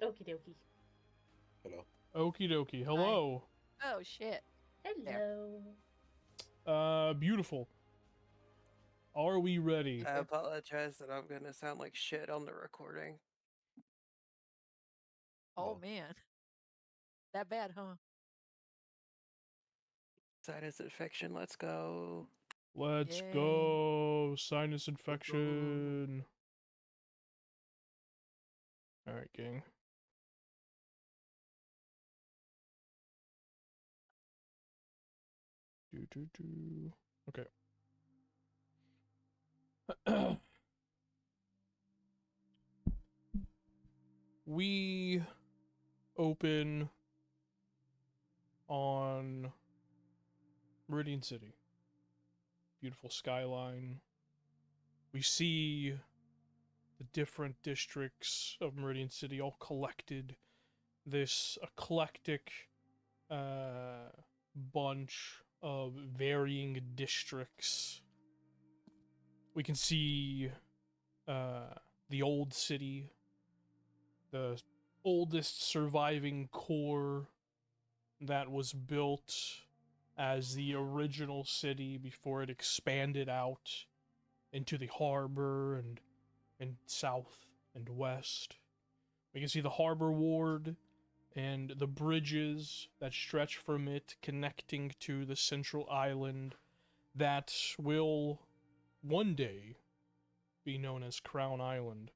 Okie dokie. Hello. Okie dokie. Hi. Hello. Oh shit. There. Hello. Beautiful. Are we ready? I apologize that I'm gonna sound like shit on the recording. Oh Oh. man. That bad, huh? Sinus infection, let's go. Let's Yay. go. Sinus infection. Alright, gang. Okay. We open on Meridian City. Beautiful skyline. We see the different districts of Meridian City all collected. This eclectic bunch of varying districts. We can see the old city, the oldest surviving core that was built as the original city before it expanded out into the harbor and south and west. We can see the harbor ward and the bridges that stretch from it connecting to the central island that will one day be known as Crown Island.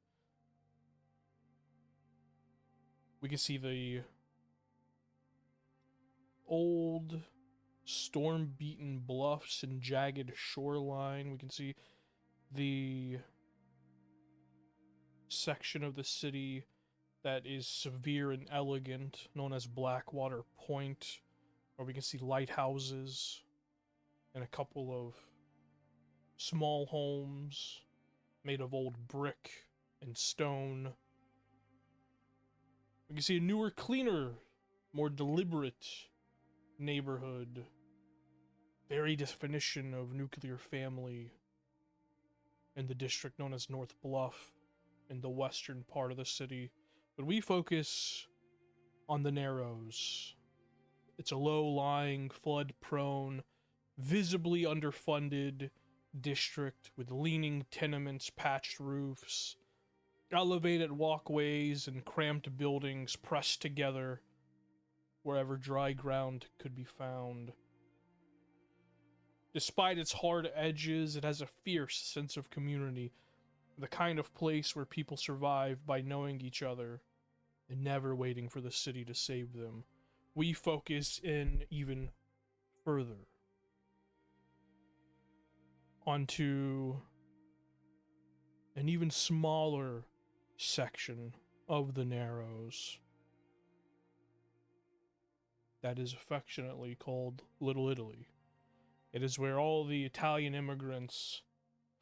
We can see the old storm-beaten bluffs and jagged shoreline. We can see the section of the city that is severe and elegant, known as Blackwater Point, where we can see lighthouses and a couple of small homes made of old brick and stone. We can see a newer, cleaner, more deliberate neighborhood. Very definition of nuclear family in the district known as North Bluff in the western part of the city. But we focus on the Narrows. It's a low-lying, flood-prone, visibly underfunded district with leaning tenements, patched roofs, elevated walkways, and cramped buildings pressed together wherever dry ground could be found. Despite its hard edges, it has a fierce sense of community, the kind of place where people survive by knowing each other and never waiting for the city to save them. We focus in even further onto an even smaller section of the Narrows that is affectionately called Little Italy. It is where all the Italian immigrants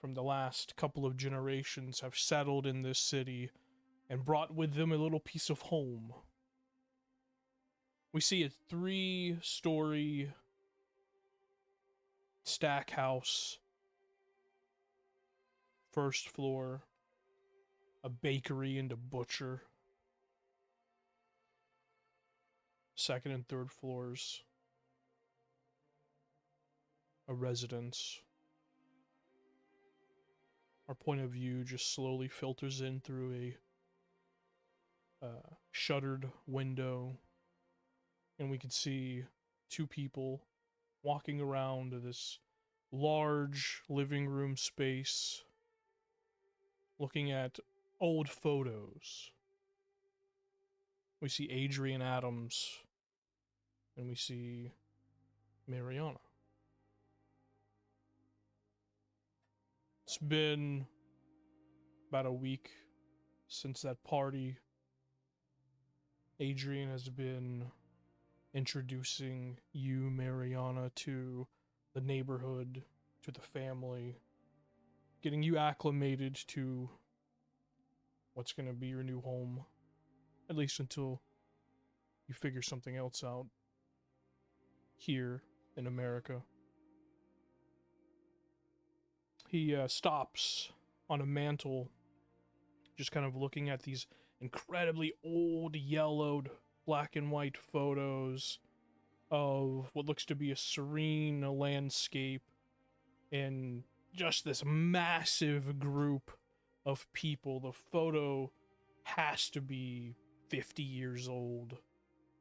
from the last couple of generations have settled in this city and brought with them a little piece of home. We see a 3-story stack house, first floor, a bakery and a butcher. Second and third floors, a residence. Our point of view just slowly filters in through a shuttered window, and we can see 2 people walking around this large living room space, looking at old photos. We see Adrian Adams, and we see Mariana. It's been about a week since that party. Adrian has been introducing you, Mariana, to the neighborhood, to the family, getting you acclimated to what's going to be your new home, at least until you figure something else out here in America. He stops on a mantle, just kind of looking at these incredibly old, yellowed, black and white photos of what looks to be a serene landscape and just this massive group of people. The photo has to be 50 years old.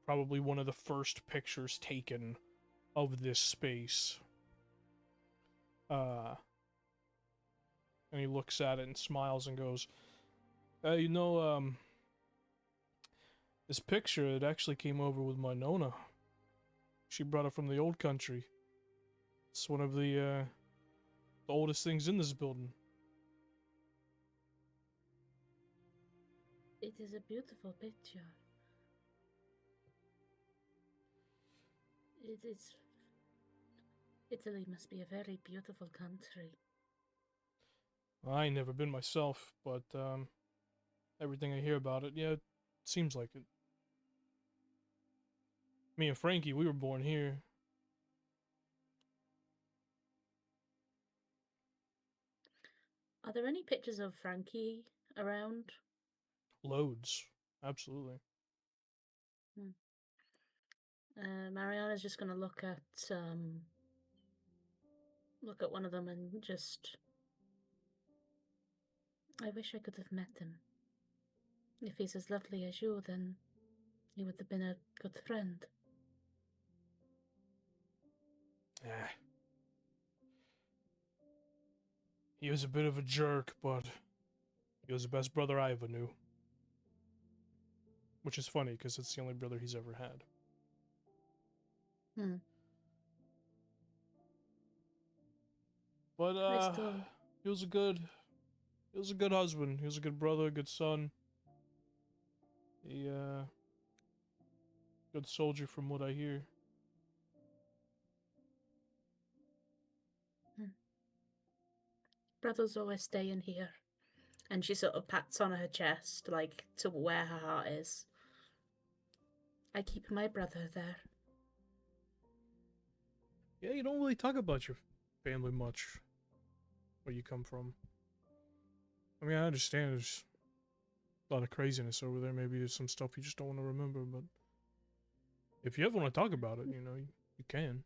Probably one of the first pictures taken of this space. And he looks at it and smiles and goes, this picture, it actually came over with my Nona. She brought it from the old country. It's one of the oldest things in this building. It is a beautiful picture. It is. Italy must be a very beautiful country. I ain't never been myself, but everything I hear about it, yeah, it seems like it. Me and Frankie, we were born here. Are there any pictures of Frankie around? Loads. Absolutely. Mariana's just going to look at one of them and just... I wish I could have met him. If he's as lovely as you, then he would have been a good friend. Yeah. He was a bit of a jerk, but he was the best brother I ever knew. Which is funny, because it's the only brother he's ever had. But he was a good husband. He was a good brother, good son. He good soldier from what I hear. Brothers always stay in here. And she sort of pats on her chest, like to where her heart is. I keep my brother there. Yeah, you don't really talk about your family much. Where you come from. I mean, I understand there's a lot of craziness over there. Maybe there's some stuff you just don't want to remember, but if you ever want to talk about it, you know, you can.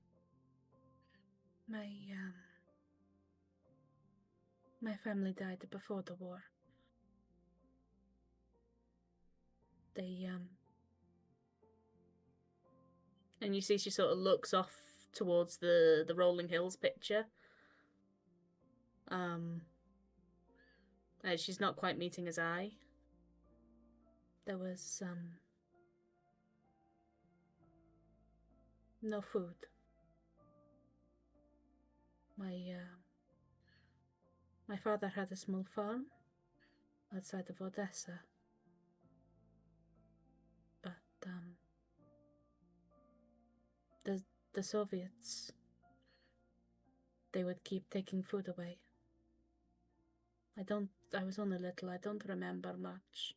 My family died before the war. They and you see she sort of looks off towards the rolling hills picture. She's not quite meeting his eye. There was no food. My father had a small farm outside of Odessa. But the Soviets, they would keep taking food away. I was only little, I don't remember much.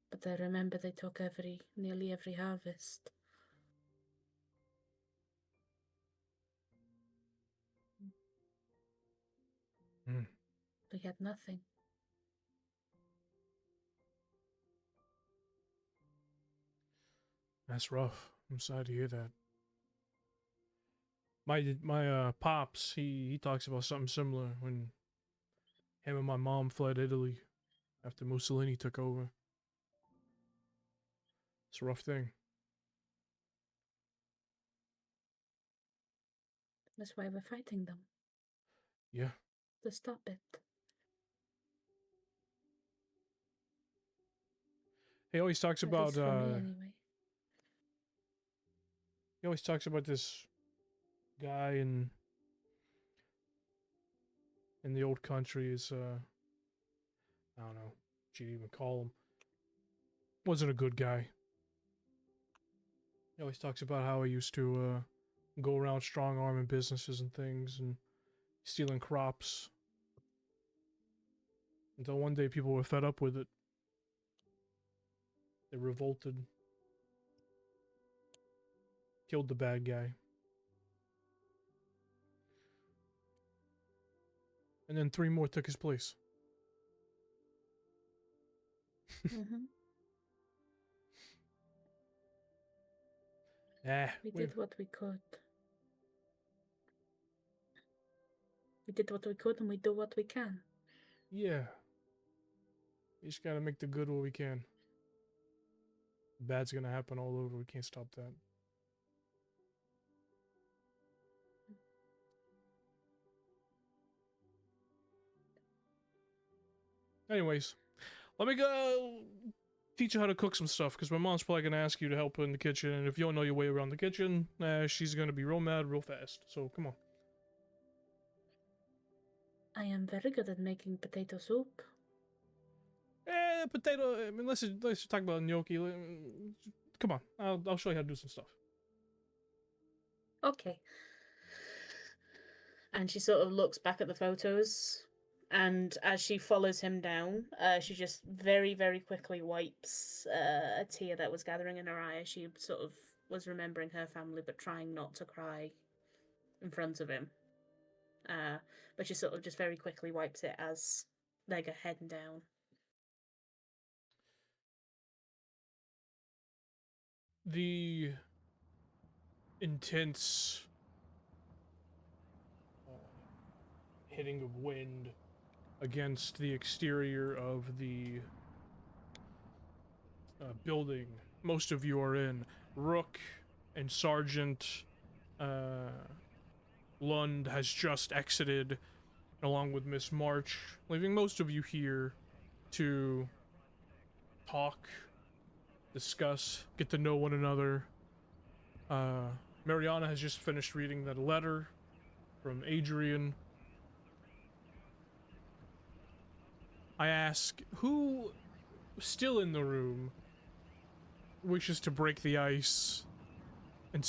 But I remember they took nearly every harvest. We had nothing. That's rough. I'm sorry to hear that. My pops, he talks about something similar when him and my mom fled Italy after Mussolini took over. It's a rough thing. That's why we're fighting them. Yeah. To stop it. He always talks about for me anyway. He always talks about this guy in the old country is I don't know what you'd even call him. Wasn't a good guy. He always talks about how he used to go around strong arming businesses and things and stealing crops. Until one day people were fed up with it. They revolted. Killed the bad guy. And then 3 more took his place. Mhm. We we're- did what we could. We did what we could, and we do what we can. yeah. We just gotta make the good what we can. Bad's gonna happen all over. We can't stop that. Anyways, let me go teach you how to cook some stuff, because my mom's probably gonna ask you to help her in the kitchen, and if you don't know your way around the kitchen, she's gonna be real mad real fast. So come on. I am very good at making potato soup. Potato. I mean, let's talk about gnocchi. Come on, I'll show you how to do some stuff. Okay. And she sort of looks back at the photos, and as she follows him down, she just very, very quickly wipes a tear that was gathering in her eye as she sort of was remembering her family but trying not to cry in front of him. But she sort of just very quickly wipes it as they go heading down. The intense hitting of wind against the exterior of the building most of you are in. Rook and Sergeant Lund has just exited along with Miss March, leaving most of you here to talk, discuss, get to know one another. Mariana has just finished reading that letter from Adrian. I ask, who still in the room wishes to break the ice and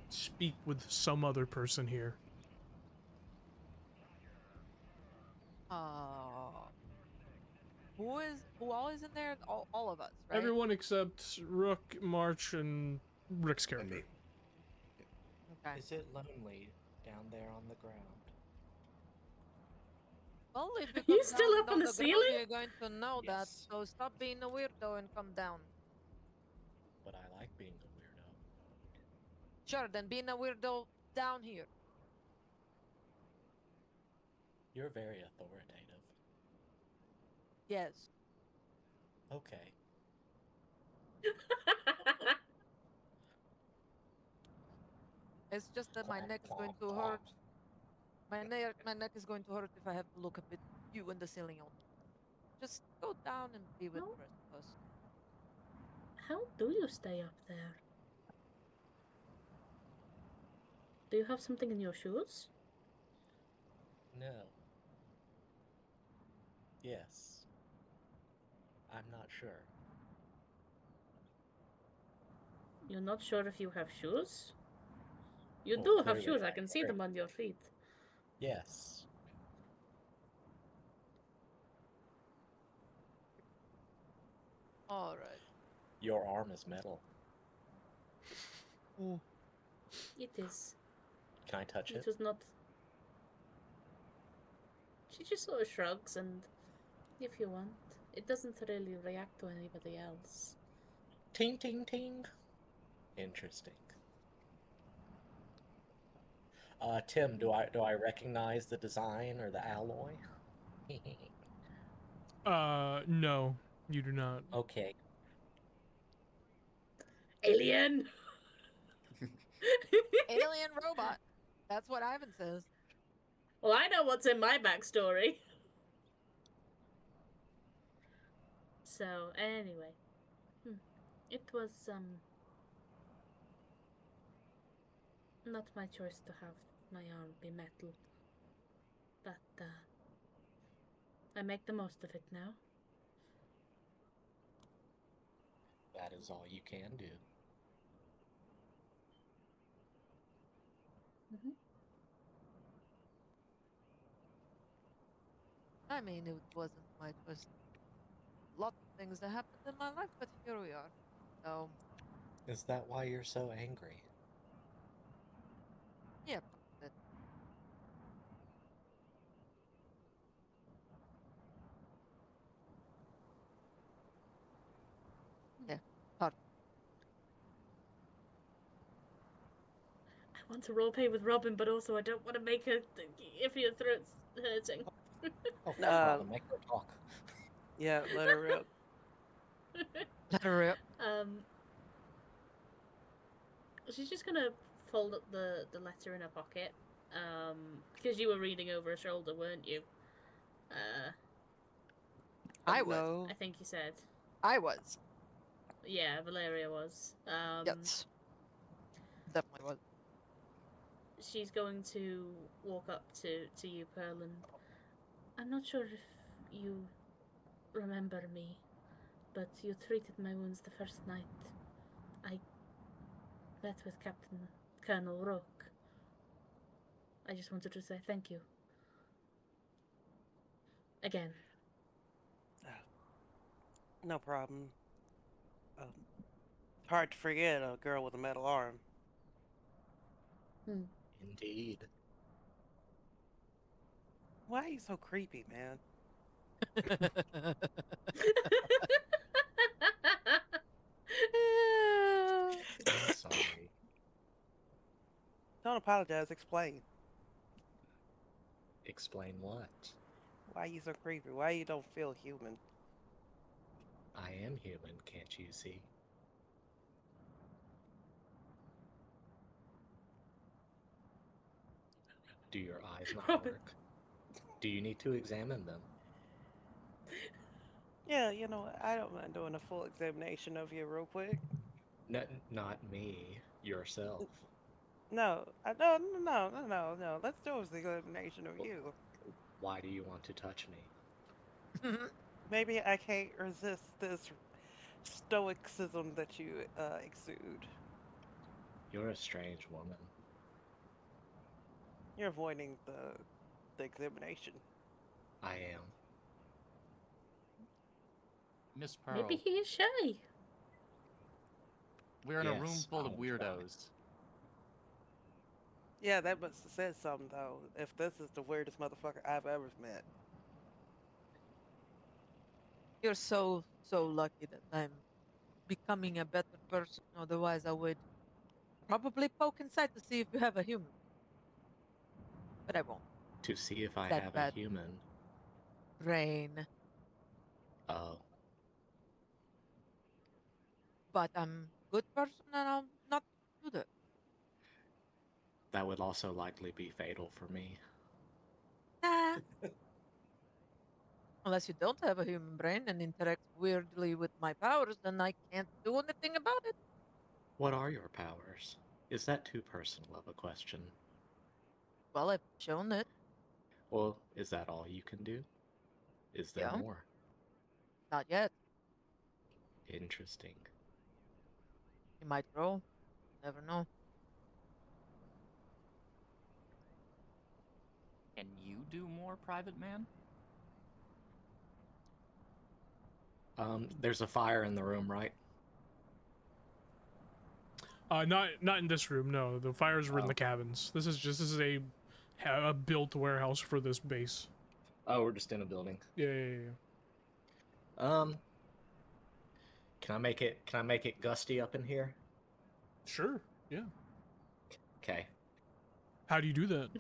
speak with some other person here? Who all is in there? All of us, right? Everyone except Rook, March, and Rick's And character. me. Okay. Is it lonely down there on the ground? Well, if you You come still down up on on the the ground, ceiling? you're going to know that. Yes. So stop being a weirdo and come down. But I like being a weirdo. Sure, then being a weirdo down here. You're very authoritative. Yes. Okay. It's just that my neck is going to hurt. My neck is going to hurt if I have to look up at you in the ceiling all day. Just go down and be with the rest of us. How do you stay up there? Do you have something in your shoes? No. Yes. I'm not sure. You're not sure if you have shoes? You Well, do have clearly shoes, I I'm can see wearing- them on your feet. Yes. All right. Your arm is metal. It is. Can I touch It it? was not. She just sort of shrugs, and if you want, it doesn't really react to anybody else. Ting, ting, ting. Interesting. Tim, do I recognize the design or the alloy? No, you do not. Okay. Alien! Alien robot. That's what Ivan says. Well, I know what's in my backstory. So, anyway. It was, not my choice to have my arm be metal. But, I make the most of it now. That is all you can do. Mm-hmm. I mean, it wasn't my choice. Lots of things that happened in my life, but here we are. So, Is that why you're so angry? yeah. want to roleplay with Robin, but also I don't want to make her if your throat's hurting. Oh, fuck Uh, Robin, make her talk. Yeah, let her rip. Let her rip. She's just gonna fold up the letter in her pocket. Because you were reading over her shoulder, weren't you? I was. No. I think you said. I was. Yeah, Valeria was. Yes. Definitely was. She's going to walk up to you, Pearl, and I'm not sure if you remember me, but you treated my wounds the first night. I met with Captain Colonel Rook. I just wanted to say thank you. Again. No problem. Hard to forget a girl with a metal arm. Indeed. Why are you so creepy, man? Sorry. Don't apologize, explain. Explain what? Why you so creepy? Why you don't feel human? I am human, can't you see? Do your eyes not Robin. work? Do you need to examine them? Yeah, you know, I don't mind doing a full examination of you real quick. Not me, yourself. No, no. Let's do an examination of you. Why do you want to touch me? Maybe I can't resist this stoicism that you exude. You're a strange woman. You're avoiding the examination. I am. Miss Pearl, Maybe he is shy. we're in a room Yes, full of I'm weirdos. Yeah, that must have said something though. If this is the weirdest motherfucker I've ever met. You're so lucky that I'm becoming a better person. Otherwise, I would probably poke inside to see if you have a human. But I won't. To see if I That have bad. a human. Brain. Oh, But I'm a good person and I'll not do that. that would also likely be fatal for me. Nah. Unless you don't have a human brain and interact weirdly with my powers, then I can't do anything about it. What are your powers? Is that too personal of a question? Well, I've shown it. Well, is that all you can do? Is there Yeah. more? Not yet. Interesting. You might grow. Never know. Can you do more, Private Man? There's a fire in the room, right? Not in this room. No, the fires were in Oh. the cabins. This is a built warehouse for this base. Oh, we're just in a building. Yeah. Can I make it gusty up in here? Sure. Yeah. Okay. How do you do that?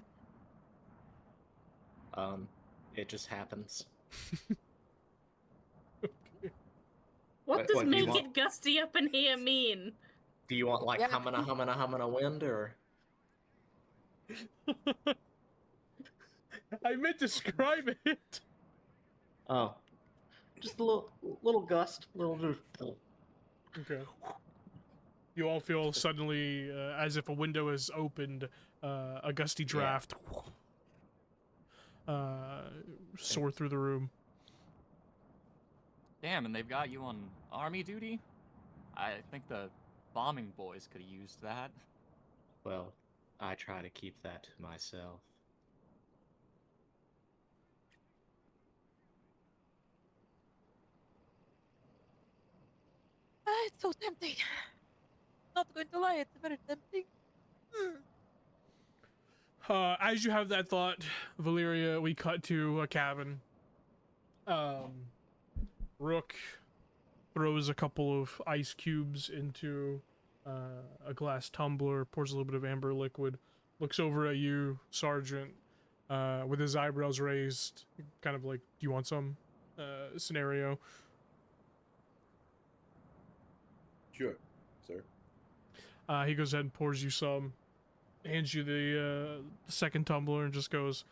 It just happens. What does What do you make want? it gusty up in here mean? Do you want like Yeah. humming a wind or? I meant to describe it. Oh, just a little gust, Okay. You all feel suddenly as if a window is opened, a gusty draft soar through the room. Damn, and they've got you on army duty? I think the bombing boys could have used that. Well, I try to keep that to myself. It's so tempting. Not going to lie, it's very tempting. As you have that thought, Valeria, we cut to a cabin. Rook throws a couple of ice cubes into a glass tumbler, pours a little bit of amber liquid, looks over at you, Sergeant, with his eyebrows raised, kind of like, do you want some, scenario. Sure, sir. He goes ahead and pours you some, hands you the second tumbler, and just goes,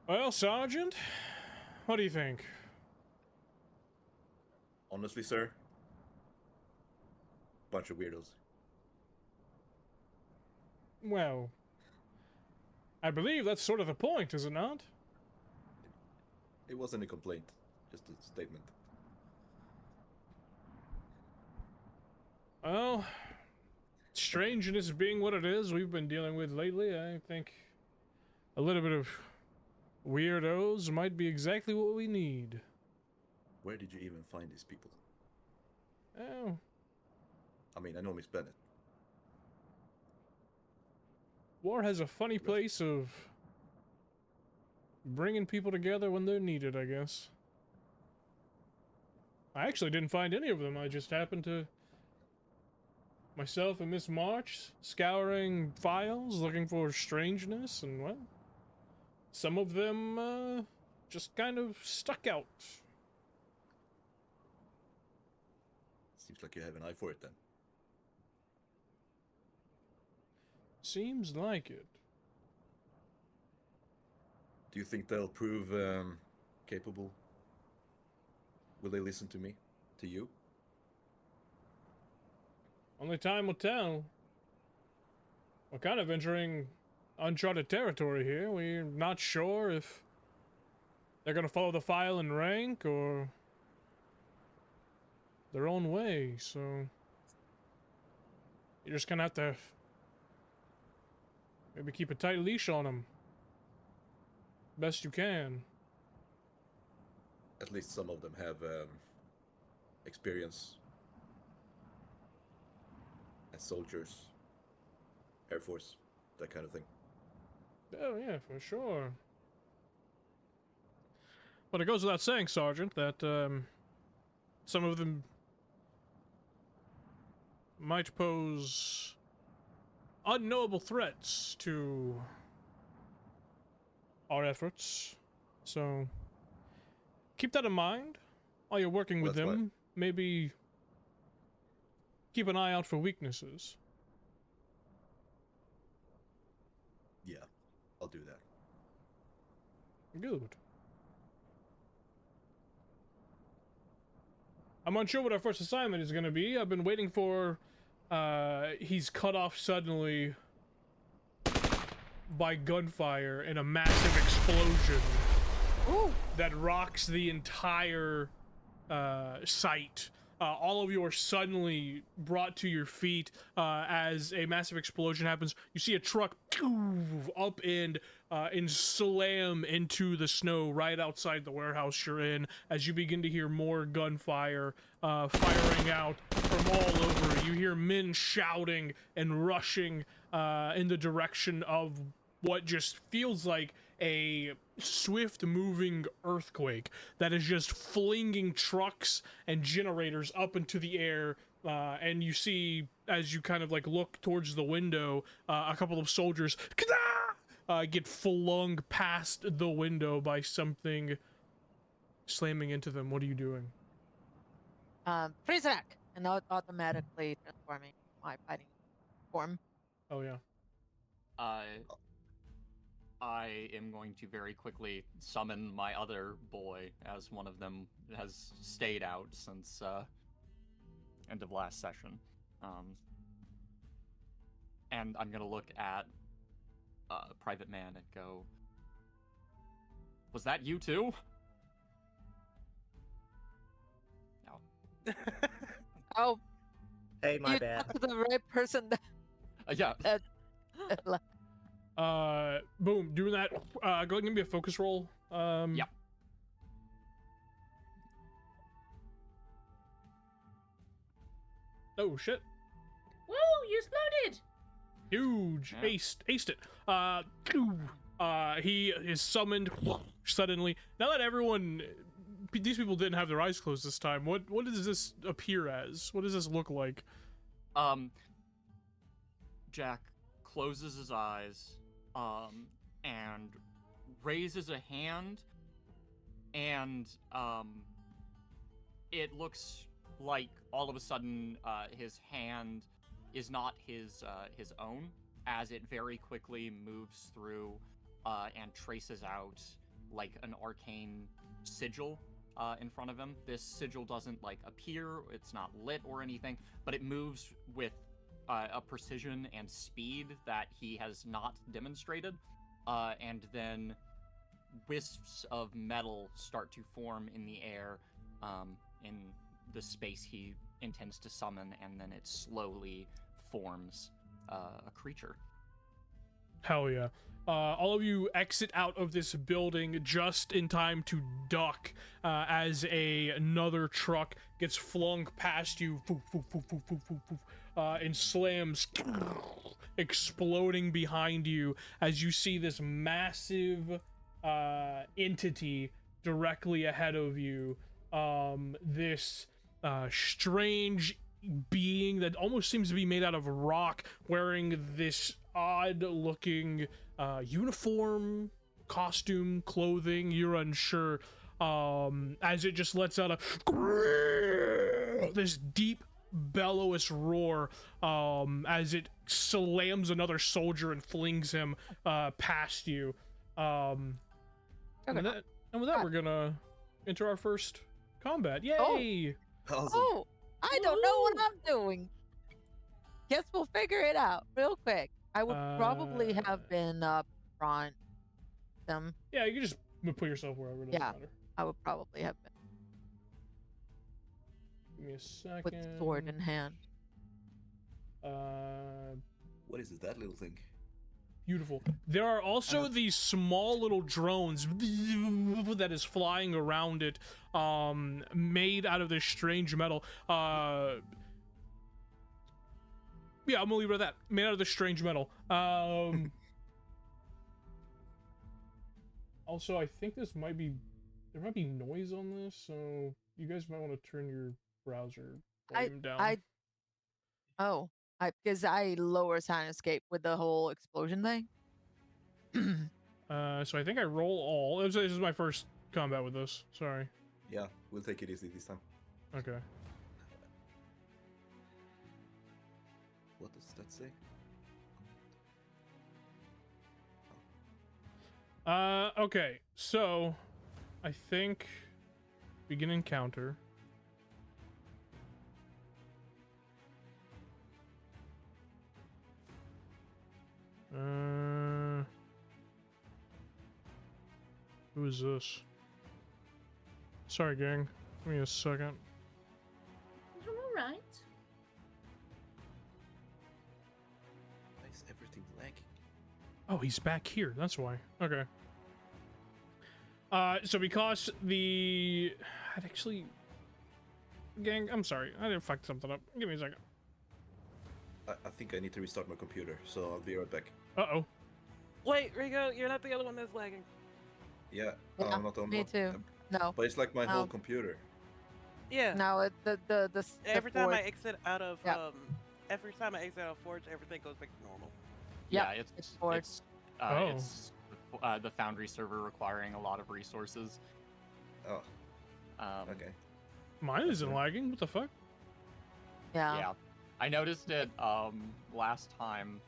well, Sergeant, what do you think? Honestly, sir, bunch of weirdos. Well, I believe that's sort of the point, is it not? It wasn't a complaint, just a statement. Well, strangeness being what it is we've been dealing with lately, I think a little bit of weirdos might be exactly what we need. Where did you even find these people? Oh, I mean, I know Miss Bennett. war has a funny place of bringing people together when they're needed, I guess. I actually didn't find any of them. I just happened to... myself and Miss March scouring files, looking for strangeness, and, well, some of them, just kind of stuck out. Seems like you have an eye for it then. Seems like it. Do you think they'll prove capable? Will they listen to me? To you? Only time will tell. We're kind of entering uncharted territory here. We're not sure if they're gonna follow the file and rank or their own way, so you're just gonna have to maybe keep a tight leash on them. Best you can. At least some of them have experience as soldiers, Air Force, that kind of thing. Oh yeah, for sure. But it goes without saying, Sergeant, that some of them might pose unknowable threats to our efforts. So keep that in mind while you're working with That's them. fine. Maybe keep an eye out for weaknesses. Yeah, I'll do that. Good. I'm unsure what our first assignment is going to be. I've been waiting for... he's cut off suddenly by gunfire and a massive explosion that rocks the entire site. All of you are suddenly brought to your feet as a massive explosion happens. You see a truck up and slam into the snow right outside the warehouse you're in as you begin to hear more gunfire firing out from all over. You hear men shouting and rushing in the direction of what just feels like a swift-moving earthquake that is just flinging trucks and generators up into the air, and you see, as you kind of like look towards the window, a couple of soldiers get flung past the window by something slamming into them. What are you doing? Freeze rack, and automatically transforming my fighting form. Oh yeah. I am going to very quickly summon my other boy, as one of them has stayed out since end of last session. And I'm gonna look at Private Man and go, was that you too? No. Oh, Hey, my you bad. talked to the right person. Yeah. Boom, doing that. Go ahead and give me a focus roll. Yep. Oh shit. Woo! You exploded! Huge. Yeah. Aced it. He is summoned suddenly. Now that everyone, these people didn't have their eyes closed this time, what does this appear as? What does this look like? Jack closes his eyes, and raises a hand, and it looks like all of a sudden his hand is not his own, as it very quickly moves through and traces out like an arcane sigil in front of him. This sigil doesn't like appear, it's not lit or anything, but it moves with a precision and speed that he has not demonstrated, and then wisps of metal start to form in the air in the space he intends to summon, and then it slowly forms a creature. Hell yeah. All of you exit out of this building just in time to duck as another truck gets flung past you, and slams, exploding behind you as you see this massive entity directly ahead of you. This strange being that almost seems to be made out of rock, wearing this odd looking uniform, costume, clothing, you're unsure, as it just lets out this deep bellowous roar as it slams another soldier and flings him past you. And with that we're gonna enter our first combat. Yay! Awesome. Oh, I don't know what I'm doing. Guess we'll figure it out real quick. I would probably have been up front. Them. Yeah, you can just put yourself wherever. It doesn't matter. I would probably have been Give me a second. with sword in hand. What is that little thing? Beautiful. There are also these small little drones that is flying around it, made out of this strange metal. Yeah, I'm gonna leave it at that. Made out of this strange metal. Also, I think there might be noise on this, so you guys might want to turn your browser volume down. Because I lower sound escape with the whole explosion thing. So I think I roll all. This is my first combat with this. Sorry. Yeah, we'll take it easy this time. Okay. What does that say? Okay. So, I think begin encounter. Who is this? Sorry, gang. Give me a second. You're all right. Why is everything lagging? Oh, he's back here. That's why. Okay. So because I'd actually... Gang, I'm sorry. I didn't fuck something up. Give me a second. I think I need to restart my computer, so I'll be right back. Uh-oh. Wait, Rigo, you're not the only one that's lagging. Yeah, Yeah, I'm not on me one. too. No. But it's like my whole computer. Yeah. No, the Every time Forge. I exit out of Yep. every time I exit out of Forge, everything goes back to normal. Yeah, Yep, it's it's Forge. it's the Foundry server requiring a lot of resources. Oh, okay. Mine isn't lagging. What the fuck? Yeah, I noticed it last time.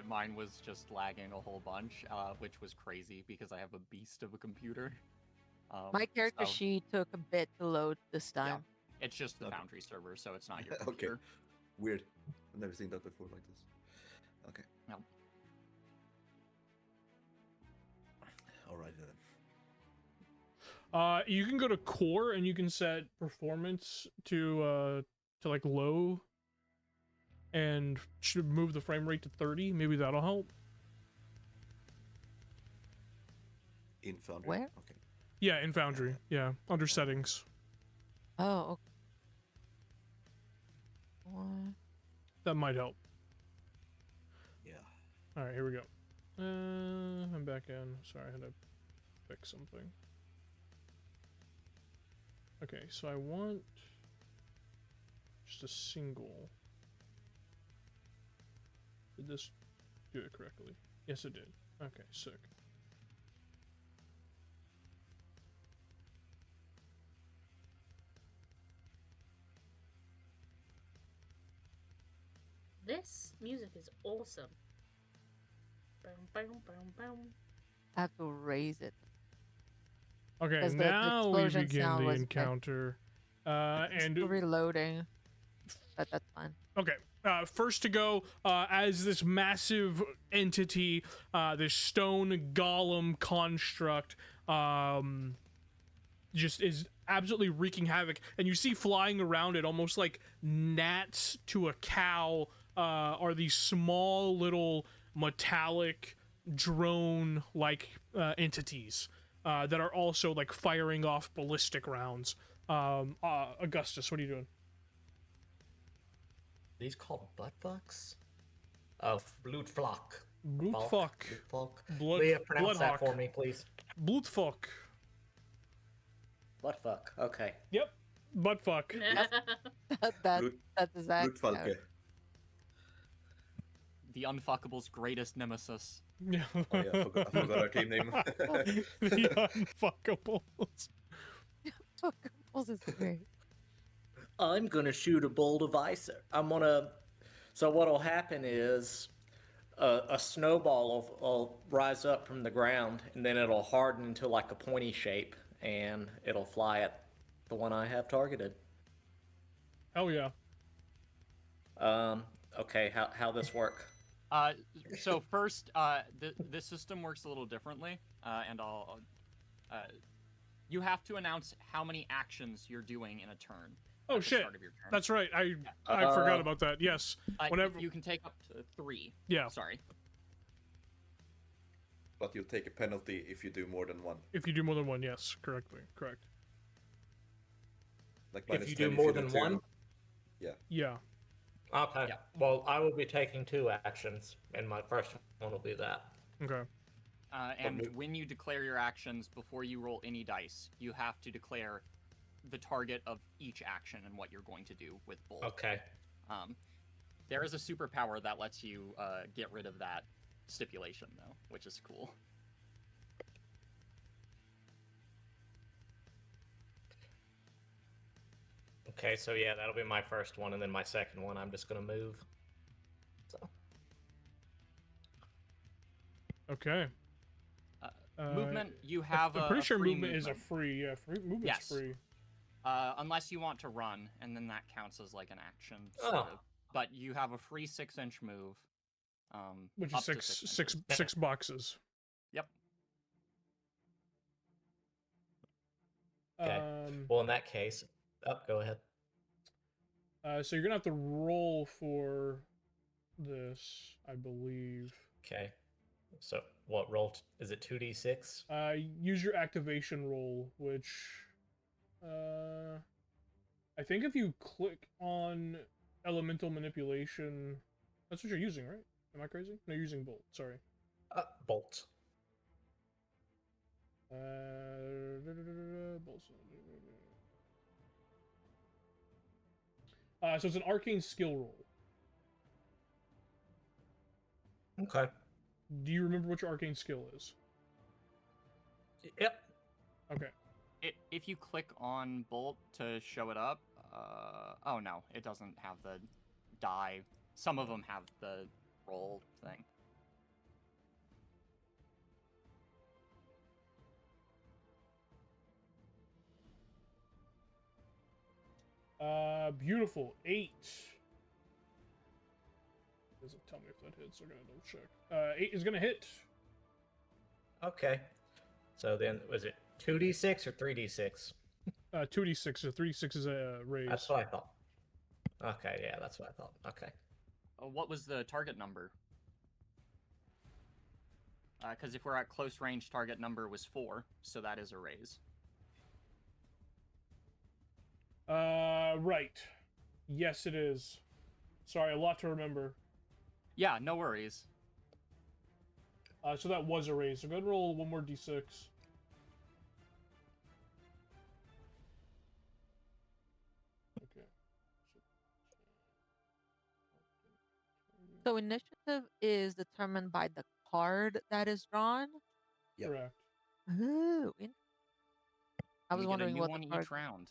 Mine was just lagging a whole bunch, which was crazy because I have a beast of a computer. My character so- sheet took a bit to load this time. It's just the Okay. Foundry server, so it's not your Okay. computer. Weird. I've never seen that before like this. Okay. No. Alright then. You can go to core and you can set performance to like low, and should move the frame rate to 30. Maybe that'll help. In Foundry. Where? Okay. Yeah, in Foundry. Yeah, under settings. Oh, okay. What? That might help. Yeah. All right, here we go. I'm back in. Sorry, I had to fix something. Okay, so I want just a single. Did this do it correctly? Yes, it did. Okay, sick. This music is awesome. Boom, boom, boom, boom. I have to raise it. Okay, 'Cause the now we explosion begin sound the was bad. encounter. And Still reloading. But that's fine. okay, first to go, as this massive entity, this stone golem construct, just is absolutely wreaking havoc, and you see flying around it, almost like gnats to a cow, are these small little metallic drone-like entities that are also like firing off ballistic rounds. Augustus, what are you doing? These called butt fucks? Oh, Blutflock. Blutfuck. Blutflock. Blood. Leah, pronounce that Bloodhawk. for me, please. Blutfuck. Buttfuck. Okay. Yep. Buttfuck. That's Brute- exact. Brutfalke. The Unfuckable's greatest nemesis. Yeah. Oh yeah, I forgot our team name. The Unfuckables. Fuckables is great. I'm gonna shoot a bolt of ice. So what'll happen is a snowball will rise up from the ground, and then it'll harden into like a pointy shape, and it'll fly at the one I have targeted. Hell yeah. Okay, how this work? So first, the system works a little differently, and you have to announce how many actions you're doing in a turn. Oh at the shit. start of your turn. That's right. I forgot about that. Yes. Whenever You can take up to 3. Yeah. Sorry. But you'll take a penalty if you do more than one. If you do more than one, yes, correct. Like If minus you 10 do more do than two. one? Yeah. Okay. Yeah. Well, I will be taking 2 actions, and my first one will be that. Okay. And move- when you declare your actions, before you roll any dice, you have to declare the target of each action and what you're going to do with both. Okay. There is a superpower that lets you get rid of that stipulation, though, which is cool. Okay, so yeah, that'll be my first one, and then my second one, I'm just gonna move. So. Okay. Movement, you have I'm a pretty sure free movement is a free. Yeah, movement's Yes. free. Unless you want to run, and then that counts as like an action. Oh. Sort of. But you have a free 6-inch move. Which up is to six inches. boxes. Yep. Okay. Well, in that case, go ahead. So you're gonna have to roll for this, I believe. Okay. So what roll? Is it 2d6? Use your activation roll, which, I think if you click on elemental manipulation, that's what you're using, right? Am I crazy? No, you're using bolt. Sorry. Bolt. Bolt. So it's an arcane skill roll. Okay. Do you remember what your arcane skill is? Yep. Okay. If you click on Bolt to show it up, oh no, it doesn't have the die. Some of them have the roll thing. Beautiful. 8. Doesn't tell me if that hits. I'm gonna double check. 8 is gonna hit. Okay. So then, was it 2d6 or 3d6? 2d6. So 3d6 is a raise. That's what I thought. Okay, yeah, that's what I thought. Okay. What was the target number? Because if we're at close range, target number was 4, so that is a raise. Right. Yes, it is. Sorry, a lot to remember. Yeah, no worries. So that was a raise. So go ahead and roll one more d6. Okay. So initiative is determined by the card that is drawn. Yep. Correct. Ooh, I And was we get a wondering new what one the each card. round.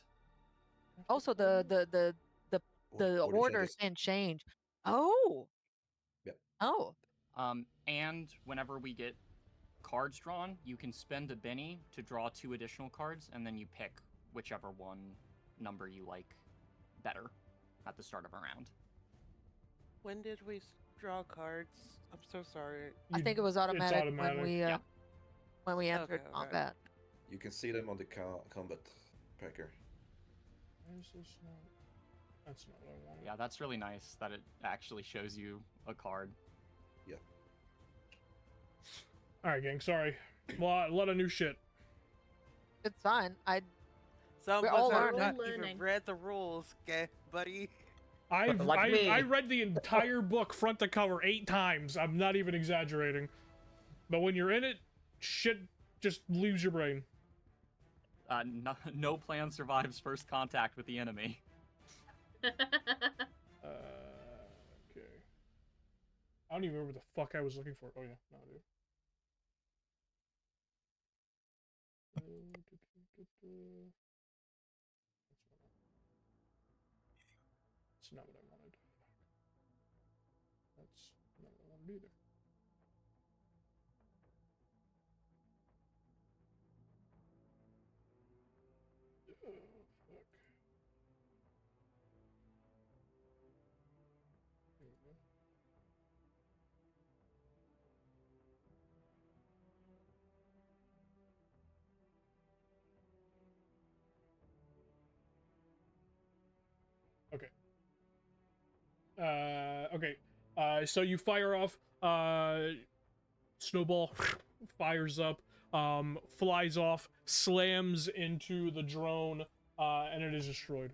Also, the Or the order judges. can change. Oh, Yep. oh, And whenever we get cards drawn, you can spend a Benny to draw 2 additional cards, and then you pick whichever one number you like better at the start of a round. When did we draw cards? I'm so sorry. I think it was It's automatic, automatic. Yeah. when we entered Okay. combat. You can see them on the combat packer. Why is this not? That's not what I wanted. Yeah, that's really nice that it actually shows you a card. All right, gang. Sorry. A lot of new shit. It's fine. Some We're of all us have learning. not Learning. even read the rules, okay, buddy. Like me. I read the entire book front to cover 8 times. I'm not even exaggerating. But when you're in it, shit just leaves your brain. No plan survives first contact with the enemy. Okay. I don't even remember what the fuck I was looking for. Oh yeah, no, I do. That's not what I wanted. That's not what I wanted either. Oh, fuck. There we go. Okay. Okay. So you fire off, snowball fires up, flies off, slams into the drone, and it is destroyed.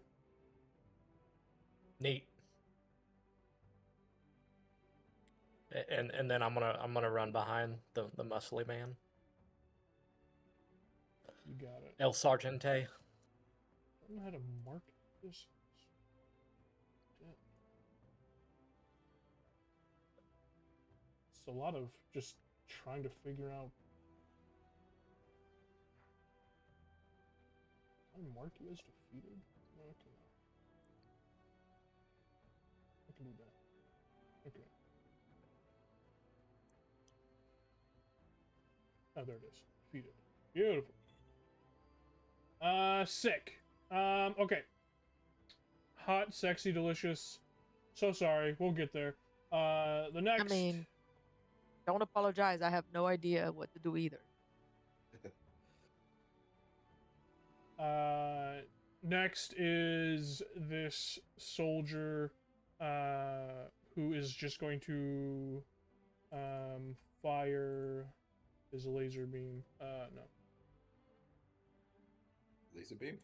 Neat. And then I'm gonna run behind the muscly man. You got it. El Sargente. I don't know how to mark this. Damn. It's a lot of just trying to figure out. Can I mark you as defeated? No, I cannot. I can do that. Okay. Oh, there it is. Defeated. Beautiful. Sick. Okay. Hot, sexy, delicious. So sorry. We'll get there. The next. I mean, don't apologize. I have no idea what to do either. Next is this soldier, who is just going to, fire his laser beam. No. Laser beam.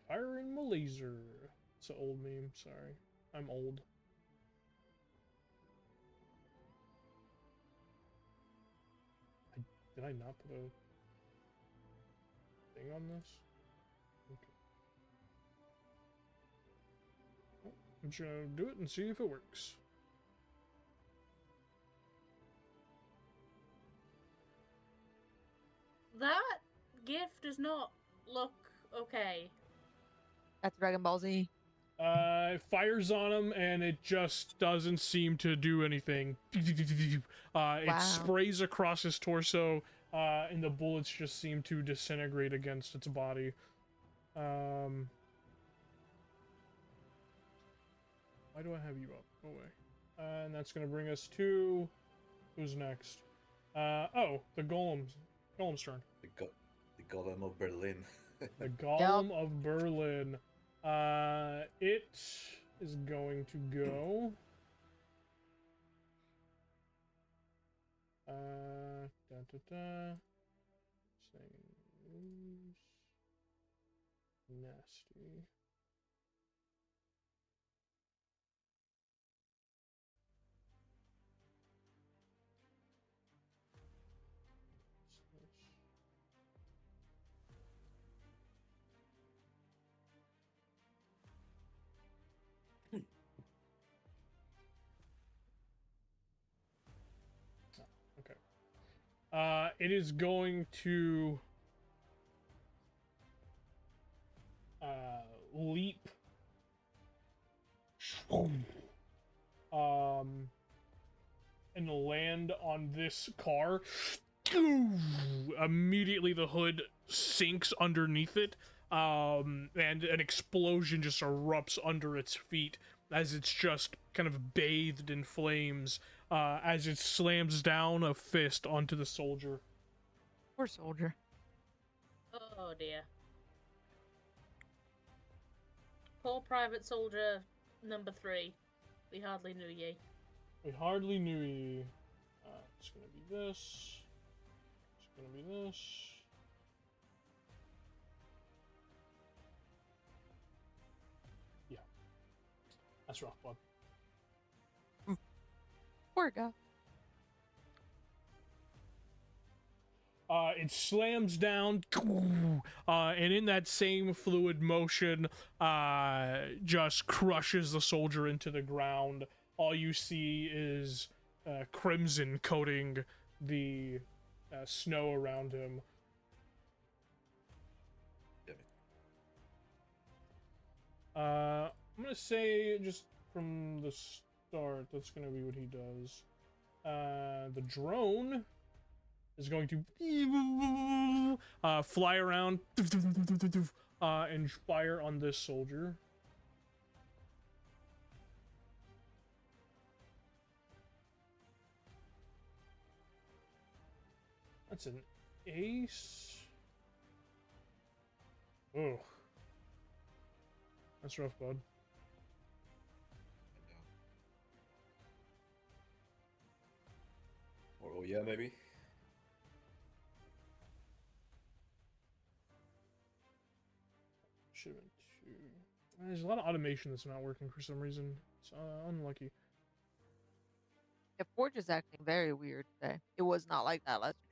Firing my laser. It's an old meme, sorry. I'm old. Did I not put a thing on this? Okay. Well, I'm just gonna do it and see if it works. That GIF does not look okay. That's Dragon Ball Z. It fires on him and it just doesn't seem to do anything. It Wow. sprays across his torso, and the bullets just seem to disintegrate against its body. Why do I have you up? Go away. And that's gonna bring us to... Who's next? Oh, the Golem's turn. The Golem of Berlin. The Golem of Berlin. It is going to go. Saying nasty. It is going to leap and land on this car. Immediately the hood sinks underneath it, and an explosion just erupts under its feet as it's just kind of bathed in flames as it slams down a fist onto the soldier. Poor soldier. Oh dear. Poor private soldier number 3. We hardly knew ye. We hardly knew you. It's gonna be this. It's gonna be this. Yeah. That's rough, bud. Poor guy. It slams down, and in that same fluid motion, just crushes the soldier into the ground. All you see is crimson coating the snow around him. Damn it. I'm gonna say just from the start, that's gonna be what he does. The drone is going to fly around and fire on this soldier. That's an ace. Oh. That's rough, bud. Or oh yeah, maybe. Should have been 2. There's a lot of automation that's not working for some reason. It's unlucky. Yeah, Forge is acting very weird today. It was not like that last week.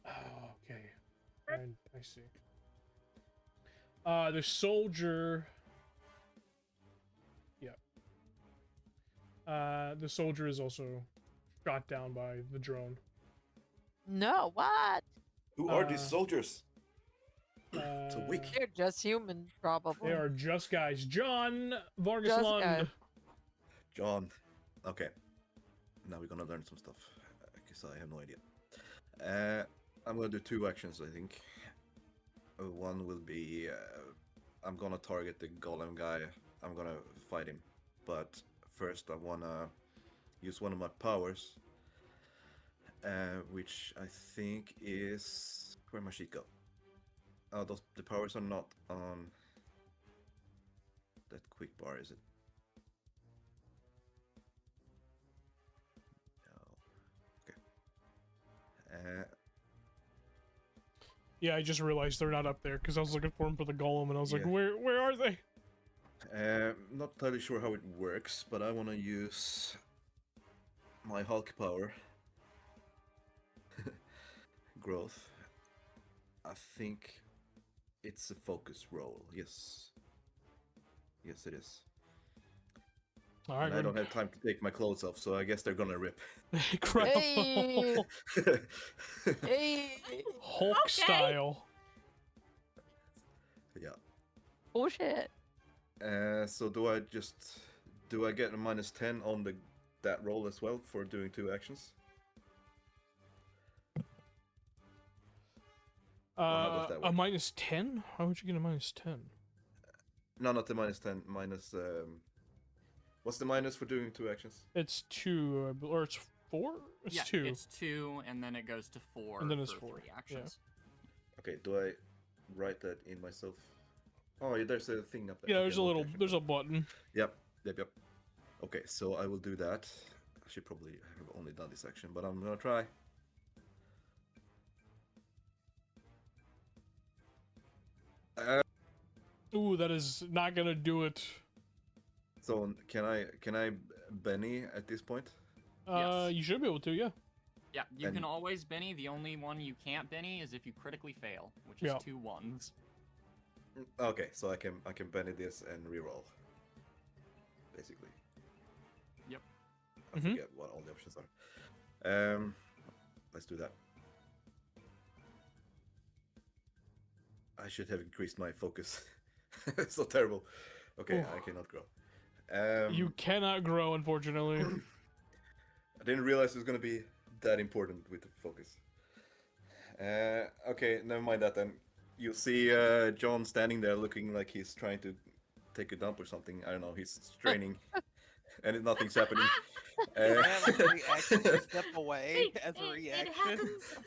Oh, okay. I see. The soldier. Yeah. The soldier is also shot down by the drone. No, what? Who are these soldiers? So weak. They're just human, probably. They are just guys. John Vargas Just Lund. guys. John. Okay. Now we're gonna learn some stuff. Because I have no idea. I'm gonna do 2 actions, I think. One will be I'm gonna target the golem guy. I'm gonna fight him. But first I wanna use one of my powers. Which I think is... Where'd my sheet go? Oh, the powers are not on that quick bar, is it? No. Okay. Yeah, I just realized they're not up there because I was looking for them for the golem, and I was like, Yeah. where are they? Not entirely sure how it works, but I want to use my Hulk power. Growth. I think it's a focus roll. Yes. Yes, it is. All right, And I don't have time to take my clothes off, so I guess they're gonna rip. Incredible. Hey! Hey! Hulk Okay. style. Yeah. Bullshit. So do I get a -10 on that roll as well for doing 2 actions? how does that A work? -10? How would you get a -10? No, not the -10. What's the minus for doing 2 actions? It's 2, or it's 4? It's yeah, 2. it's 2, and then it goes to 4 And then it's for 4, 3 yeah. actions. Okay, do I write that in myself? Oh, yeah, there's a thing up there. Yeah, Okay, there's a little, action. there's a button. Yep. Okay, so I will do that. I should probably have only done this action, but I'm gonna try. Ooh, that is not gonna do it. So can I Benny at this point? Yes. You should be able to, yeah. Yeah, you And- can always Benny. The only one you can't Benny is if you critically fail, which is Yeah. 2 ones. Okay, so I can Benny this and reroll. Basically. Yep. I Mhm. forget what all the options are. Let's do that. I should have increased my focus. It's so terrible. Okay, I Oof. cannot grow. You cannot grow, unfortunately. I didn't realize it was gonna be that important with the focus. Okay, never mind that then. You see John standing there looking like he's trying to take a dump or something. I don't know, he's straining and nothing's happening. Can I like reactively step away Hey, as a it reaction? happens.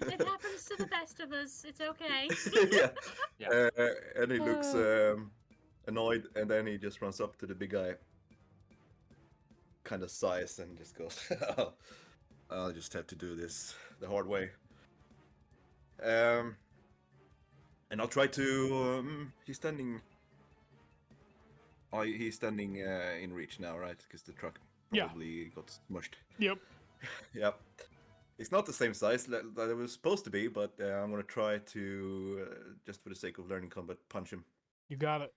It happens to the best of us. It's okay. Yeah. Yeah. And he looks annoyed, and then he just runs up to the big guy, kind of sighs, and just goes, I'll just have to do this the hard way. And I'll try to. He's standing. Oh, he's standing in reach now, right? Because the truck Yeah. probably got smushed. Yep. Yep. It's not the same size that it was supposed to be, but I'm gonna try to, just for the sake of learning combat, punch him. You got it.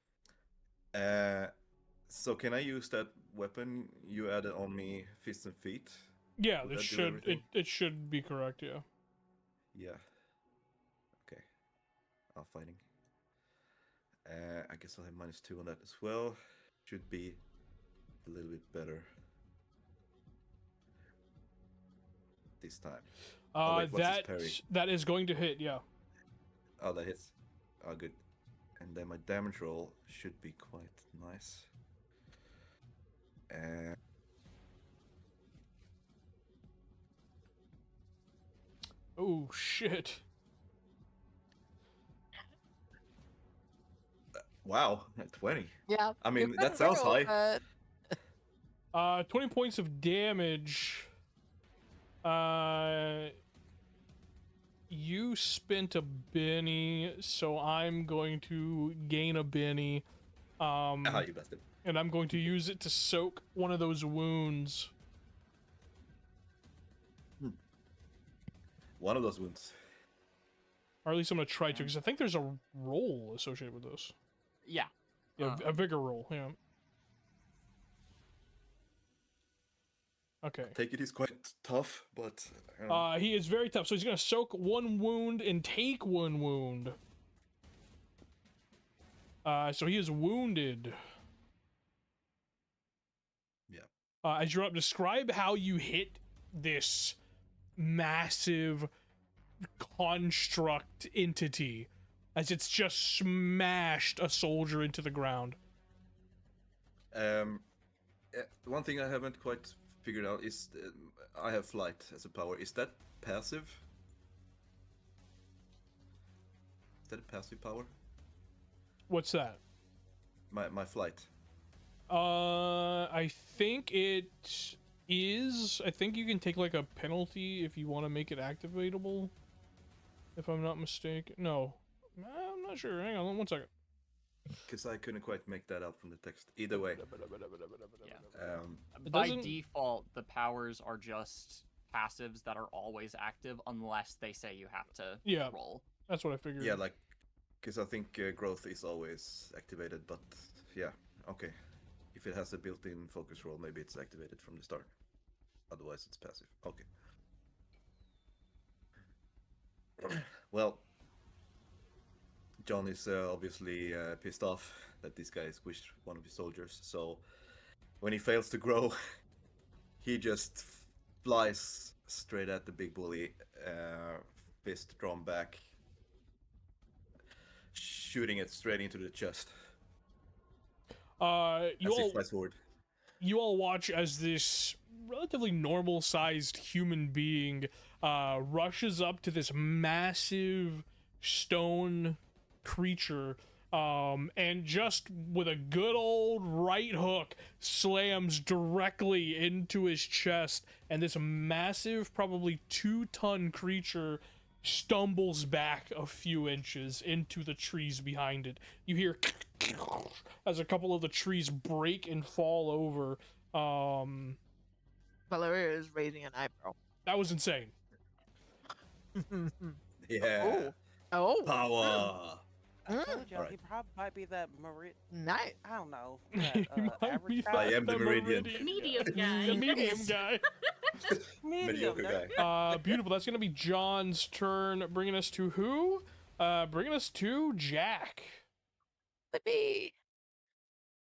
So can I use that weapon you added on me, fists and feet? Yeah, Would this that do should everything? it should be correct. Yeah. Yeah. Okay. Fighting. I guess I'll have -2 on that as well. Should be a little bit better this time. Oh, wait, what's his parry? That is going to hit. Yeah. Oh, that hits. Oh, good. And then my damage roll should be quite nice. Oh shit. Wow, 20. Yeah. I you mean, can that sounds roll, high. 20 points of damage. You spent a Benny, so I'm going to gain a Benny. You bastard. And I'm going to use it to soak one of those wounds. One of those wounds. Or at least I'm going to try to, because I think there's a roll associated with this. Yeah. Yeah, a vigor roll, yeah. Okay. Take it is quite tough, but... He is very tough, so he's going to soak 1 wound and take 1 wound. So he is wounded. Yeah. As you're up, describe how you hit this massive construct entity as it's just smashed a soldier into the ground. One thing I haven't quite figured out is I have flight as a power. Is that passive? Is that a passive power? What's that? My flight. I think it is. I think you can take like a penalty if you want to make it activatable. If I'm not mistaken. No. I'm not sure. Hang on 1 second. Because I couldn't quite make that out from the text. Either way. Yeah. It By doesn't- default, the powers are just passives that are always active unless they say you have to Yeah. roll. That's what I figured. Yeah, like... Because I think growth is always activated, but... Yeah, okay. If it has a built-in focus roll, maybe it's activated from the start. Otherwise, it's passive. Okay. Well... John is obviously pissed off that this guy squished one of his soldiers, so when he fails to grow, he just flies straight at the big bully, fist drawn back, shooting it straight into the chest You as he all flies forward. you all watch as this relatively normal-sized human being rushes up to this massive stone creature, and just with a good old right hook slams directly into his chest, and this massive, probably 2-ton creature stumbles back a few inches into the trees behind it. You hear as a couple of the trees break and fall over. Valeria is raising an eyebrow. That was insane. Yeah. Oh. Power. I told y'all Alright. he probably might be that Nice. I don't know. He That might average be guy. I am the Meridian. Medium The guy. medium guy. Medium. Mediocre guy. Beautiful. That's gonna be John's turn, bringing us to who? Bringing us to Jack. Flippy.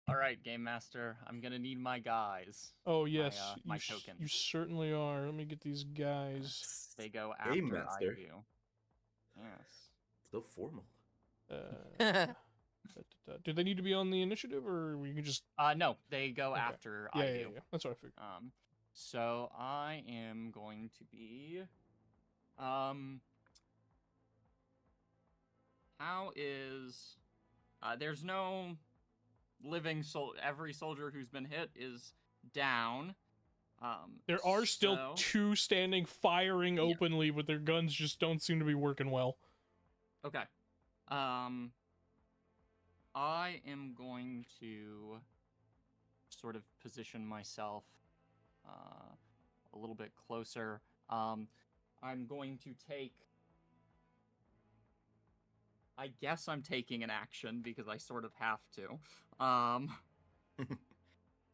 All right, Game Master, I'm gonna need my guys. Oh yes, my you tokens. you certainly are. Let me get these guys. They go Game after I Master. do. Yes. So formal. Do they need to be on the initiative, or we can just? No, they go Okay. after Yeah, I yeah, do. yeah. That's what I figured. So I am going to be, how is, there's no living soul. Every soldier who's been hit is down. There are still so- two standing, firing openly, but their guns just don't seem to be working well. Okay. I am going to sort of position myself a little bit closer. I'm going to take. I guess I'm taking an action because I sort of have to.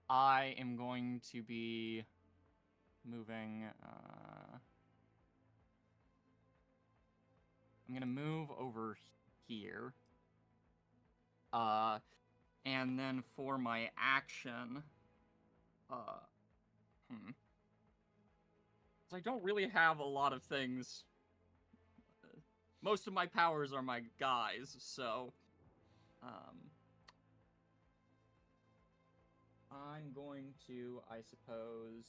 I am going to be moving. I'm gonna move over here. And then for my action, So I don't really have a lot of things. Most of my powers are my guys, so, I'm going to, I suppose,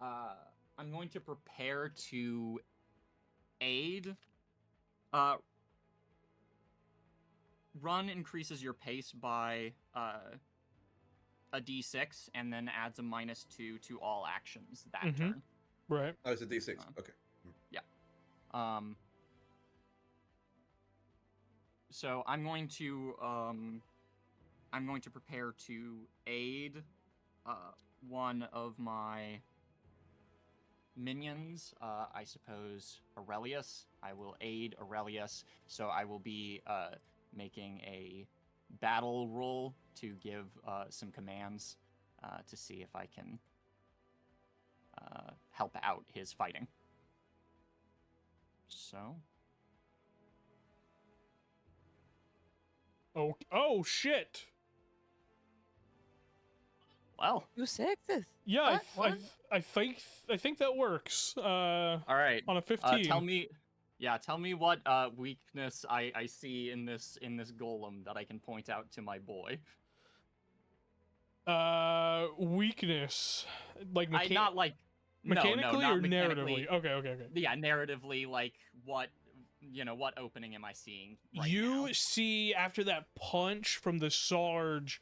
I'm going to prepare to aid. Run increases your pace by a d6 and then adds a -2 to all actions that turn. Right. Oh, it's a D6. Okay. So I'm going to prepare to aid one of my minions, I suppose Aurelius. I will aid Aurelius, so I will be making a battle roll to give some commands to see if I can help out his fighting. So. Oh shit. Well. 2 sixes. Yeah, What? I think that works. All right. On a 15. Tell me what weakness I see in this golem that I can point out to my boy. Weakness, like not like mechanically not or mechanically. narratively. Okay. Yeah, narratively, like what opening am I seeing? Right you now? see after that punch from the Sarge,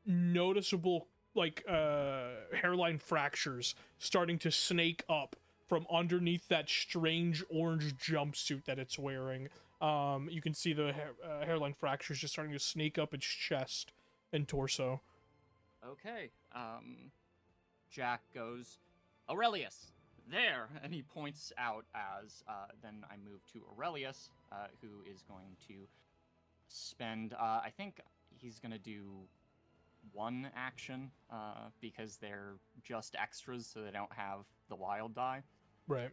noticeable like hairline fractures starting to snake up from underneath that strange orange jumpsuit that it's wearing. You can see the hairline fractures just starting to snake up its chest and torso. Okay. Jack goes, Aurelius, there, and he points out as then I move to Aurelius, who is going to spend. I think he's gonna do one action because they're just extras, so they don't have the wild die. Right.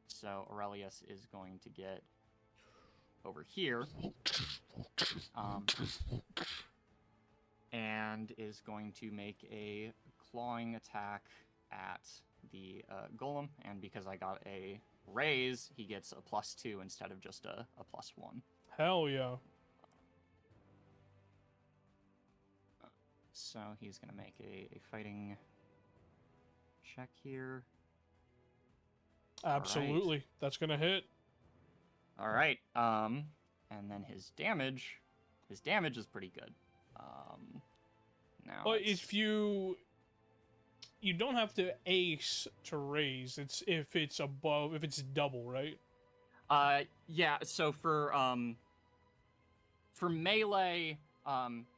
So Aurelius is going to get over here, and is going to make a clawing attack at the golem. And because I got a raise, he gets a +2 instead of just a +1. Hell yeah. So he's gonna make a fighting check here. Absolutely. Right. That's gonna hit. All right. And then his damage is pretty good. Now But if you don't have to ace to raise, it's if it's double, right? Yeah, so for melee,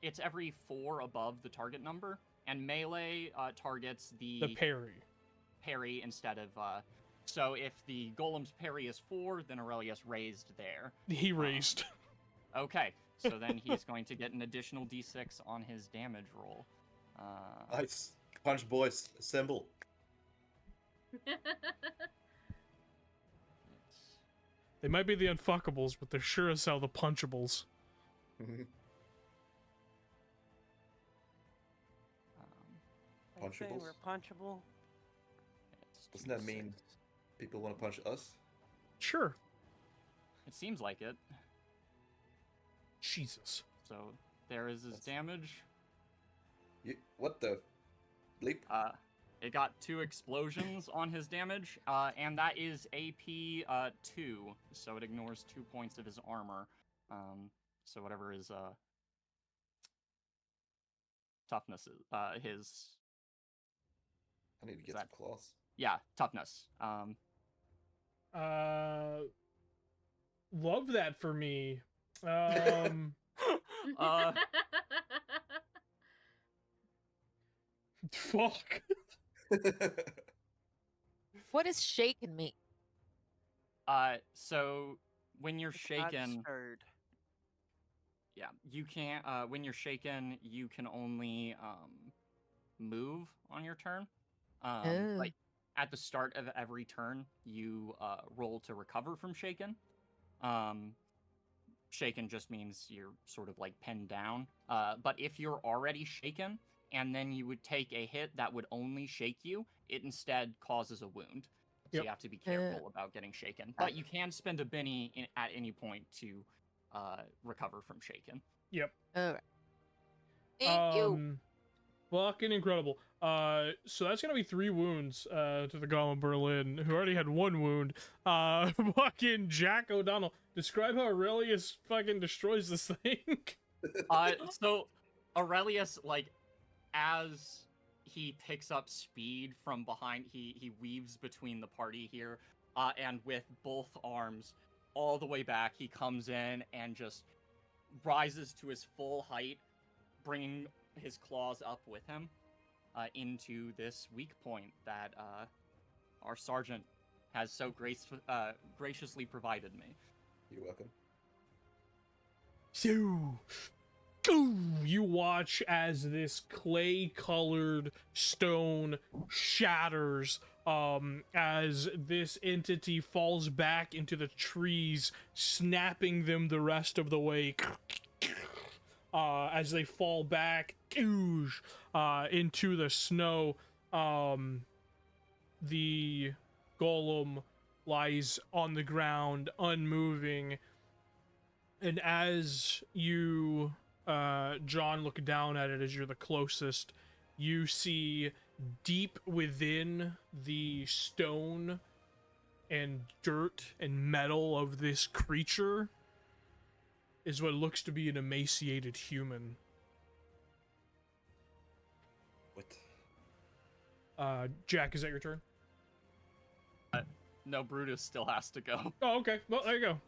It's every 4 above the target number, and melee targets The parry. instead of. So if the golem's parry is 4, then Aurelius raised there. He raised. Okay, so then he's going to get an additional d6 on his damage roll. Nice. Punch boys, assemble. They might be the unfuckables, but they're sure as hell the punchables. Are you saying Punchables? we're punchable? Doesn't that mean people want to punch us? Sure. It seems like it. Jesus. So there is his That's- damage. What the bleep? It got 2 explosions on his damage, and that is AP 2, so it ignores 2 points of his armor. So whatever his toughness is, his I need to get that- some claws. toughness. Love that for me. Fuck. What is shaking me? So when you're shaken, Stirred. yeah, you can't. When you're shaken, you can only move on your turn. Oh. Like at the start of every turn, you roll to recover from shaken. Shaken just means you're sort of like pinned down. But if you're already shaken, and then you would take a hit that would only shake you, it instead causes a wound. So Yep. you have to be careful about getting shaken. But you can spend a Benny at any point to recover from shaken. Yep. All right. Thank you. Fucking incredible. So that's gonna be 3 wounds to the Golem Berlin, who already had 1 wound. Fucking Jack O'Donnell. Describe how Aurelius fucking destroys this thing. So Aurelius, like, as he picks up speed from behind, he weaves between the party here, and with both arms all the way back, he comes in and just rises to his full height, bringing his claws up with him into this weak point that our sergeant has so graciously provided me. You're welcome. So, you watch as this clay-colored stone shatters as this entity falls back into the trees, snapping them the rest of the way. As they fall back into the snow, the golem lies on the ground, unmoving. And as you, John, look down at it as you're the closest, you see deep within the stone and dirt and metal of this creature is what looks to be an emaciated human. What? Jack, is that your turn? No, Brutus still has to go. Oh, okay. Well, there you go.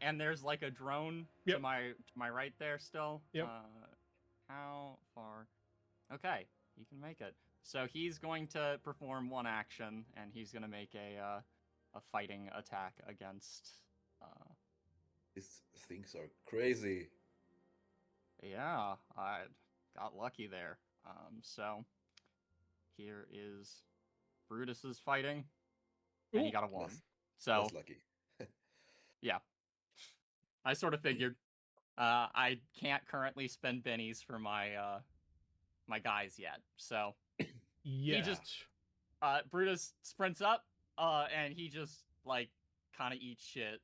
And there's like a drone Yep. to my right there still. Yep. How far? Okay, he can make it. So he's going to perform 1 action, and he's gonna make a fighting attack against. These things are crazy. Yeah, I got lucky there. So here is Brutus's fighting, and he Ooh. got a 1. That's- So That's lucky. yeah, I sort of figured. I can't currently spend bennies for my my guys yet, so Yeah. he just Brutus sprints up, and he just like kind of eats shit.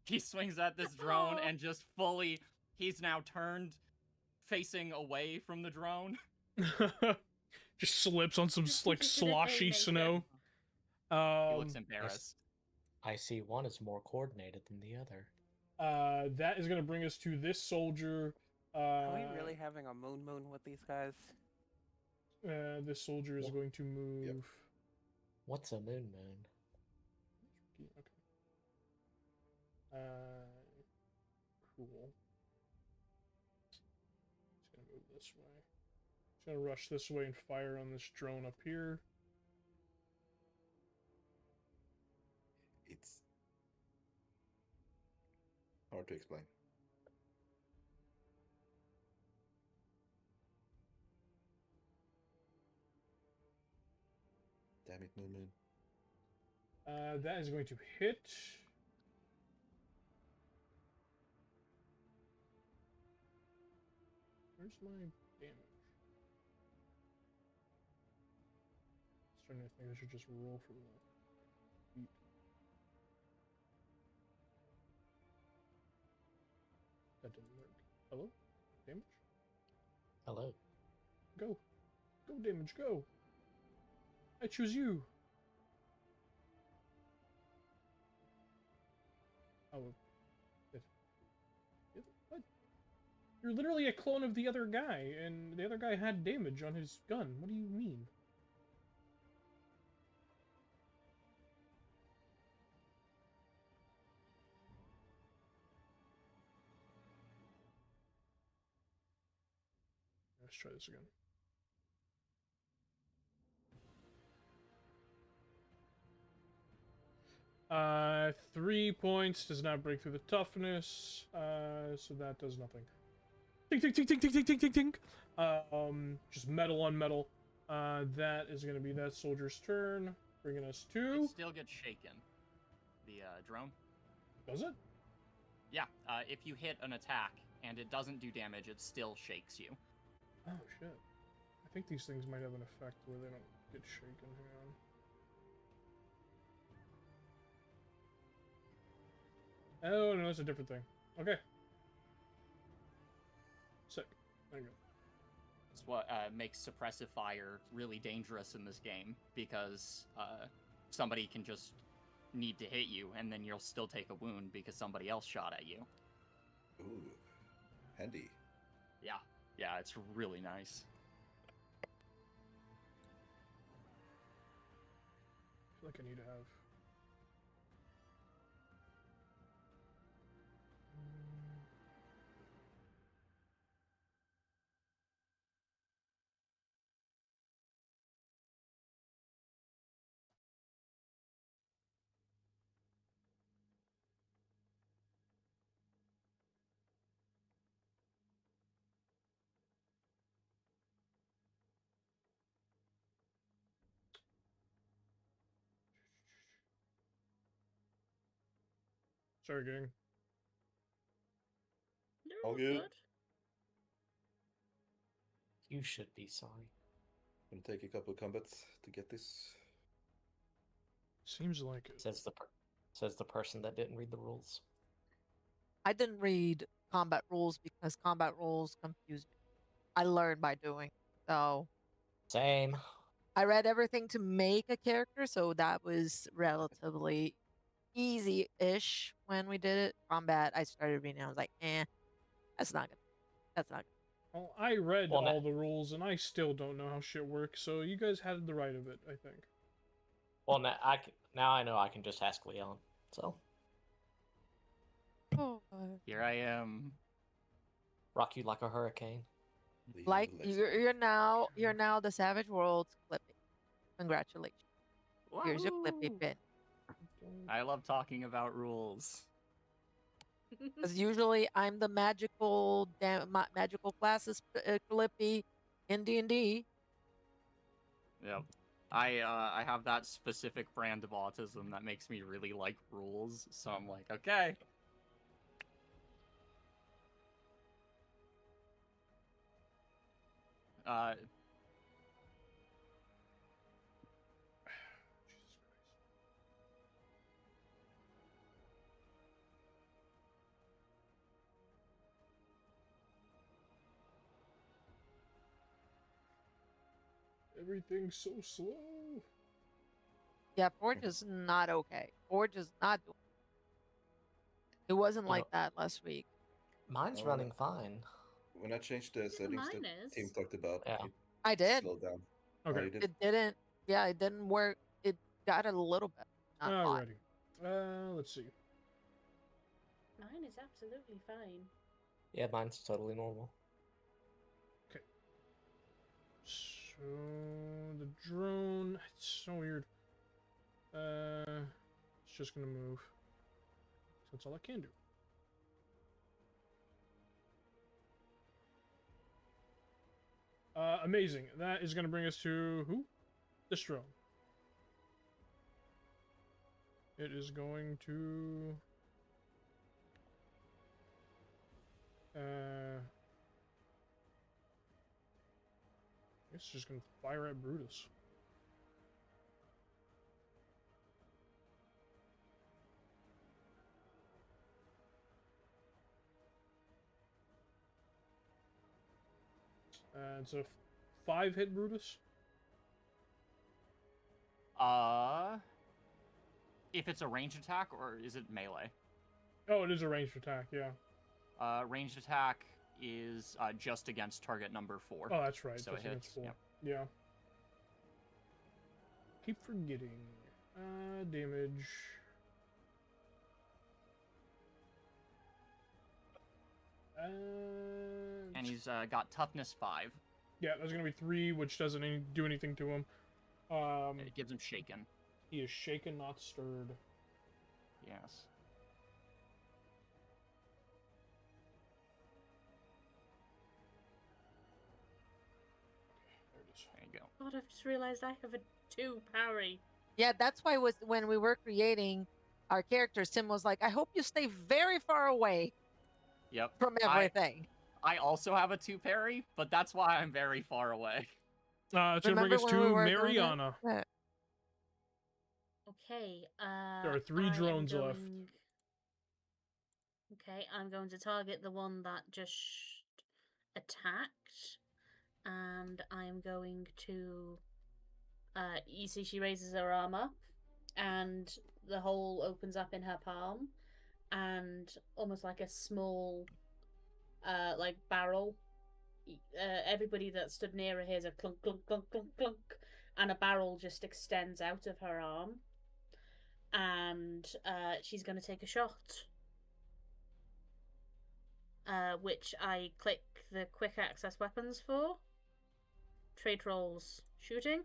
He swings at this drone and just fully. He's now turned, facing away from the drone. Just slips on some like sloshy Make it. snow. He looks embarrassed. I see one is more coordinated than the other. That is gonna bring us to this soldier. Are we really having a moon with these guys? This soldier is Yep. going to move. What's a moon? Okay. Cool. this way. Just gonna rush this way and fire on this drone up here. It's hard to explain. Damn it, Moon Moon. That is going to hit. Where's my damage? Starting to think I should just roll from the feet. That didn't work. Hello? Damage? Hello. Go. Go, damage, go. I choose you. Oh. What? You're literally a clone of the other guy, and the other guy had damage on his gun. What do you mean? Let's try this again. Uh, 3 points does not break through the toughness, so that does nothing. Tink, tink, tink, tink, tink, tink, tink, tink, tink. Just metal on metal. That is going to be that soldier's turn, bringing us to... It still gets shaken. The drone. Does it? Yeah, if you hit an attack and it doesn't do damage, it still shakes you. Oh, shit. I think these things might have an effect where they don't get shaken. Hang on. Oh, no, it's a different thing. Okay. Sick. There you go. It's what makes suppressive fire really dangerous in this game, because somebody can just need to hit you, and then you'll still take a wound because somebody else shot at you. Ooh, handy. Yeah, it's really nice. I feel like I need to have... Sorry, gang. You're All all good. good. You should be sorry. Gonna take a couple of combats to get this. Seems like it. Says the person that didn't read the rules. I didn't read combat rules because combat rules confuse me. I learned by doing. So Same. I read everything to make a character, so that was relatively easy-ish when we did it. Combat, I started reading. I was like, that's not good. That's not good. Well, I read Well, all the rules, and I still don't know how shit works, so you guys had the right of it, I think. Well, now I know I can just ask Leon. So Oh, Here I am. rock you like a hurricane. like Let's- you're now the Savage World's Clippy. Congratulations. Here's your Clippy Wahoo! pin. I love talking about rules. Because usually I'm the magical magical classes Clippy in D&D. Yep. I have that specific brand of autism that makes me really like rules, so I'm like, okay. Everything's so slow. Yeah, Forge is not okay. Forge is not doing. It wasn't You like know- that last week. Mine's Oh, running fine. When I changed the settings mine that Tim is. talked about, Yeah. it I did. slowed down. Oh, Okay. you did? It didn't. Yeah, it didn't work. It got it a little bit. Not a lot. Alrighty. Let's see. Mine is absolutely fine. Yeah, mine's totally normal. Okay, So the drone, it's so weird. It's just gonna move. So that's all I can do. Amazing. That is gonna bring us to who? This drone. It is going to it's just gonna fire at Brutus. And so 5 hit Brutus. If it's a ranged attack, or is it melee? Oh, it is a ranged attack, yeah. Ranged attack is just against target number 4. Oh, that's right. So just it against hits. 4. Yep. Yeah. Keep forgetting. Damage. And he's got toughness 5. Yeah, that's gonna be 3, which doesn't do anything to him. It gives him shaken. He is shaken, not stirred. Yes. There it is. There you go. God, I've just realized I have a 2 parry. Yeah, that's why when we were creating our characters, Tim was like, I hope you stay very far away Yep. from everything. I also have a 2 parry, but that's why I'm very far away. It's gonna bring Remember us when to we were doing that? Mariana. Yeah. Okay, There are 3 I am drones left. Okay, I'm going to target the one that just attacked, and I'm going to. You see, she raises her arm up, and the hole opens up in her palm, and almost like a small, like barrel. Everybody that stood near her hears a clunk, clunk, clunk, clunk, clunk, and a barrel just extends out of her arm, and she's going to take a shot. Which I click the quick access weapons for. Trade rolls, shooting.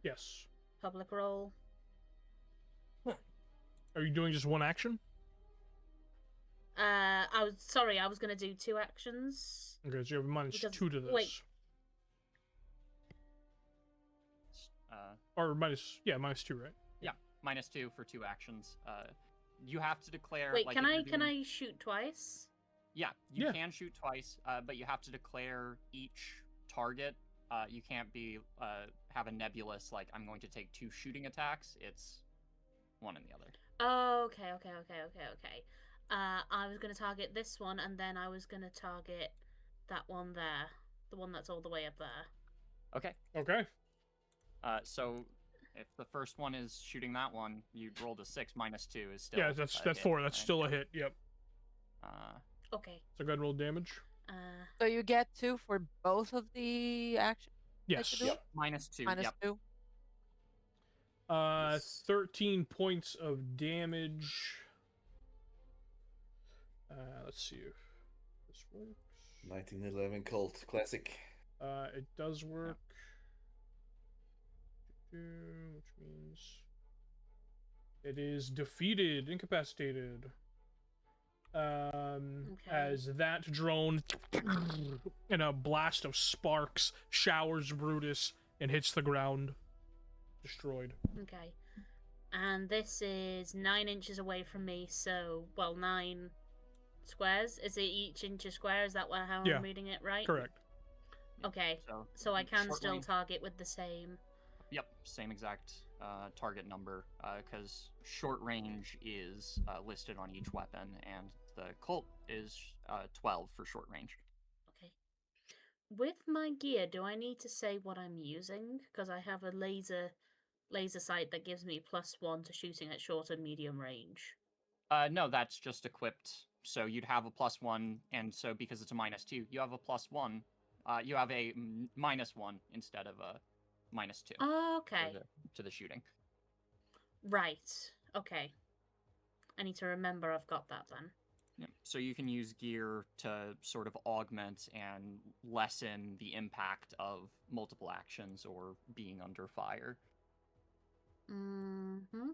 Yes. Public roll. Are you doing just one action? I was gonna do 2 actions. Okay, so you have minus Because- 2 to this. wait. Or minus 2, right? Yeah, minus 2 for 2 actions. You have to declare. Wait, like, can if I you're doing- I shoot twice? Yeah, you Yeah. can shoot twice, but you have to declare each target. You can't be have a nebulous like I'm going to take 2 shooting attacks. It's one and the other. Oh, okay. I was gonna target this one, and then I was gonna target that one there, the one that's all the way up there. Okay. Okay. So if the first one is shooting that one, you rolled a 6 minus 2 is still. Yeah, that's hit, 4. That's right? still a hit. Yep. Okay. So go ahead and roll damage. So you get 2 for both of the actions? Yes. do? Yep. Minus 2. Minus Yep. 2? 13 points of damage. Let's see if this works. 1911 Colt classic. It does work. Which means it is defeated, incapacitated. As that drone in a blast of sparks showers Brutus and hits the ground. Destroyed. Okay. And this is 9 inches away from me, so 9 squares. Is it each inch a square? Is that how Yeah. I'm reading it right? Correct. Okay. So I can short still range- target with the same. Yep, same exact target number, because short range is listed on each weapon, and the Colt is 12 for short range. Okay. With my gear, do I need to say what I'm using? Because I have a laser sight that gives me +1 to shooting at short and medium range. No, that's just equipped. So you'd have a +1, and so because it's a -2, you have a +1. You have a -1 instead of a -2. Okay. To the shooting. Right. Okay. I need to remember I've got that then. Yep. So you can use gear to sort of augment and lessen the impact of multiple actions or being under fire. Mm-hmm.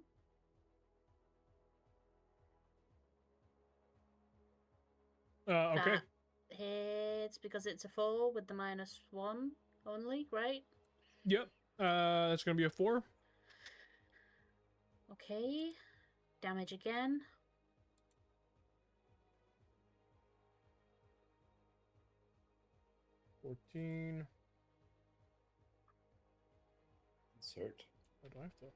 Okay. That hits because it's a 4 with the -1 only, right? Yep. That's gonna be a 4. Okay. Damage again. $14. Insert. Oh, do I have to?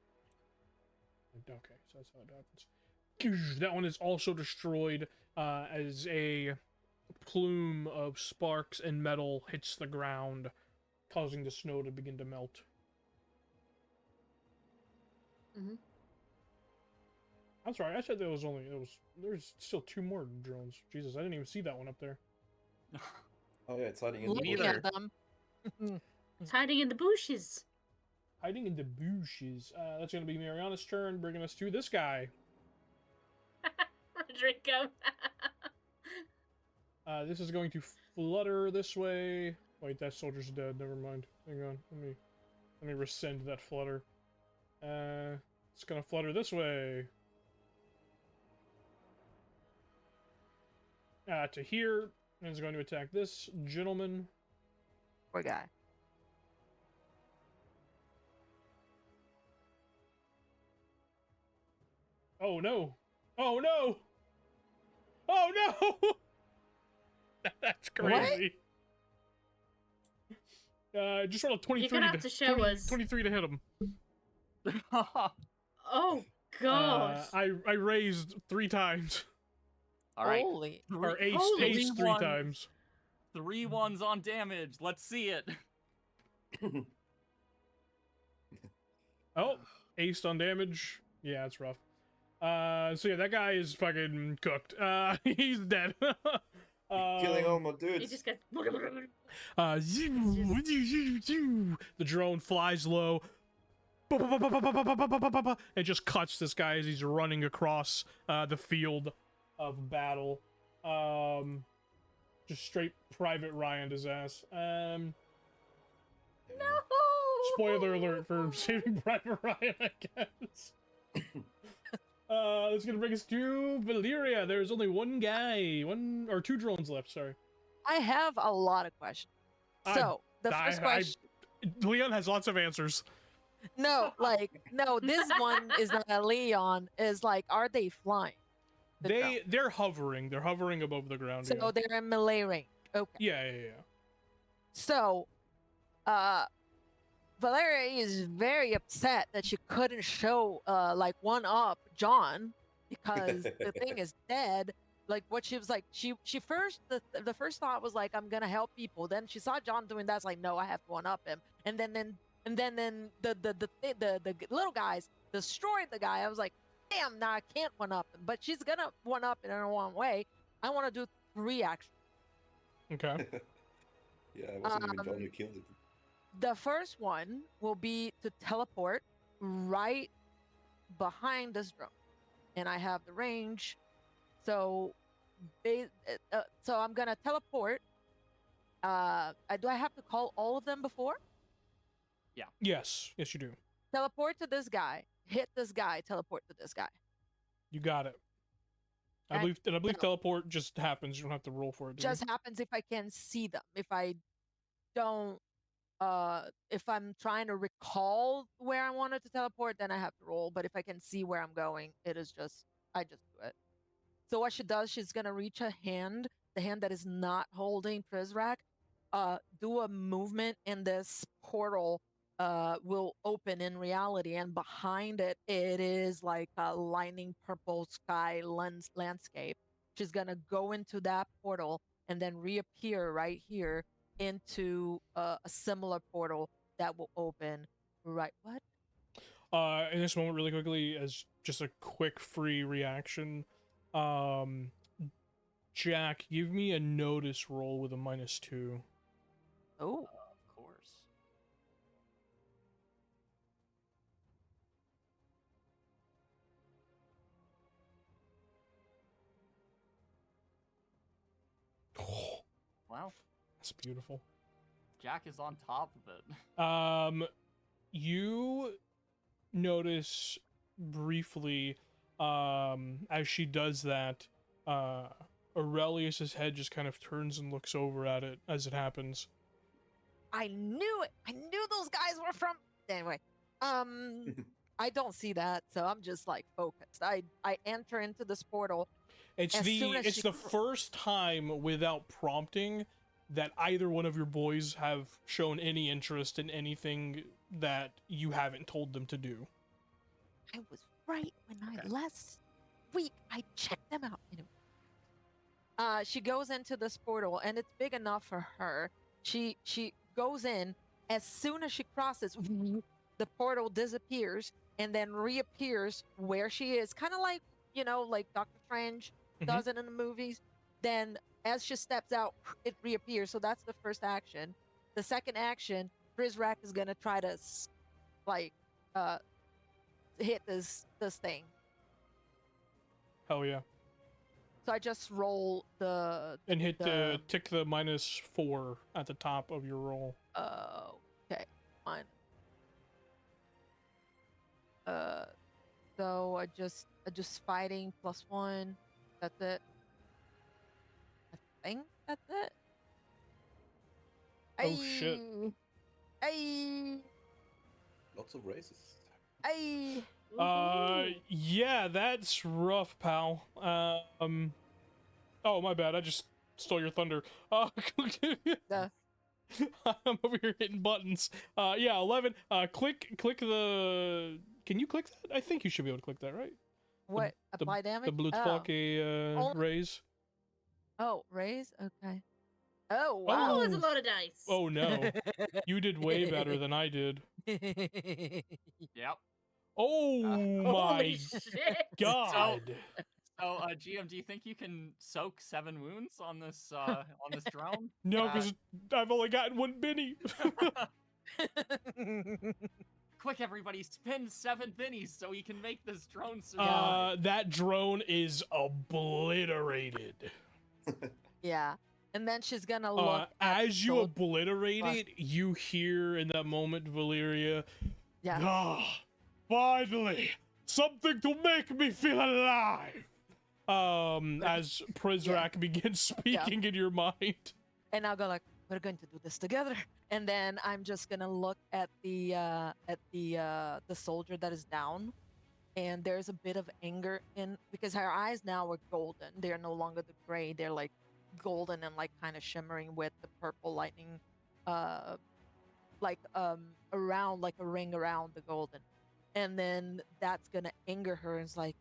Okay, so that's how it happens. That one is also destroyed as a plume of sparks and metal hits the ground, causing the snow to begin to melt. Mm-hmm. I'm sorry, I said there's still 2 more drones. Jesus, I didn't even see that one up there. Oh yeah, it's hiding in the Looking bush. at them. It's hiding in the bushes. Hiding in the bushes. That's gonna be Mariana's turn, bringing us to this guy. Rodrigo. This is going to flutter this way. Wait, that soldier's dead. Never mind. Hang on. Let me rescind that flutter. It's gonna flutter this way. To here, and it's going to attack this gentleman. Poor guy. Oh no! Oh no! Oh no! That's crazy. Just roll a 23 You're gonna have to show 20 us. 23 to hit him. Oh god. I raised 3 times. All right. Holy. Or ace, Holy ace 3 ones. times. 3 ones on damage. Let's see it. Oh, aced on damage. Yeah, it's rough. So yeah, that guy is fucking cooked. He's dead. Killing all my He dudes. just gets. The drone flies low. It just cuts this guy as he's running across the field of battle. Just straight Private Ryan his ass. No. Spoiler alert for Saving Private Ryan, I guess. That's gonna bring us to Valyria. There's only one guy, 2 drones left. Sorry. I have a lot of questions. So, the first question. Leon has lots of answers. No, this one is not a Leon. Is like, are they flying? They're hovering. They're hovering above the ground. So yeah. they're in melee range. Okay. Yeah. So, Valeria is very upset that she couldn't show one up John because the thing is dead. Like what she was like, she first the first thought was like, I'm gonna help people. Then she saw John doing that. It's like, no, I have to one up him. And then the little guys destroyed the guy. I was like, damn, now I can't one up him. But she's gonna one up in her one way. I want to do 3 actions. Okay. Yeah, it wasn't even John who killed it. The first one will be to teleport right behind this drone, and I have the range. So I'm gonna teleport. Do I have to call all of them before? Yes, you do. Teleport to this guy, hit this guy, teleport to this guy. You got it. I Okay, believe so- teleport just happens. You don't have to roll for it. do you? Just happens if I can see them. If I don't, if I'm trying to recall where I wanted to teleport, then I have to roll. But if I can see where I'm going, I just do it. So what she does, she's gonna reach a hand, the hand that is not holding Prizrak, do a movement, and this portal will open in reality, and behind it, it is like a lightning purple sky landscape. She's gonna go into that portal and then reappear right here into a similar portal that will open right. What? In this moment, really quickly, as just a quick free reaction, Jack, give me a notice roll with a -2. Oh, Of course. Well, That's beautiful. Jack is on top of it. You notice briefly, as she does that, Aurelius's head just kind of turns and looks over at it as it happens. I knew it. I knew those guys were from. Anyway, I don't see that, so I'm just like focused. I enter into this portal. It's As soon as it's she the first time without prompting that either one of your boys have shown any interest in anything that you haven't told them to do. I was right when last week I checked them out. Anyway. She goes into this portal, and it's big enough for her. She goes in. As soon as she crosses, the portal disappears and then reappears where she is, kind of like like Doctor Strange does it in the movies. Then, as she steps out, it reappears. So that's the first action. The second action, Prizrak is gonna try to hit this thing. Hell yeah. So I just roll the And hit tick the -4 at the top of your roll. okay, fine. So I just fighting +1. That's it. I think that's it. Oh, shit. Ay, Lots of races. ay. Yeah, that's rough, pal. Oh, my bad. I just stole your thunder. The- I'm over here hitting buttons. Yeah, 11. Click the. Can you click that? I think you should be able to click that, right? What? Apply damage? The Blutsfalke raise. Oh, raise? Okay. Oh, Oh, wow. there's a lot of dice. Oh no, you did way better than I did. Yep. Oh my Holy shit! god. So, GM, do you think you can soak 7 wounds on this drone? No, because I've only gotten 1 Benny. Quick, everybody, spend 7 bennies so we can make this drone survive. That drone is obliterated. Yeah. And then she's gonna look as you obliterate it, you hear in that moment, Valeria, yeah. Ah, finally, something to make me feel alive. As Prizrak begins speaking in your mind. And I'll go like, we're going to do this together. And then I'm just gonna look at the soldier that is down, and there's a bit of anger in because her eyes now are golden. They're no longer the gray. They're like golden and like kind of shimmering with the purple lightning, around like a ring around the golden. And then that's gonna anger her, and it's like,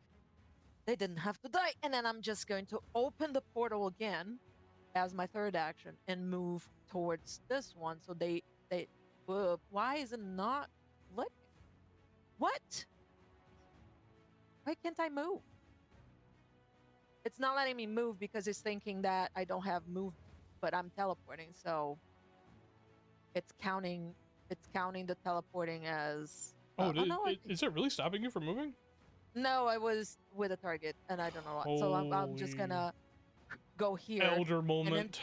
they didn't have to die. And then I'm just going to open the portal again as my third action and move towards this one. So they why is it not clicking? What? Why can't I move? It's not letting me move because it's thinking that I don't have move, but I'm teleporting. So it's counting the teleporting as. Is it really stopping you from moving? No, I was with a target, and I don't know what. So I'm just gonna go here. Elder moment.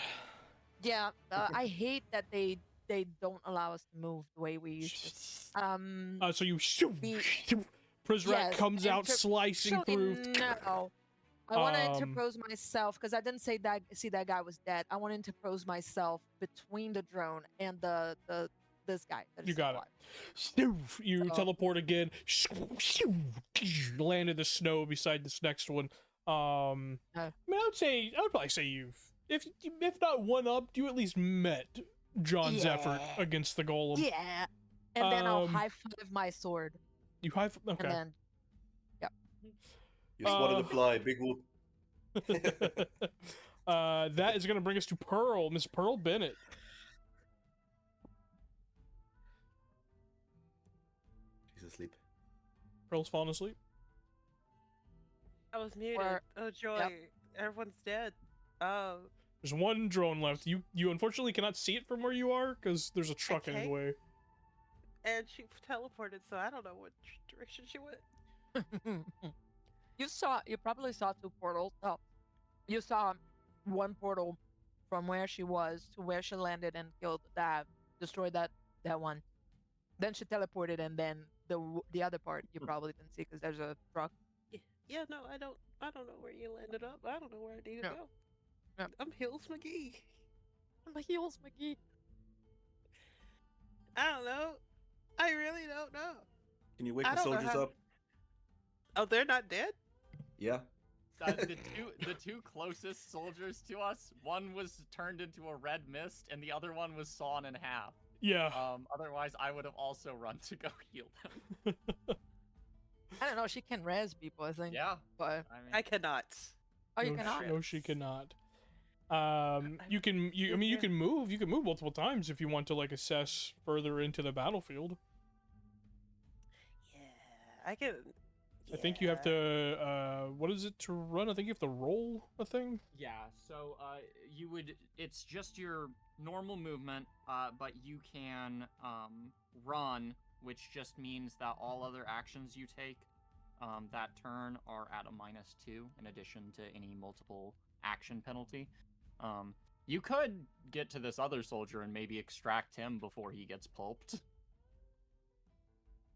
Then, I hate that they don't allow us to move the way we used to. So you Prizrak comes out slicing through. No, I want to interpose myself because I didn't see that guy was dead. I want to interpose myself between the drone and this guy. You got it. You teleport again. Land in the snow beside this next one. I mean, I would probably say you've, if not one up, you at least met John's effort against the golem. Yeah. And then I'll high five my sword. You high five? Okay. And then, yep. You swatted the fly, big whoop. That is going to bring us to Pearl, Miss Pearl Bennett. She's asleep. Pearl's falling asleep. I was muted. Oh joy! Yep. Everyone's dead. Oh. There's one drone left. You unfortunately cannot see it from where you are because there's a truck in the way. And she teleported, so I don't know what direction she went. You probably saw 2 portals. Oh, you saw one portal from where she was to where she landed and killed that, destroyed that one. Then she teleported, and then the other part you probably didn't see because there's a truck. Yeah, no, I don't know where you landed up. I don't know where I need to Yeah. go. Yeah. I'm Hills McGee. My heels, McGee. I don't know. I really don't know. Can you wake I the don't know soldiers how- up? Oh, they're not dead? Yeah. The two closest soldiers to us, one was turned into a red mist, and the other one was sawn in half. Yeah. Otherwise, I would have also run to go heal them. I don't know. She can res people, I think. Yeah, But I mean, I cannot. oh, you no, cannot. no, she cannot. You can. I mean, you can move. You can move multiple times if you want to like assess further into the battlefield. Yeah, I can. I think you have to. What is it to run? I think you have to roll a thing. yeah. So you would. It's just your normal movement, but you can run, which just means that all other actions you take that turn are at a -2 in addition to any multiple action penalty. You could get to this other soldier and maybe extract him before he gets pulped.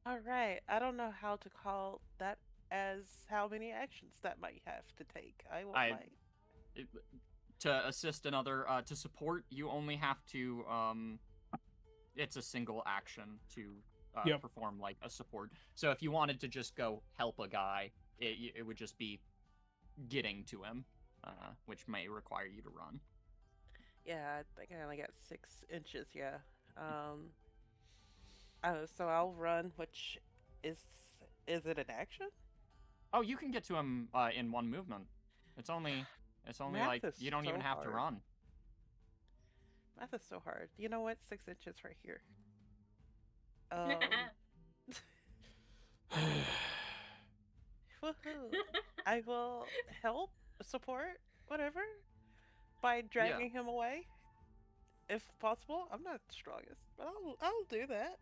All right. I don't know how to call that as how many actions that might have to take. I will find. To assist another, to support, you only have to, it's a single action to Yep. perform like a support. So if you wanted to just go help a guy, it would just be getting to him, which may require you to run. Yeah, I think I only got 6 inches. Yeah. So I'll run, which is it an action? Oh, you can get to him in one movement. It's only Math like is you don't so even have to hard. run. Math is so hard. You know what? 6 inches right here. Woohoo! I will help, support, whatever, by dragging him away, if possible. I'm not the strongest, but I'll do that.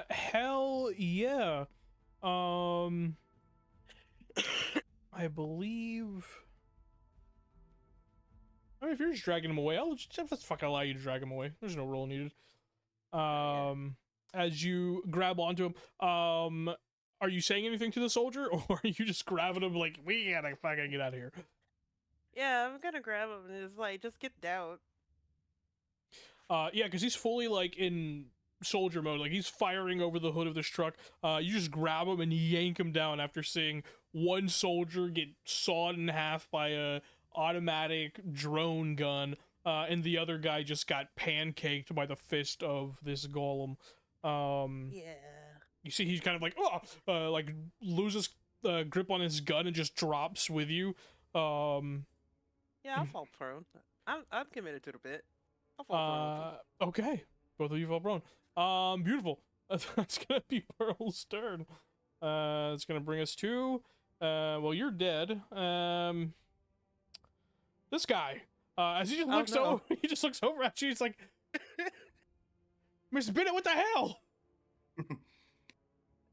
Hell yeah. I believe. I mean, if you're just dragging him away, I'll just fucking allow you to drag him away. There's no roll needed. As you grab onto him, are you saying anything to the soldier, or are you just grabbing him like, we gotta fucking get out of here? Yeah, I'm gonna grab him and it's like, just get down. Yeah, because he's fully like in soldier mode, like he's firing over the hood of this truck. You just grab him and yank him down after seeing one soldier get sawed in half by a automatic drone gun, and the other guy just got pancaked by the fist of this golem. Yeah. You see he's kind of like, like loses grip on his gun and just drops with you. Yeah, I'll fall prone. I'm committed to the bit. I'll fall prone. Okay, both of you fall prone. Beautiful. That's gonna be Pearl's turn. It's gonna bring us to, well, you're dead. This guy, as he just looks over, he just looks over at you. He's like, Miss Bennett, what the hell?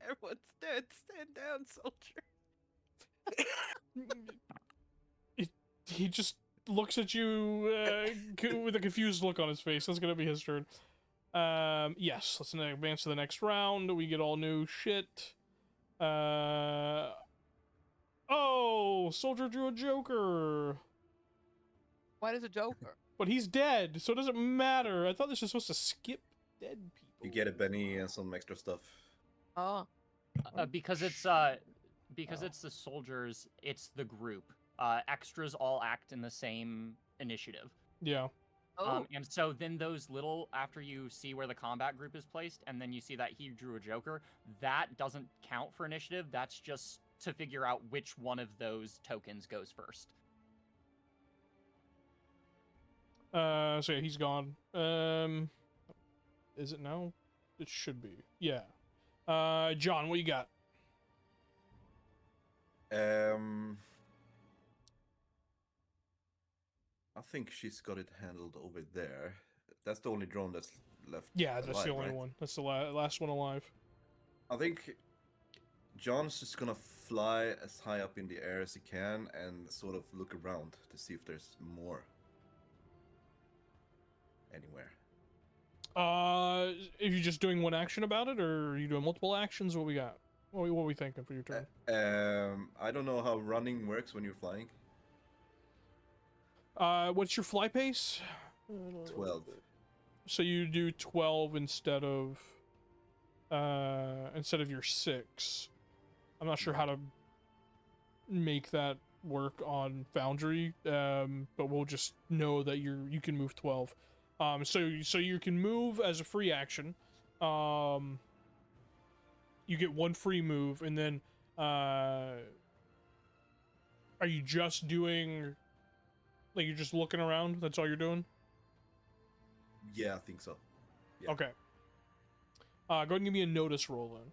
Everyone's dead. Stand down, soldier. He just looks at you with a confused look on his face. That's gonna be his turn. Yes, let's advance to the next round. We get all new shit. Oh, soldier drew a joker. What is a joker? But he's dead, so it doesn't matter. I thought this was supposed to skip dead people. You get a Benny and some extra stuff. Oh. Because it's the soldiers, it's the group. Extras all act in the same initiative. Yeah. Oh. And so then those little, after you see where the combat group is placed, and then you see that he drew a joker, that doesn't count for initiative. That's just to figure out which one of those tokens goes first. So yeah, he's gone. Is it now? It should be. Yeah. John, what you got? I think she's got it handled over there. That's the only drone that's left. Yeah, that's alive, the only right? one. That's the last one alive. I think John's just gonna fly as high up in the air as he can and sort of look around to see if there's more. anywhere. Are you just doing one action about it, or are you doing multiple actions? What we got? What are we thinking for your turn? I don't know how running works when you're flying. What's your fly pace? 12. So you do 12 instead of your 6. I'm not sure how to make that work on Foundry, but we'll just know that you can move 12. So you can move as a free action. You get one free move, and then are you just doing, like, you're just looking around? That's all you're doing? Yeah, I think so. Yeah. Okay. Go ahead and give me a notice roll then.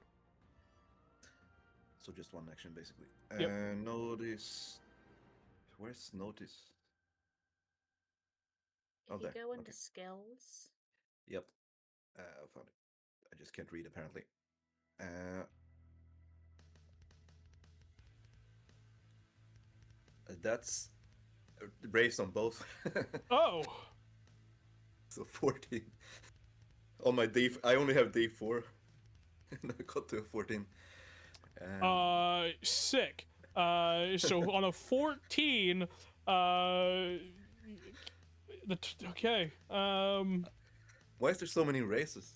So just one action, basically. Yep. Notice. Where's notice? If Oh, you there. go into Okay. skills, Yep. I found it. I just can't read, apparently. That's raised on both. Oh! So 14. On my D, I only have D4. And I got to a 14. Sick. So on a 14, okay. Why is there so many races?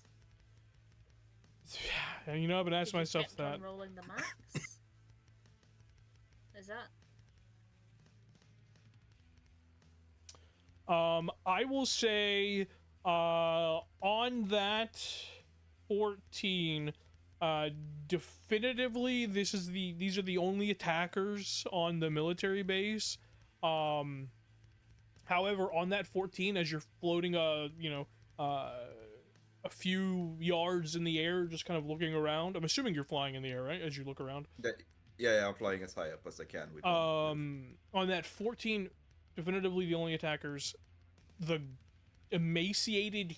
And you know, I've been asking did you myself kept on that. rolling the max? Is that? I will say, on that 14, definitively, these are the only attackers on the military base. However, on that 14, as you're floating, a few yards in the air, just kind of looking around. I'm assuming you're flying in the air, right? As you look around. Yeah, I'm flying as high up as I can with one move. On that 14, definitively the only attackers, the emaciated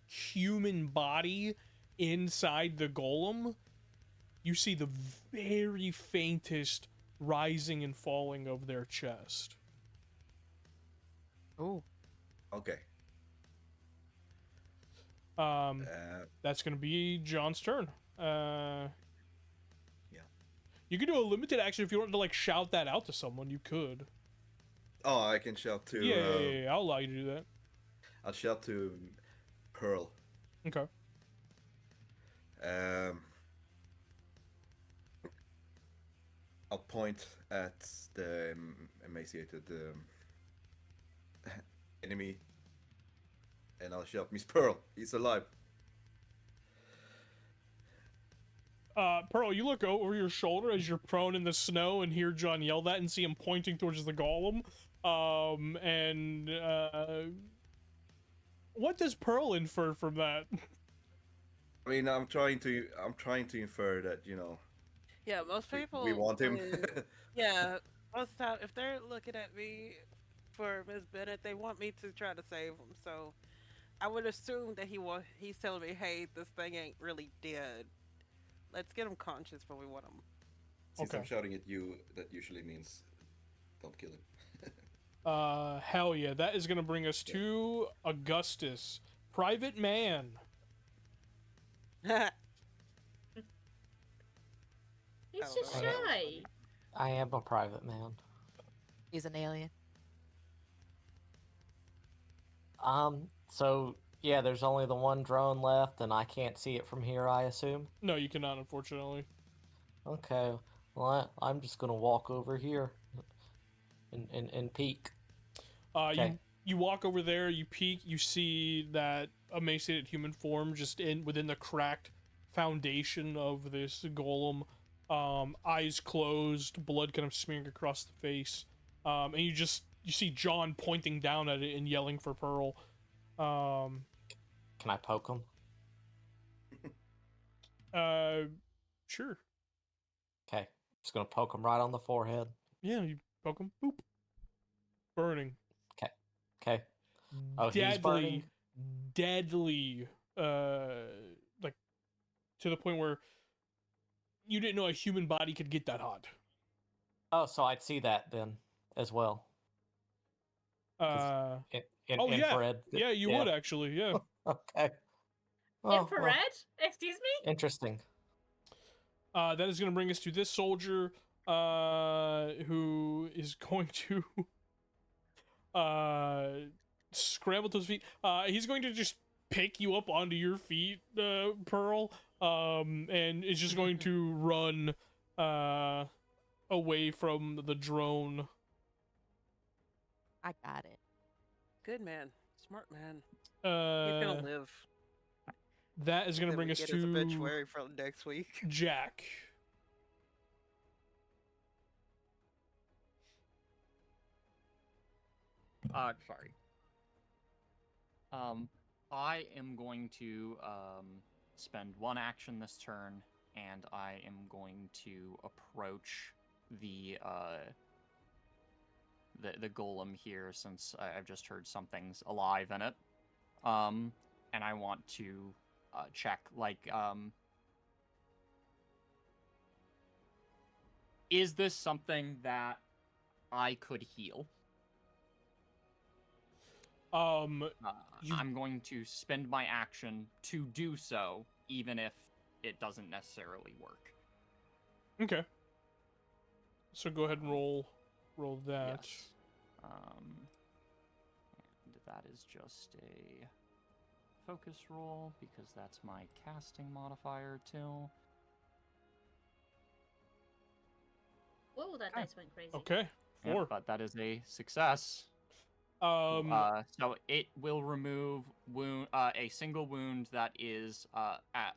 human body inside the golem, you see the very faintest rising and falling of their chest. Oh. Okay. That's gonna be John's turn. Yeah. You could do a limited action if you wanted to, like, shout that out to someone. You could. Oh, I can shout to. Yeah. I'll allow you to do that. I'll shout to Pearl. Okay. I'll point at the emaciated enemy, and I'll shout, "Miss Pearl, he's alive." Pearl, you look over your shoulder as you're prone in the snow and hear John yell that and see him pointing towards the golem. What does Pearl infer from that? I mean, I'm trying to infer that, Yeah, most people. we want him. Yeah, most time if they're looking at me for Miss Bennett, they want me to try to save him. So I would assume that he's telling me, "Hey, this thing ain't really dead. Let's get him conscious when we want him." Since Okay. I'm shouting at you, that usually means don't kill him. Hell yeah. That is gonna bring us to Augustus. Private Man. He's Oh, just okay. shy. I am a private man. He's an alien. So yeah, there's only the one drone left, and I can't see it from here, I assume. No, you cannot, unfortunately. Okay, well, I'm just gonna walk over here and peek. Okay. You walk over there, you peek, you see that emaciated human form just within the cracked foundation of this golem. Eyes closed, blood kind of smearing across the face. And you see John pointing down at it and yelling for Pearl. Can I poke him? Sure. Okay, just gonna poke him right on the forehead. Yeah, you poke him. Boop. Burning. Okay. Oh, he's burning? Deadly, like, to the point where you didn't know a human body could get that hot. Oh, so I'd see that then as well. Oh, yeah. infrared. Yeah, you would actually. Yeah. Okay. Oh, Infrared? well, Excuse me? interesting. That is going to bring us to this soldier, who is going to scramble to his feet. He's going to just pick you up onto your feet, Pearl, and is just going to run away from the drone. I got it. Good man. Smart man. He's gonna live. That is going to Then bring we us get his to obituary from next week. Jack. Sorry. I am going to spend one action this turn, and I am going to approach the golem here, since I've just heard something's alive in it. And I want to check, like, is this something that I could heal? I'm going to spend my action to do so, even if it doesn't necessarily work. Okay. So go ahead and roll that. Yes. And that is just a focus roll, because that's my casting modifier too. Whoa, that dice went crazy. Okay. 4. Yeah, but that is a success. So it will remove a single wound that is at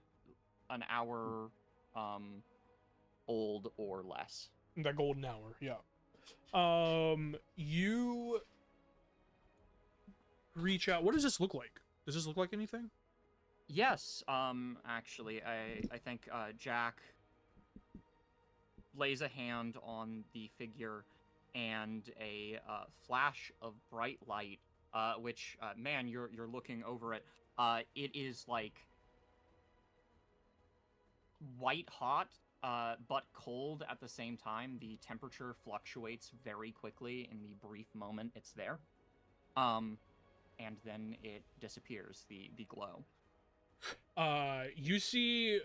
an hour old or less. That golden hour, yeah. You reach out. What does this look like? Does this look like anything? Yes. Actually, I think Jack lays a hand on the figure, and a flash of bright light, which, man, you're looking over it. It is like white hot, but cold at the same time. The temperature fluctuates very quickly in the brief moment it's there. And then it disappears, the glow. You see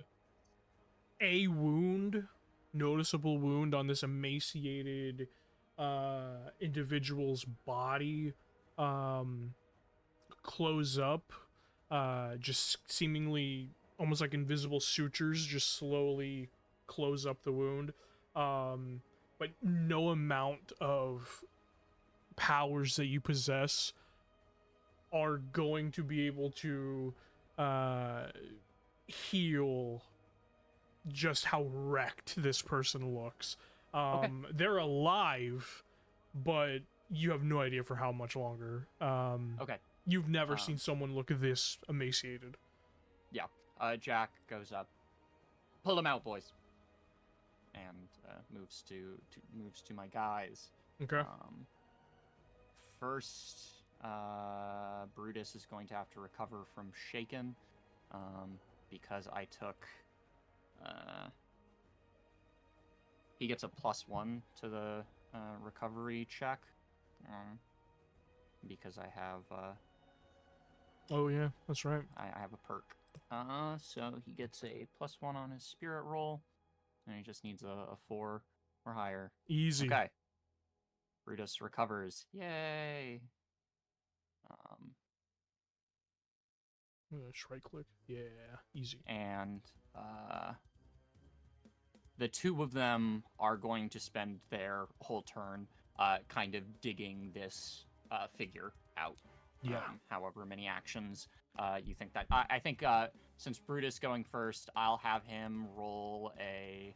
a wound, noticeable wound on this emaciated individual's body close up, just seemingly almost like invisible sutures just slowly close up the wound, but no amount of powers that you possess are going to be able to heal just how wrecked this person looks. Okay. They're alive, but you have no idea for how much longer. Okay. You've never seen someone look this emaciated. Yeah. Jack goes up. Pull them out, boys. And moves to my guys. Okay. First, Brutus is going to have to recover from Shaken, because I took. He gets a +1 to the recovery check, because I have. Oh yeah, that's right. I have a perk. So he gets a +1 on his spirit roll, and he just needs a 4 or higher. Easy. Okay. Brutus recovers. Yay! Just right click. Yeah, easy. And the two of them are going to spend their whole turn kind of digging this figure out. Yeah. However many actions you think that... I think since Brutus going first, I'll have him roll an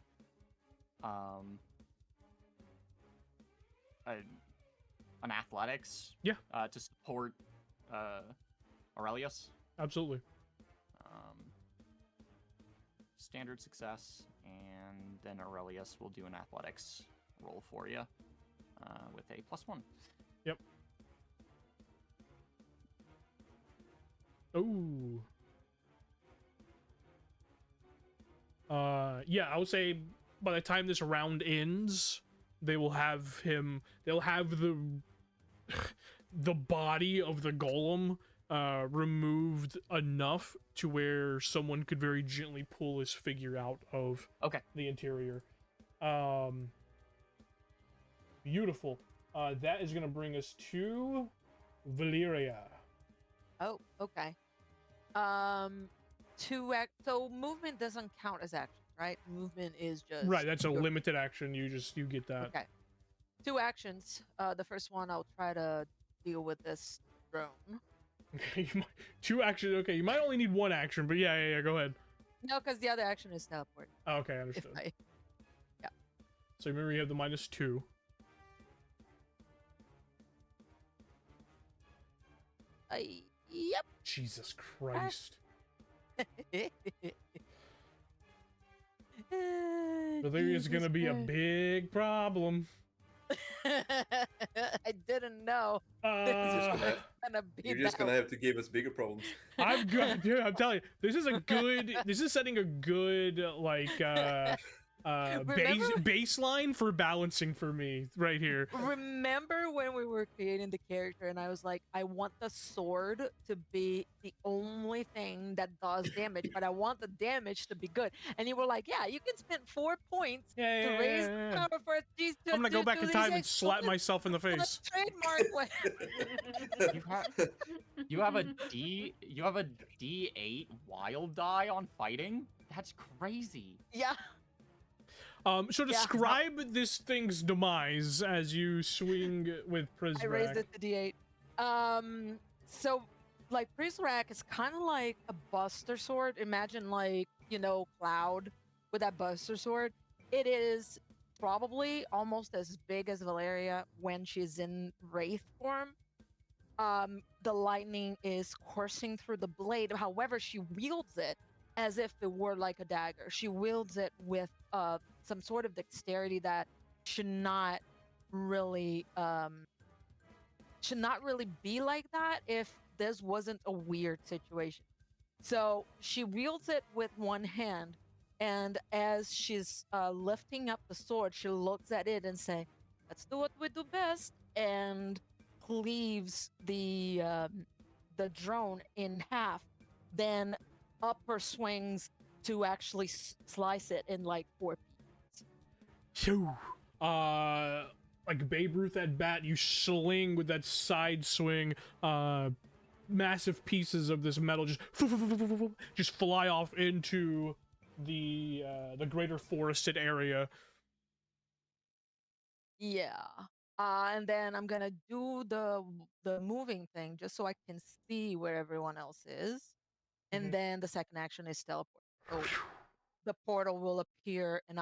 athletics. Yeah. To support Aurelius. Absolutely. Standard success, and then Aurelius will do an athletics roll for you with a +1. Yep. Oh. Yeah, I would say by the time this round ends, they will have him. They'll have the body of the golem removed enough to where someone could very gently pull his figure out of the interior. Beautiful. That is gonna bring us to Valyria. Oh, okay. So movement doesn't count as action, right? Movement is just Right, that's a limited action. You get that. Okay. 2 actions. The first one, I'll try to deal with this drone. Okay, 2 actions. Okay, you might only need 1 action, but yeah. Go ahead. No, because the other action is teleport. Oh, okay, understood. Yeah. So remember, you have the -2. Yep. Jesus Christ. Valyria's gonna be a big problem. I didn't know. You're just gonna have to give us bigger problems. Dude, I'm telling you, this is setting a good like baseline for balancing for me right here. Remember when we were creating the character and I was like, I want the sword to be the only thing that does damage, but I want the damage to be good. And you were like, yeah, you can spend 4 points to raise the power for these. I'm gonna go back in time and slap myself in the face. Trademark. You have a D8 wild die on fighting? That's crazy. Yeah. So describe this thing's demise as you swing with Prizrak. I raised it to D8. So like Prizrak is kind of like a Buster Sword. Imagine like, Cloud with that Buster Sword. It is probably almost as big as Valeria when she's in Wraith form. The lightning is coursing through the blade. However, she wields it as if it were like a dagger. She wields it with some sort of dexterity that should not really be like that if this wasn't a weird situation. So she wields it with one hand, and as she's lifting up the sword, she looks at it and say, "Let's do what we do best," and cleaves the drone in half. Then upper swings to actually slice it in like 4 pieces. Like Babe Ruth at bat, you sling with that side swing. Massive pieces of this metal just fly off into the greater forested area. Yeah. And then I'm gonna do the moving thing just so I can see where everyone else is. And then the second action is teleport. So the portal will appear, and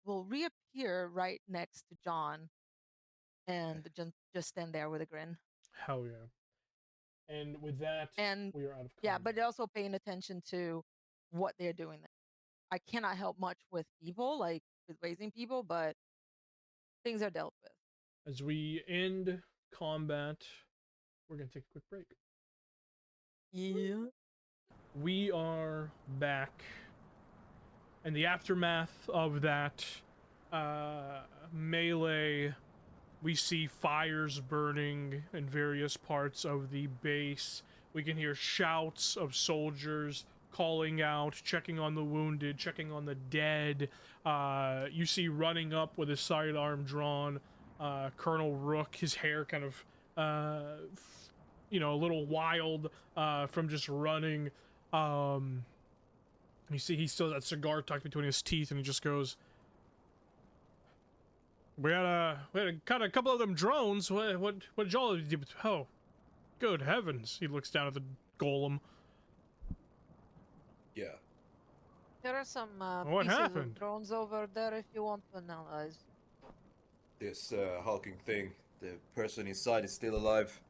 will reappear right next to John, and just stand there with a grin. Hell yeah! And with that, we are out of combat. Yeah, but also paying attention to what they're doing there. I cannot help much with people, like with raising people, but things are dealt with. As we end combat, we're gonna take a quick break. Yeah. We are back. In the aftermath of that melee, we see fires burning in various parts of the base. We can hear shouts of soldiers calling out, checking on the wounded, checking on the dead. You see running up with his sidearm drawn, Colonel Rook, his hair kind of, a little wild from just running. You see he still has that cigar tucked between his teeth, and he just goes, We had cut a couple of them drones. What did y'all do? Oh, good heavens! He looks down at the golem. Yeah. There are some What pieces happened? of drones over there if you want to analyze. This hulking thing. The person inside is still alive.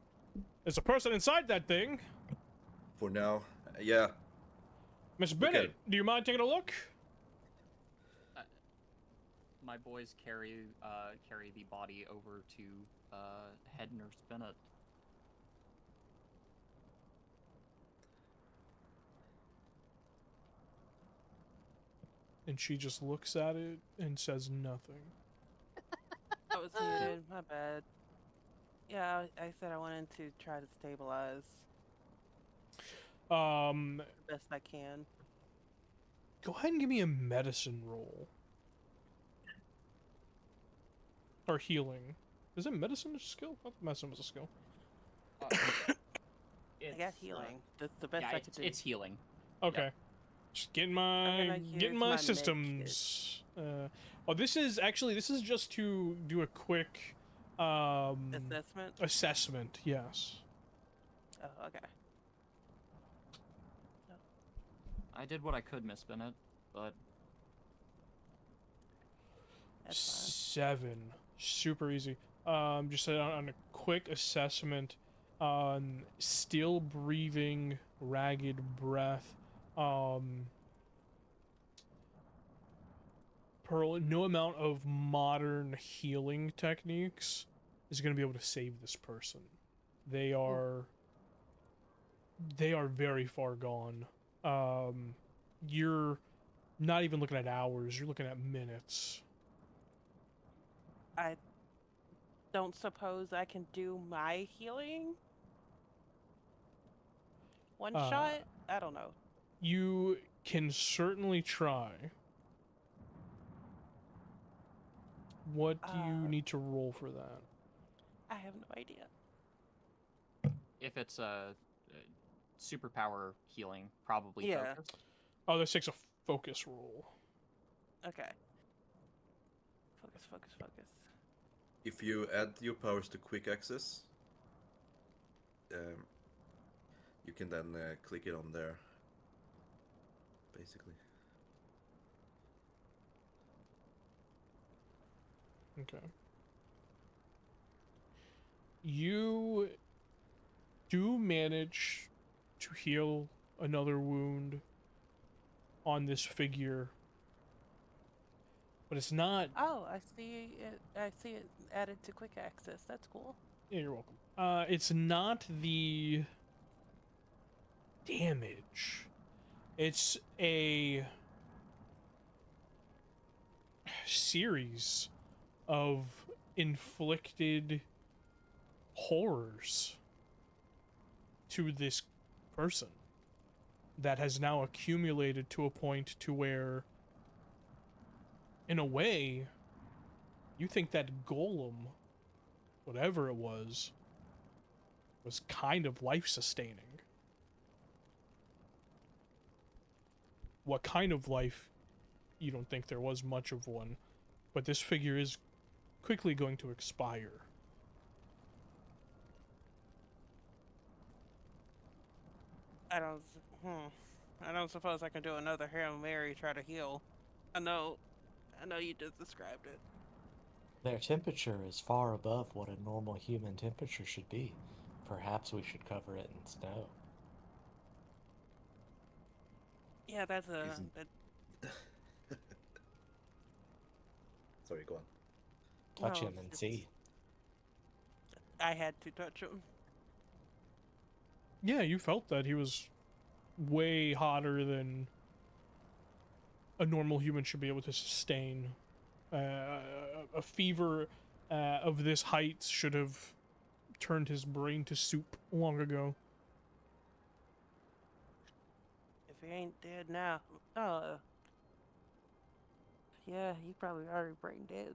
There's a person inside that thing. For now, yeah. Miss Bennett, do you mind taking a look? My boys carry the body over to head nurse Bennett. And she just looks at it and says nothing. That was muted. My bad. Yeah, I said I wanted to try to stabilize Um, the best I can. go ahead and give me a medicine roll. Or healing. Is it medicine a skill? I thought medicine was a skill. I got healing. That's the best Yeah, I could do. it's healing. Okay. Just getting my use my med systems. Oh, this is just to do a quick Assessment? assessment. Yes. Oh, okay. I did what I could, Miss Bennett, but That's fine. 7. Super easy. Just on a quick assessment. Still breathing, ragged breath. Pearl, no amount of modern healing techniques is going to be able to save this person. They are very far gone. You're not even looking at hours, you're looking at minutes. I don't suppose I can do my healing? One shot? I don't know. You can certainly try. What do you need to roll for that? I have no idea. if it's a superpower healing, probably Yeah. focus. Oh, this takes a focus roll. Okay. Focus, focus, focus. If you add your powers to quick access, you can then click it on there, basically. Okay. You do manage to heal another wound on this figure, but it's not. Oh, I see it. I see it added to quick access. That's cool. Yeah, you're welcome. It's not the damage. It's a series of inflicted horrors to this person that has now accumulated to a point to where, in a way, you think that Golem, whatever it was kind of life-sustaining. What kind of life? You don't think there was much of one, but this figure is quickly going to expire. I don't suppose I can do another Hail Mary try to heal. I know you just described it. Their temperature is far above what a normal human temperature should be. Perhaps we should cover it in snow. Yeah, that's a. Isn't- Sorry, go on. Touch No, him and it's- see. I had to touch him. Yeah, you felt that he was way hotter than a normal human should be able to sustain. A fever of this height should have turned his brain to soup long ago. If he ain't dead now, yeah, he probably already brain dead.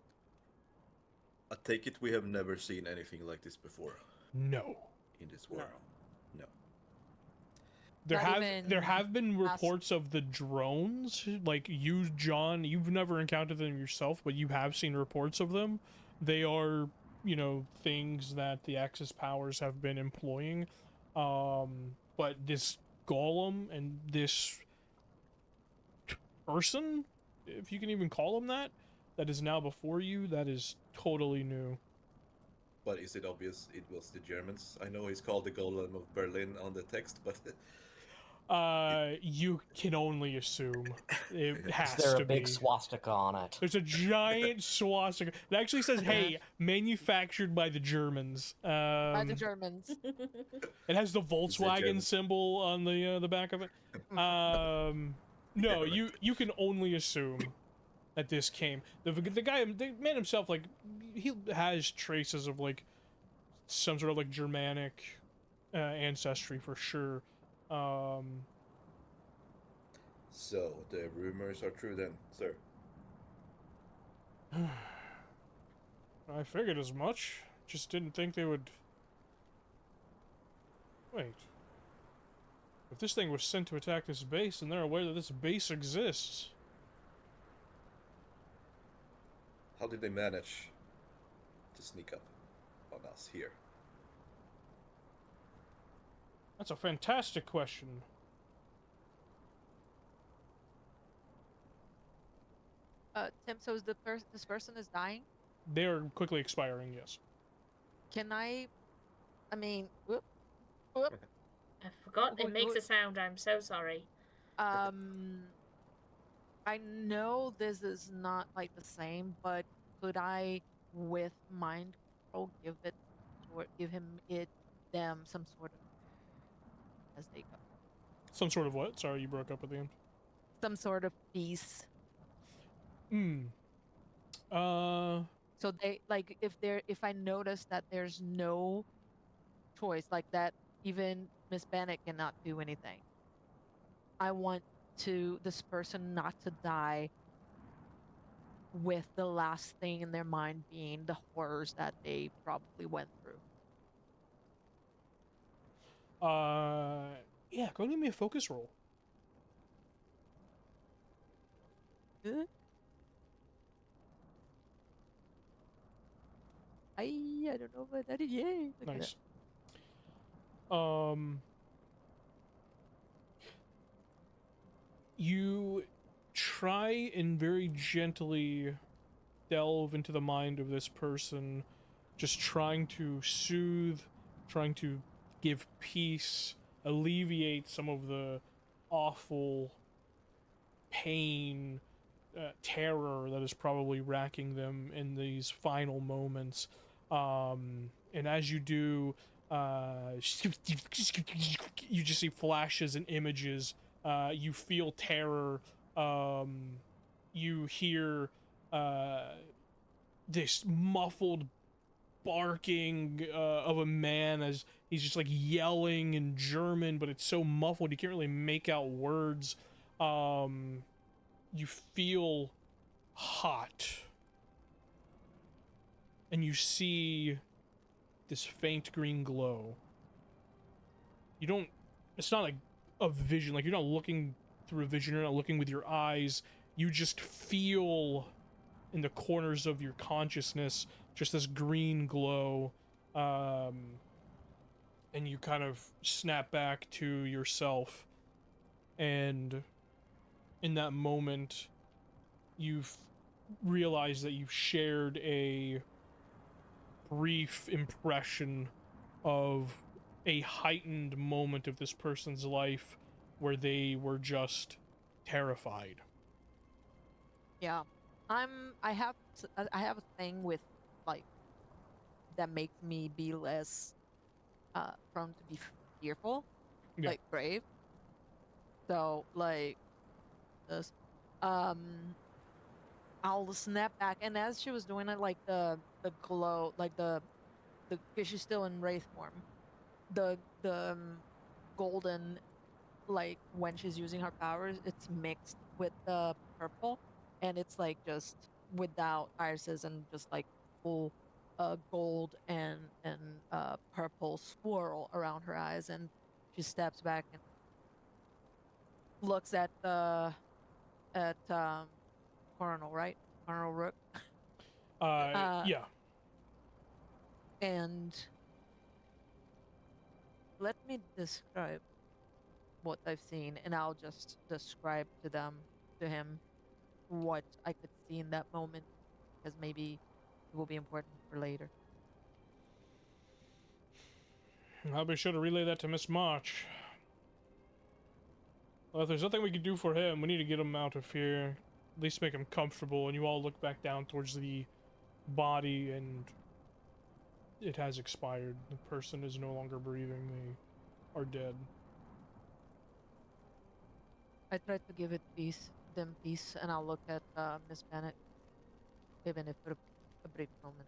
I take it we have never seen anything like this before No. in this world. No. There Not there even have been reports of the drones, like you, John, you've never encountered them yourself, but you have seen reports of them. They are, things that the Axis powers have been employing. But this golem and this person, if you can even call him that is now before you, that is totally new. But is it obvious it was the Germans? I know he's called the Golem of Berlin on the text, but You can only assume. It has Is there to a big be. swastika on it? There's a giant swastika. It actually says, "Hey, manufactured by the Germans." By the Germans. It has the Volkswagen German. symbol on the back of it. No, you can only assume that this came. The man himself, like, he has traces of like some sort of like Germanic ancestry for sure. So the rumors are true then, sir. I figured as much. Just didn't think they would. Wait. If this thing was sent to attack this base, and they're aware that this base exists. How did they manage to sneak up on us here? That's a fantastic question. Tim, so is this person is dying? They're quickly expiring, yes. Can I mean, whoop. I forgot it makes Wait. a sound. I'm so sorry. I know this is not like the same, but could I, with mind control, give them some sort of as they go, Some sort of what? Sorry, you broke up at the end. some sort of peace. So they like if I notice that there's no choice like that, even Miss Bennett cannot do anything. I want this person not to die with the last thing in their mind being the horrors that they probably went through. Yeah, go and give me a focus roll. I don't know about that. Yay! Nice. You try and very gently delve into the mind of this person, just trying to soothe, trying to give peace, alleviate some of the awful pain, terror that is probably racking them in these final moments. And as you do, you just see flashes and images. You feel terror. You hear this muffled barking of a man as he's just like yelling in German, but it's so muffled you can't really make out words. You feel hot, and you see this faint green glow. You don't, it's not like a vision, like you're not looking through a vision, you're not looking with your eyes, you just feel in the corners of your consciousness just this green glow, and you kind of snap back to yourself, and in that moment you've realized that you've shared a brief impression of a heightened moment of this person's life where they were just terrified. Yeah, I have a thing with like that makes me be less prone to be fearful, Yeah. like brave. So like this, I'll snap back, and as she was doing it, like the glow, like the because she's still in wraith form, the golden, like when she's using her powers, it's mixed with the purple, and it's like just without irises and just like full gold and purple swirl around her eyes, and she steps back and looks at Coronel, right? Coronel Rook. Yeah. And let me describe what I've seen, and I'll just describe to him, what I could see in that moment, because maybe it will be important for later. I'll be sure to relay that to Miss March. Well, if there's nothing we can do for him, we need to get him out of here. At least make him comfortable, and you all look back down towards the body, and it has expired. The person is no longer breathing. They are dead. I tried to give them peace, and I'll look at Miss Bennett, even if for a brief moment.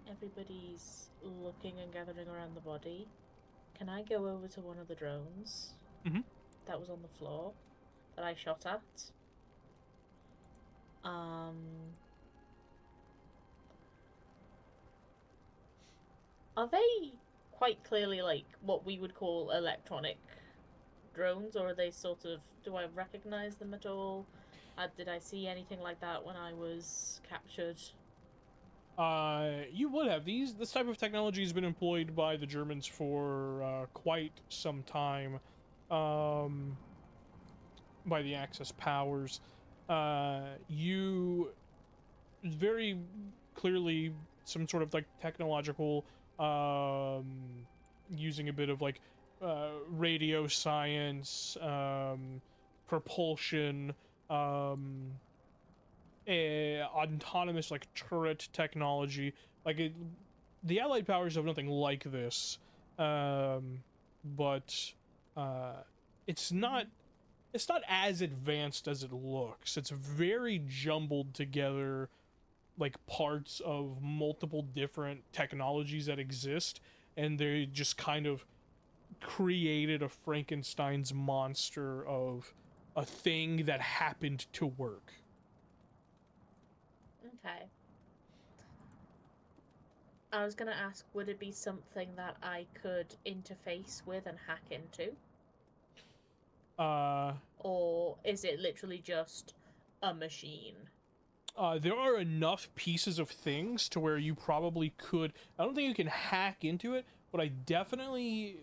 everybody's looking and gathering around the body, can I go over to one of the drones that was on the floor that I shot at? Are they quite clearly like what we would call electronic drones, or are they sort of, do I recognize them at all? Did I see anything like that when I was captured? You would have. This type of technology has been employed by the Germans for quite some time, by the Axis powers. You very clearly some sort of like technological, using a bit of like radio science, propulsion, autonomous like turret technology. Like the Allied powers have nothing like this, but it's not as advanced as it looks. It's very jumbled together, like parts of multiple different technologies that exist, and they just kind of created a Frankenstein's monster of a thing that happened to work. Okay. I was gonna ask, would it be something that I could interface with and hack into? Or is it literally just a machine? There are enough pieces of things to where you probably could. I don't think you can hack into it, but I definitely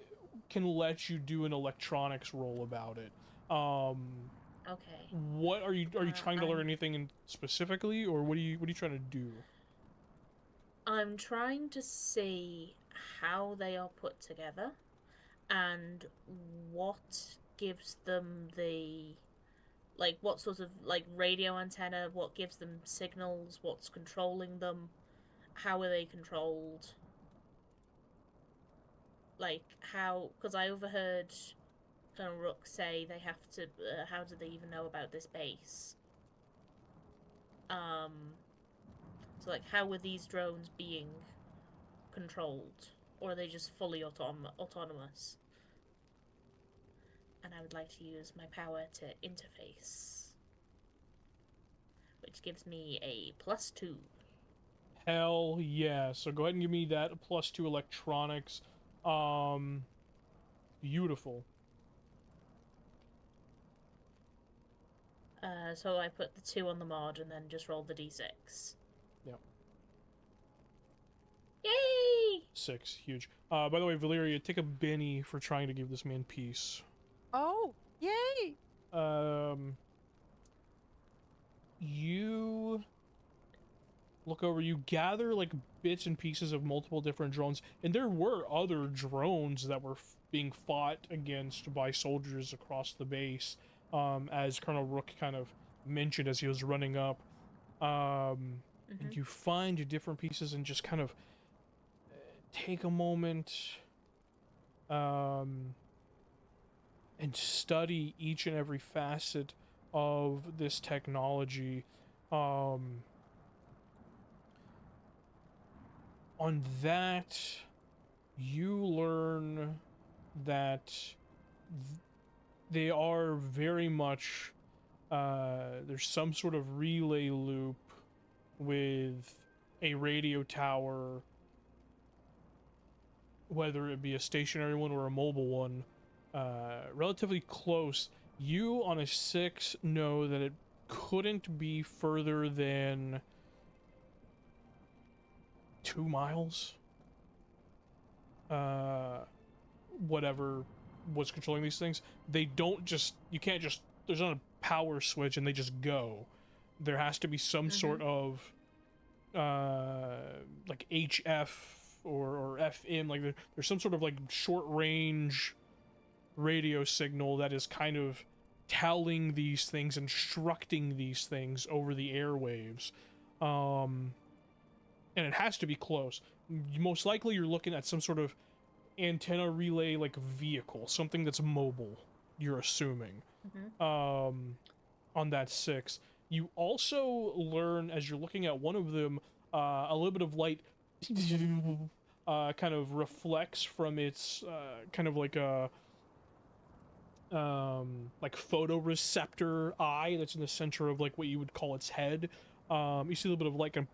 can let you do an electronics roll about it. Okay. What are you trying to learn anything in specifically, or what are you trying to do? I'm trying to see how they are put together and what gives them the, like, what sort of like radio antenna, what gives them signals, what's controlling them, how are they controlled, like how, because I overheard Colonel Rook say they have to, how do they even know about this base? So like how were these drones being controlled, or are they just fully autonomous? And I would like to use my power to interface, which gives me a +2. Hell yeah. So go ahead and give me that +2 electronics. Beautiful. So I put the 2 on the mod and then just roll the d6. Yep. Yay! 6, huge. By the way, Valeria, take a Benny for trying to give this man peace. Oh, yay! You look over, you gather like bits and pieces of multiple different drones, and there were other drones that were being fought against by soldiers across the base, as Colonel Rook kind of mentioned as he was running up. And you find different pieces and just kind of take a moment, and study each and every facet of this technology. On that, you learn that they are very much, there's some sort of relay loop with a radio tower, whether it be a stationary one or a mobile one, relatively close. You on a 6 know that it couldn't be further than 2 miles. Whatever was controlling these things, they don't just, you can't just, there's not a power switch and they just go. There has to be some sort of like HF or FM, like there's some sort of like short range radio signal that is kind of telling these things, instructing these things over the airwaves. And it has to be close. Most likely you're looking at some sort of antenna relay like vehicle, something that's mobile, you're assuming. On that 6. You also learn, as you're looking at one of them, a little bit of light kind of reflects from its kind of like a like photoreceptor eye that's in the center of like what you would call its head. You see a little bit of light kind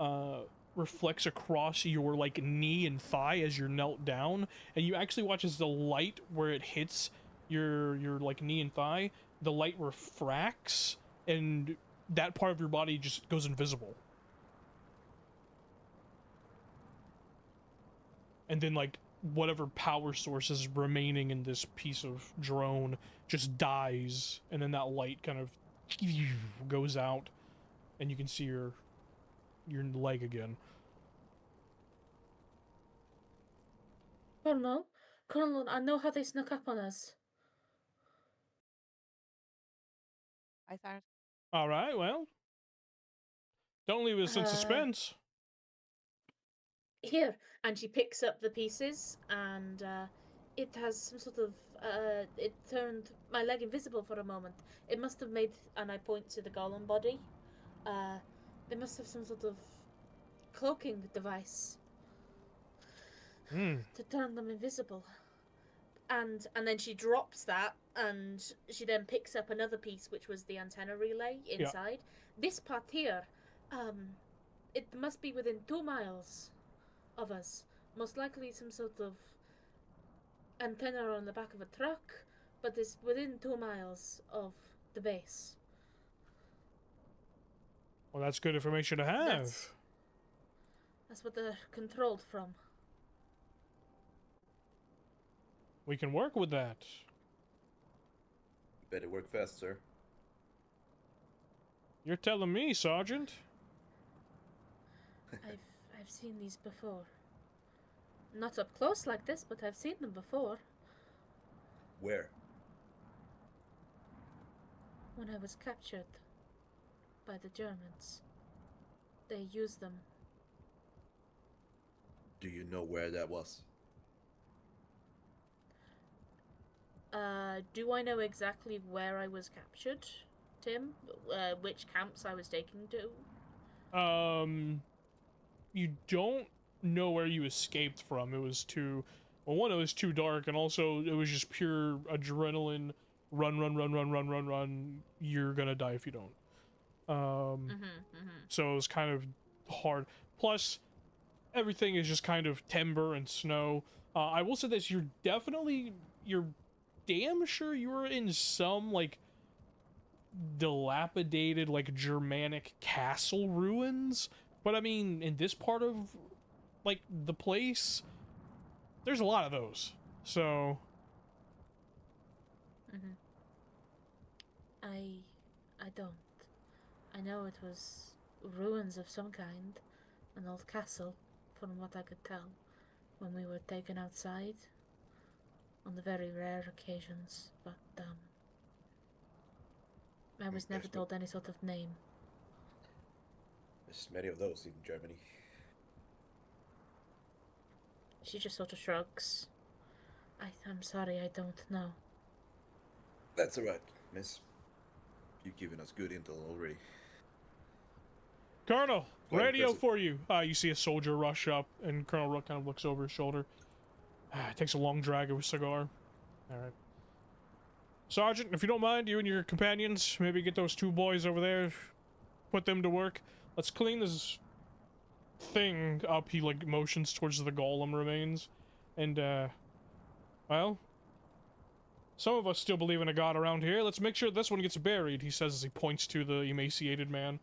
of reflects across your like knee and thigh as you're knelt down, and you actually watch as the light where it hits your like knee and thigh, the light refracts and that part of your body just goes invisible. And then like whatever power source is remaining in this piece of drone just dies, and then that light kind of goes out and you can see your leg again. Colonel, I know how they snuck up on us. Hi, Sarah. All right, well, don't leave us in suspense. Here, and she picks up the pieces, and it has some sort of it turned my leg invisible for a moment. It must have made, and I point to the golem body. They must have some sort of cloaking device to turn them invisible. And then she drops that, and she then picks up another piece, which was the antenna relay inside. Yeah. This part here, it must be within 2 miles of us. Most likely some sort of antenna on the back of a truck, but it's within 2 miles of the base. Well, that's good information to have. That's what they're controlled from. We can work with that. Better work fast, sir. You're telling me, Sergeant. I've seen these before. Not up close like this, but I've seen them before. Where? When I was captured by the Germans. They used them. Do you know where that was? Do I know exactly where I was captured, Tim? Which camps I was taken to? You don't know where you escaped from. It was too... Well, one, it was too dark, and also it was just pure adrenaline. Run. You're gonna die if you don't. So it was kind of hard. Plus, everything is just kind of timber and snow. I will say this, you're damn sure you were in some, like, dilapidated, like, Germanic castle ruins. But, I mean, in this part of, like, the place, there's a lot of those. So... I don't. I know it was ruins of some kind. An old castle, from what I could tell, when we were taken outside. On the very rare occasions, but I was never told any sort of name. There's many of those in Germany. She just sort of shrugs. I'm sorry, I don't know. That's alright, miss. You've given us good intel already. Colonel, radio for you. You see a soldier rush up, and Colonel Rook kind of looks over his shoulder. Takes a long drag of a cigar. Alright. Sergeant, if you don't mind, you and your companions, maybe get those 2 boys over there, put them to work. Let's clean this thing up. He, like, motions towards the golem remains. And, well, some of us still believe in a god around here. Let's make sure this one gets buried, he says as he points to the emaciated man.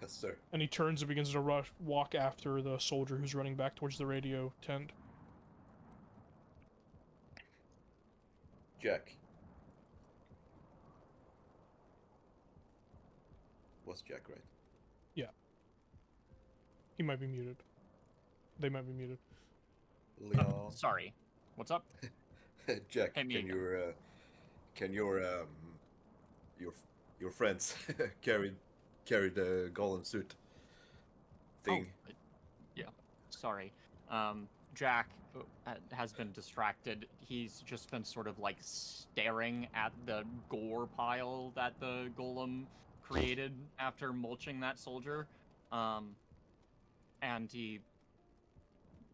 Yes, sir. And he turns and begins to walk after the soldier who's running back towards the radio tent. Jack. Was Jack right? Yeah. He might be muted. They might be muted. Leon. Sorry. What's up? Jack, Hey, can your friends carry the golem suit thing? Oh, yeah. Sorry. Jack has been distracted. He's just been sort of like staring at the gore pile that the golem created after mulching that soldier. And he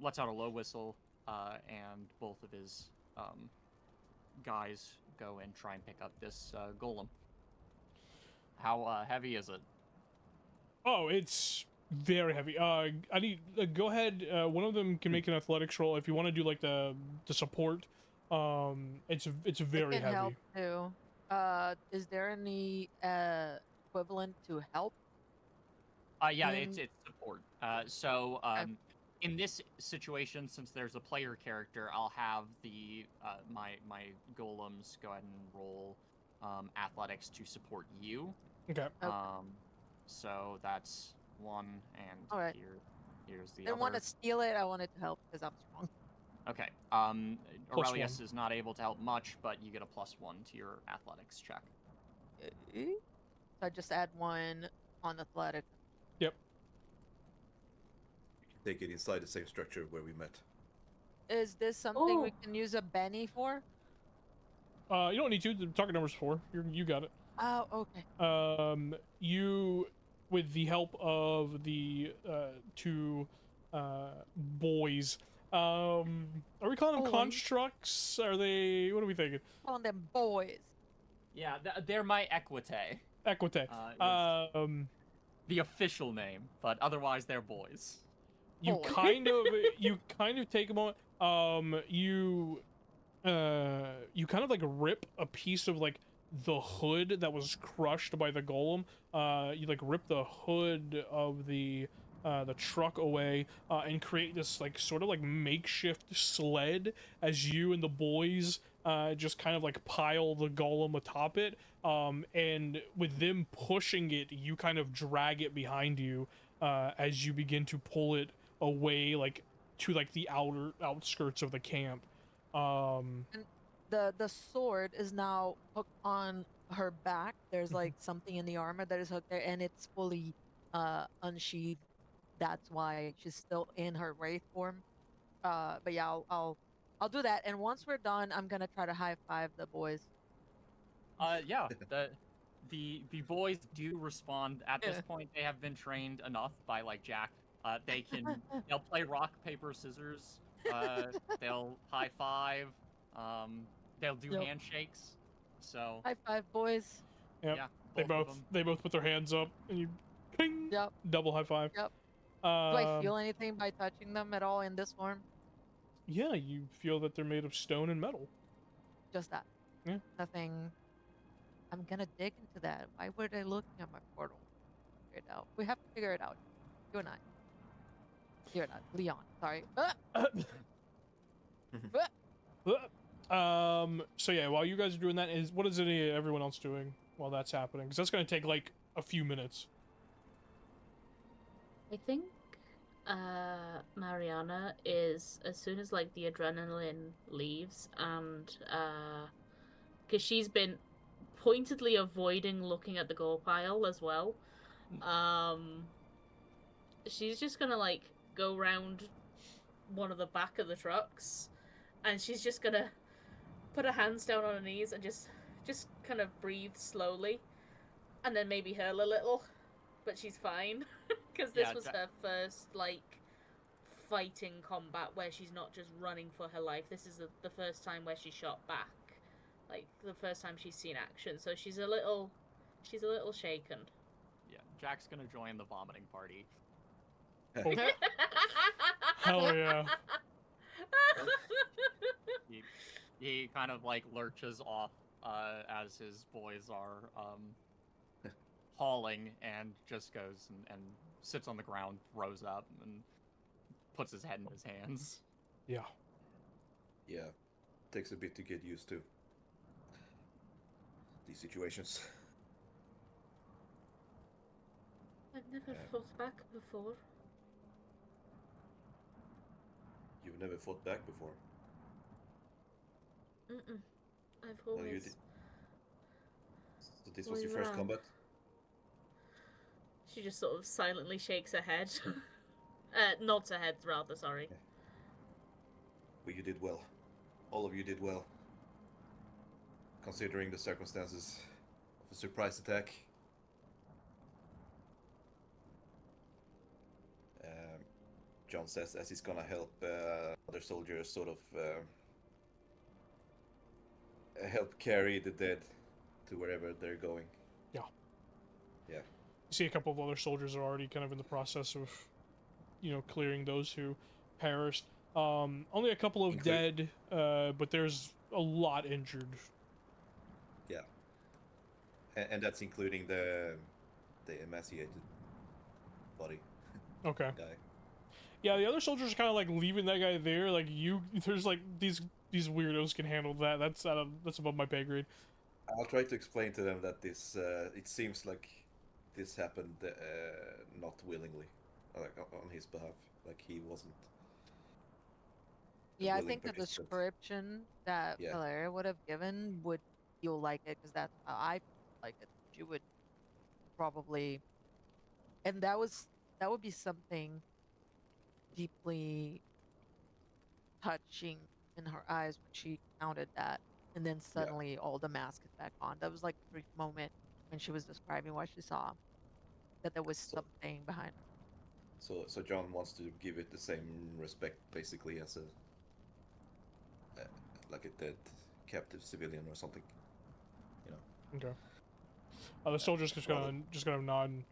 lets out a low whistle, and both of his guys go and try and pick up this golem. How heavy is it? Oh, it's very heavy. I need go ahead. One of them can make an athletics roll if you want to do like the support. It's very it can heavy. Help too. Is there any equivalent to help? Yeah, it's support. In this situation, since there's a player character, I'll have the my golems go ahead and roll athletics to support you. Okay. So that's one, and all right. here's the I didn't want to steal it. I wanted to help because I'm strong. Okay. Aurelius is not able to help much, but you get a +1 to your athletics check. So I just add 1 on athletics. Yep. You can take it inside the same structure where we met. Is this something we can use a Benny for? You don't need to. The target number's 4. You got it. Oh, okay. You, with the help of the 2 boys, are we calling them constructs? Are they? What are we thinking? Calling them boys. Yeah, they're my equite. Equite. The official name, but otherwise they're boys. You kind of take a moment. You kind of like rip a piece of like the hood that was crushed by the golem. You like rip the hood of the truck away and create this like sort of like makeshift sled as you and the boys just kind of like pile the golem atop it. And with them pushing it, you kind of drag it behind you as you begin to pull it away like to like the outskirts of the camp. And the sword is now hooked on her back. There's like something in the armor that is hooked there, and it's fully unsheathed. That's why she's still in her wraith form. But yeah, I'll do that. And once we're done, I'm gonna try to high five the boys. Yeah. The boys do respond. At this point, they have been trained enough by like Jack. They'll play rock paper scissors. They'll high five. They'll do handshakes. So high five, boys. Yep. Yeah, they both put their hands up and you ping. Yep. Double high five. Yep. Do I feel anything by touching them at all in this form? Yeah, you feel that they're made of stone and metal. Just that. Yeah. Nothing. I'm gonna dig into that. Why were they looking at my portal? Figure it out. We have to figure it out. You and I. You're not Leon. Sorry. So yeah, while you guys are doing that, what is everyone else doing while that's happening? Because that's gonna take like a few minutes. I think Mariana is, as soon as like the adrenaline leaves, and because she's been pointedly avoiding looking at the gold pile as well, she's just gonna like go round one of the back of the trucks, and she's just gonna put her hands down on her knees and just kind of breathe slowly, and then maybe hurl a little, but she's fine because this was her first like fighting combat where she's not just running for her life. This is the first time where she shot back, like the first time she's seen action, so she's a little shaken. Yeah, Jack's gonna join the vomiting party. Hell yeah. He kind of like lurches off as his boys are hauling, and just goes and sits on the ground, throws up, and puts his head in his hands. Yeah. Yeah. Takes a bit to get used to these situations. I've never fought back before. You've never fought back before? I've always... No, you did. So this was your first combat? She just sort of silently shakes her head. Nods her head, rather, sorry. Okay. Well, you did well. All of you did well. Considering the circumstances of a surprise attack. John says, as he's gonna help other soldiers sort of help carry the dead to wherever they're going. Yeah. Yeah. You see a couple of other soldiers are already kind of in the process of, clearing those who perished. Only a couple of dead, but there's a lot injured. Yeah. And that's including the emaciated body. Okay. Guy. Yeah, the other soldiers are kind of like leaving that guy there. Like there's like these weirdos can handle that. That's above my pay grade. I'll try to explain to them that this it seems like this happened not willingly, like on his behalf, like he wasn't. Yeah, I think the description that Valeria would have given would feel like it, because that's how I feel like it. She would probably, and that would be something deeply touching in her eyes when she counted that, and then suddenly all the mask is back on. That was like a brief moment when she was describing what she saw, that there was something behind her. So John wants to give it the same respect, basically, as a like a dead captive civilian or something, you know. Okay. The soldiers just gonna nod. And,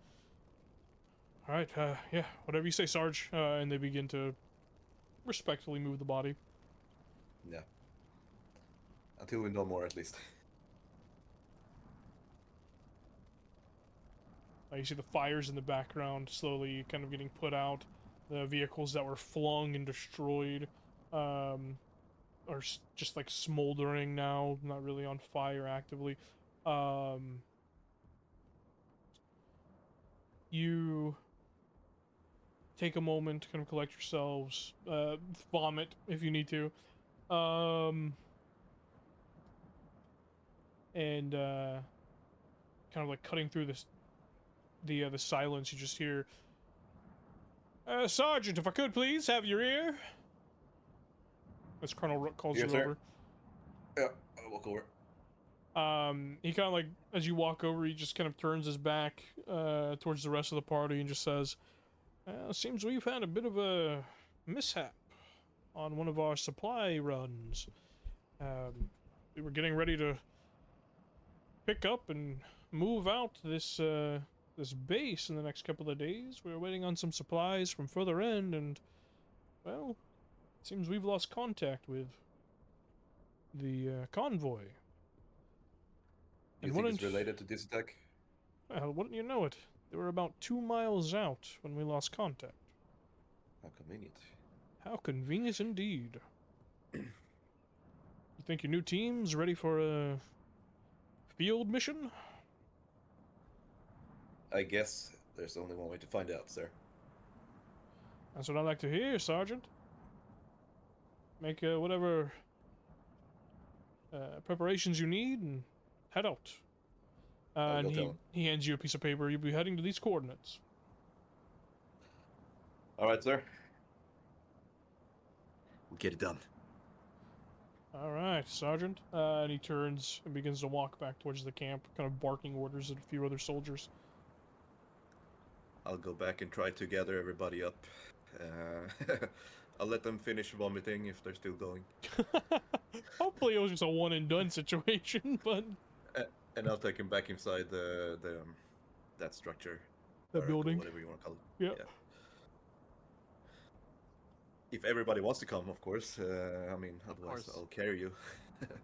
all right. Yeah. Whatever you say, Sarge. And they begin to respectfully move the body. Yeah. Until we know more, at least. You see the fires in the background slowly kind of getting put out. The vehicles that were flung and destroyed are just like smoldering now, not really on fire actively. You take a moment to kind of collect yourselves, vomit if you need to, and kind of like cutting through the silence, you just hear, Sergeant, if I could please have your ear. As Colonel Rook calls you over. Yeah, I'll walk over. He kind of like, as you walk over, he just kind of turns his back towards the rest of the party and just says, seems we've had a bit of a mishap on one of our supply runs. We were getting ready to pick up and move out this base in the next couple of days. We were waiting on some supplies from further in, and, well, it seems we've lost contact with the convoy. You think it's related to this attack? Well, wouldn't you know it? They were about 2 miles out when we lost contact. How convenient. How convenient indeed. You think your new team's ready for a field mission? I guess there's only one way to find out, sir. That's what I like to hear, Sergeant. Make whatever preparations you need and head out. And he hands you a piece of paper. You'll be heading to these coordinates. All right, sir. We'll get it done. All right, Sergeant. And he turns and begins to walk back towards the camp, kind of barking orders at a few other soldiers. I'll go back and try to gather everybody up. I'll let them finish vomiting if they're still going. Hopefully it was just a one and done situation, but... And I'll take him back inside that structure. The building? Whatever you want to call it. Yep. Yeah. If everybody wants to come, of course. I mean, otherwise I'll carry you.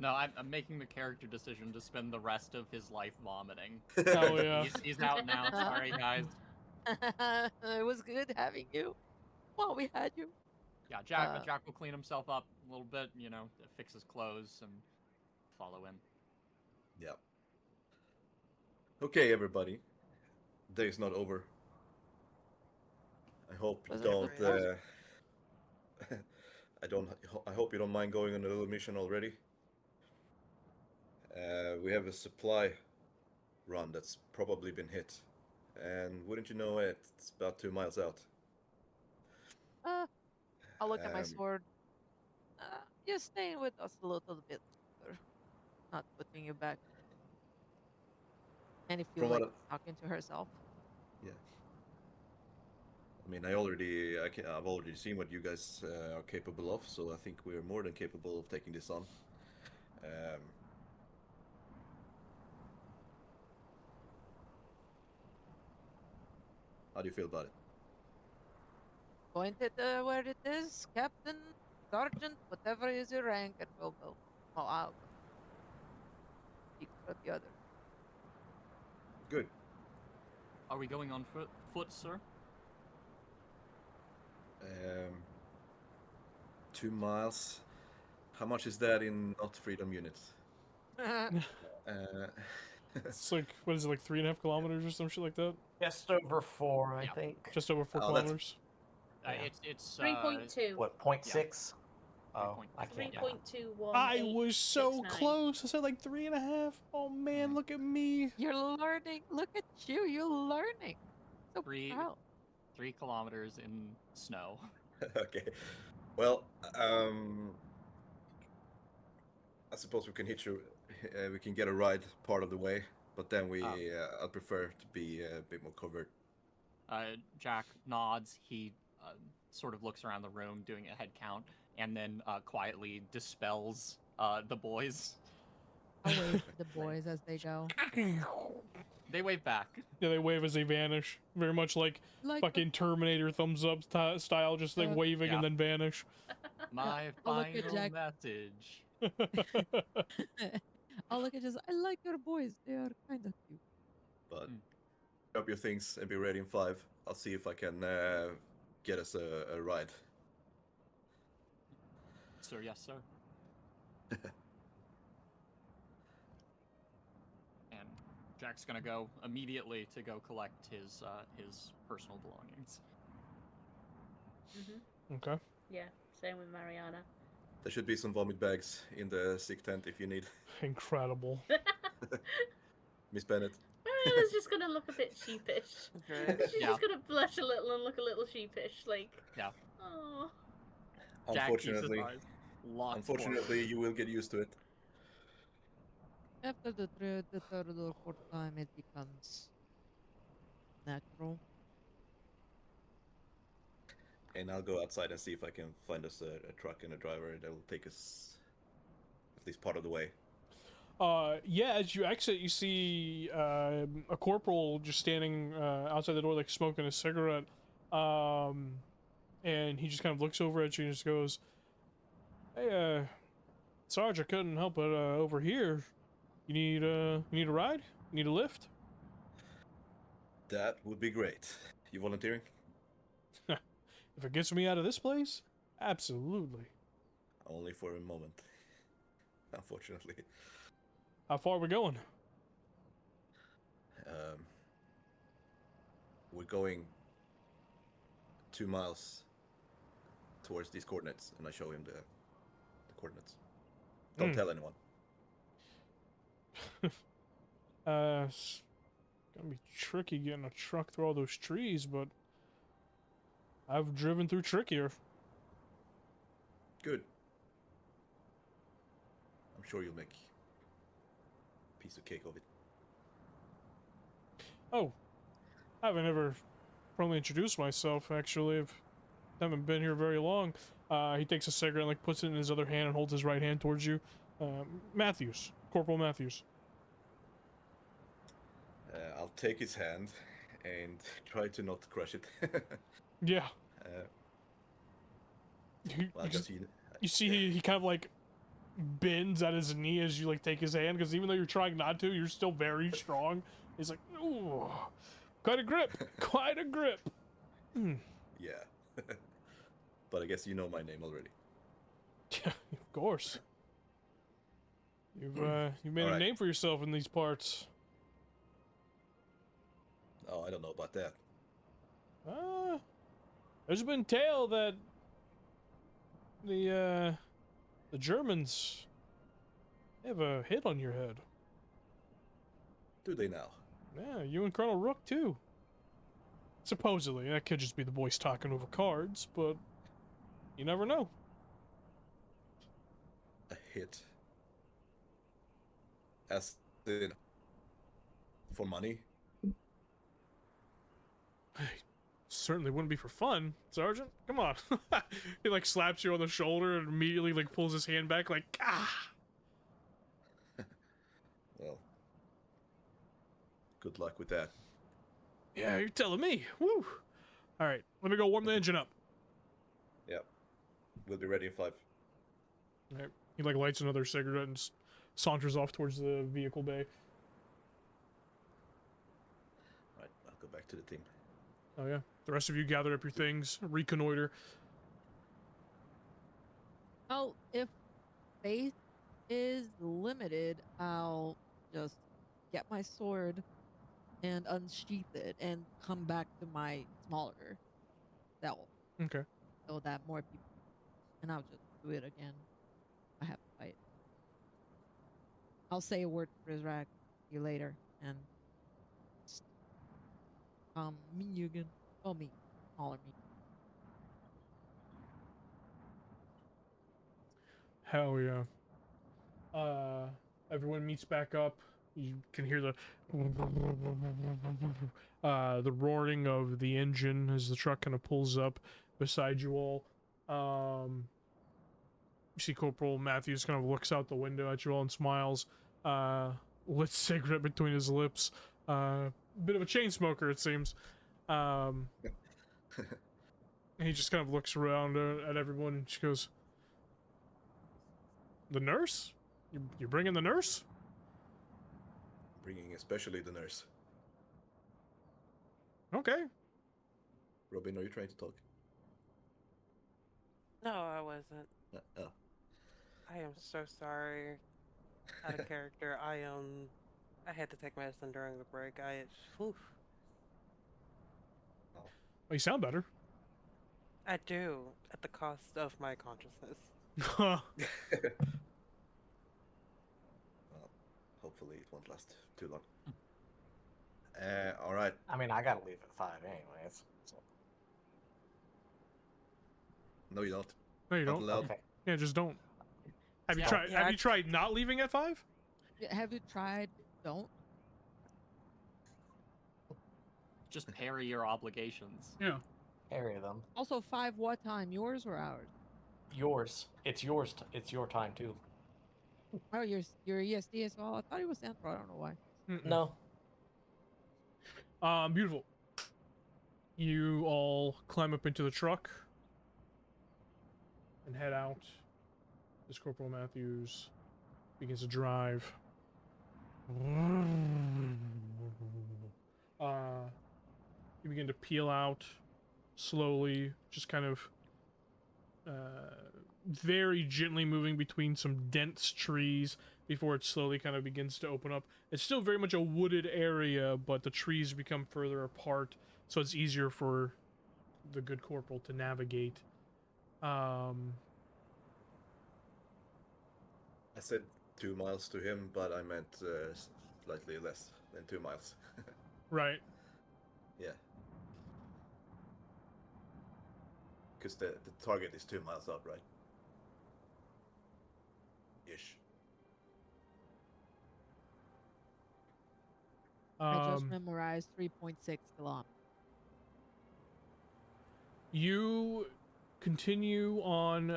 No, I'm making the character decision to spend the rest of his life vomiting. Oh, yeah. He's out now. Sorry, guys. It was good having you while we had you. Yeah, Jack will clean himself up a little bit, fix his clothes and follow in. Yeah. Okay, everybody. Day's not over. I hope you don't. I hope you don't mind going on a little mission already. We have a supply run that's probably been hit, and wouldn't you know it, it's about 2 miles out. I'll look at my sword. You're staying with us a little bit longer. Not putting you back. And if you like talking to herself. Yeah. I mean, I've already seen what you guys are capable of, so I think we're more than capable of taking this on. How do you feel about it? Point it where it is, Captain, Sergeant, whatever is your rank, and we'll go. Oh, I'll go. Speak for the others. Good. Are we going on foot, sir? 2 miles. How much is that in not freedom units? It's like, what is it, like 3.5 kilometers or some shit like that? Just over 4, I Yeah. think. Just over 4 Oh, that's- kilometers. Yeah. It's 3.2. What, 0.6? Oh, I can't. 3.21. I was so close. I said like 3.5. Oh man, look at me. You're learning. Look at you. You're learning. So proud. 3 kilometers in snow. Okay. Well, I suppose we can we can get a ride part of the way, but then I'd prefer to be a bit more covered. Jack nods. He sort of looks around the room, doing a head count, and then quietly dispels the boys. I'll wave to the boys as they go. They wave back. Yeah, they wave as they vanish. Very much like fucking Terminator thumbs up style, just like waving and then vanish. My I'll look at final Jack. message. I'll look at just, I like your boys. They are kind of cute. But grab your things and be ready in 5. I'll see if I can get us a ride. Sir, yes, sir. And Jack's gonna go immediately to go collect his personal belongings. Okay. Yeah, same with Mariana. There should be some vomit bags in the sick tent if you need. Incredible. Miss Bennett. Mariana's just gonna look a bit sheepish. Great. She's just gonna blush a little and look a little sheepish, like. Yeah. Oh. Jack keeps his Unfortunately, eyes locked unfortunately, you will get used to it. After the third or fourth time, it becomes natural. And I'll go outside and see if I can find us a truck and a driver that will take us at least part of the way. Yeah, as you exit, you see a corporal just standing outside the door, like smoking a cigarette. And he just kind of looks over at you and just goes, "Hey, Sarge, I couldn't help but over here. You need a ride? You need a lift?" That would be great. You volunteering? If it gets me out of this place, absolutely. Only for a moment, unfortunately. How far are we going? We're going 2 miles towards these coordinates, and I show him the coordinates. Don't tell anyone. It's gonna be tricky getting a truck through all those trees, but I've driven through trickier. Good. I'm sure you'll make a piece of cake of it. Oh, I haven't ever formally introduced myself, actually. I haven't been here very long. He takes a cigarette and like puts it in his other hand and holds his right hand towards you. Matthews. Corporal Matthews. I'll take his hand and try to not crush it. Yeah. Well, I guess You see he kind of like bends at his knee as you like take his hand, because even though you're trying not to, you're still very strong. He's like, ooh, quite a grip, quite a grip. Yeah. But I guess you know my name already. Yeah, of course. You've made a name for yourself in thes parts. Oh, I don't know about that. There's been tale that the Germans have a hit on your head. Do they now? Yeah, you and Colonel Rook too. Supposedly, that could just be the boys talking over cards, but you never know. A hit? As in for money? certainly wouldn't be for fun, Sergeant. Come on. He like slaps you on the shoulder and immediately like pulls his hand back like, ah. Well, good luck with that. Yeah, you're telling me. Woo. All right, let me go warm the engine up. Yep. We'll be ready in 5. All right. He like lights another cigarette and saunters off towards the vehicle bay. Right, I'll go back to the team. Oh yeah. The rest of you gather up your things, reconnoiter. Oh, if faith is limited, I'll just get my sword and unsheath it and come back to my smaller self Okay. so that more people, and I'll just do it again. I have to fight. I'll say a word for Izrak. See you later, and me you again. Oh, me, smaller me. Hell yeah. Everyone meets back up. You can hear the roaring of the engine as the truck kind of pulls up beside you all. You see Corporal Matthews kind of looks out the window at you all and smiles. Lit cigarette between his lips. Bit of a chain smoker, it seems. And he just kind of looks around at everyone and she goes, "The nurse? You're bringing the nurse?" Bringing especially the nurse. Okay. Robin, are you trying to talk? No, I wasn't. Oh. I am so sorry. Out of character. I had to take medicine during the break. Whew. Well, you sound better. I do, at the cost of my consciousness. Well, hopefully it won't last too long. All right. I mean, I gotta leave at 5 anyways. So. No, you don't. No, you Not don't. allowed. Okay. Yeah, just don't. Have you Yeah. tried? Yeah, Have you tried not leaving at 5? Have you tried? Don't. Just parry your obligations. Yeah. Area them. Also, 5 what time? Yours or ours? Yours. It's yours. It's your time too. Oh, your ESD as well. I thought it was Central. I don't know why. No. Beautiful. You all climb up into the truck and head out as Corporal Matthews begins to drive. You begin to peel out slowly, just kind of very gently moving between some dense trees before it slowly kind of begins to open up. It's still very much a wooded area, but the trees become further apart, so it's easier for the good corporal to navigate. I said 2 miles to him, but I meant slightly less than 2 miles. Right. Yeah. Because the target is 2 miles up, right? Ish. I just memorized 3.6 kilometers. You continue on,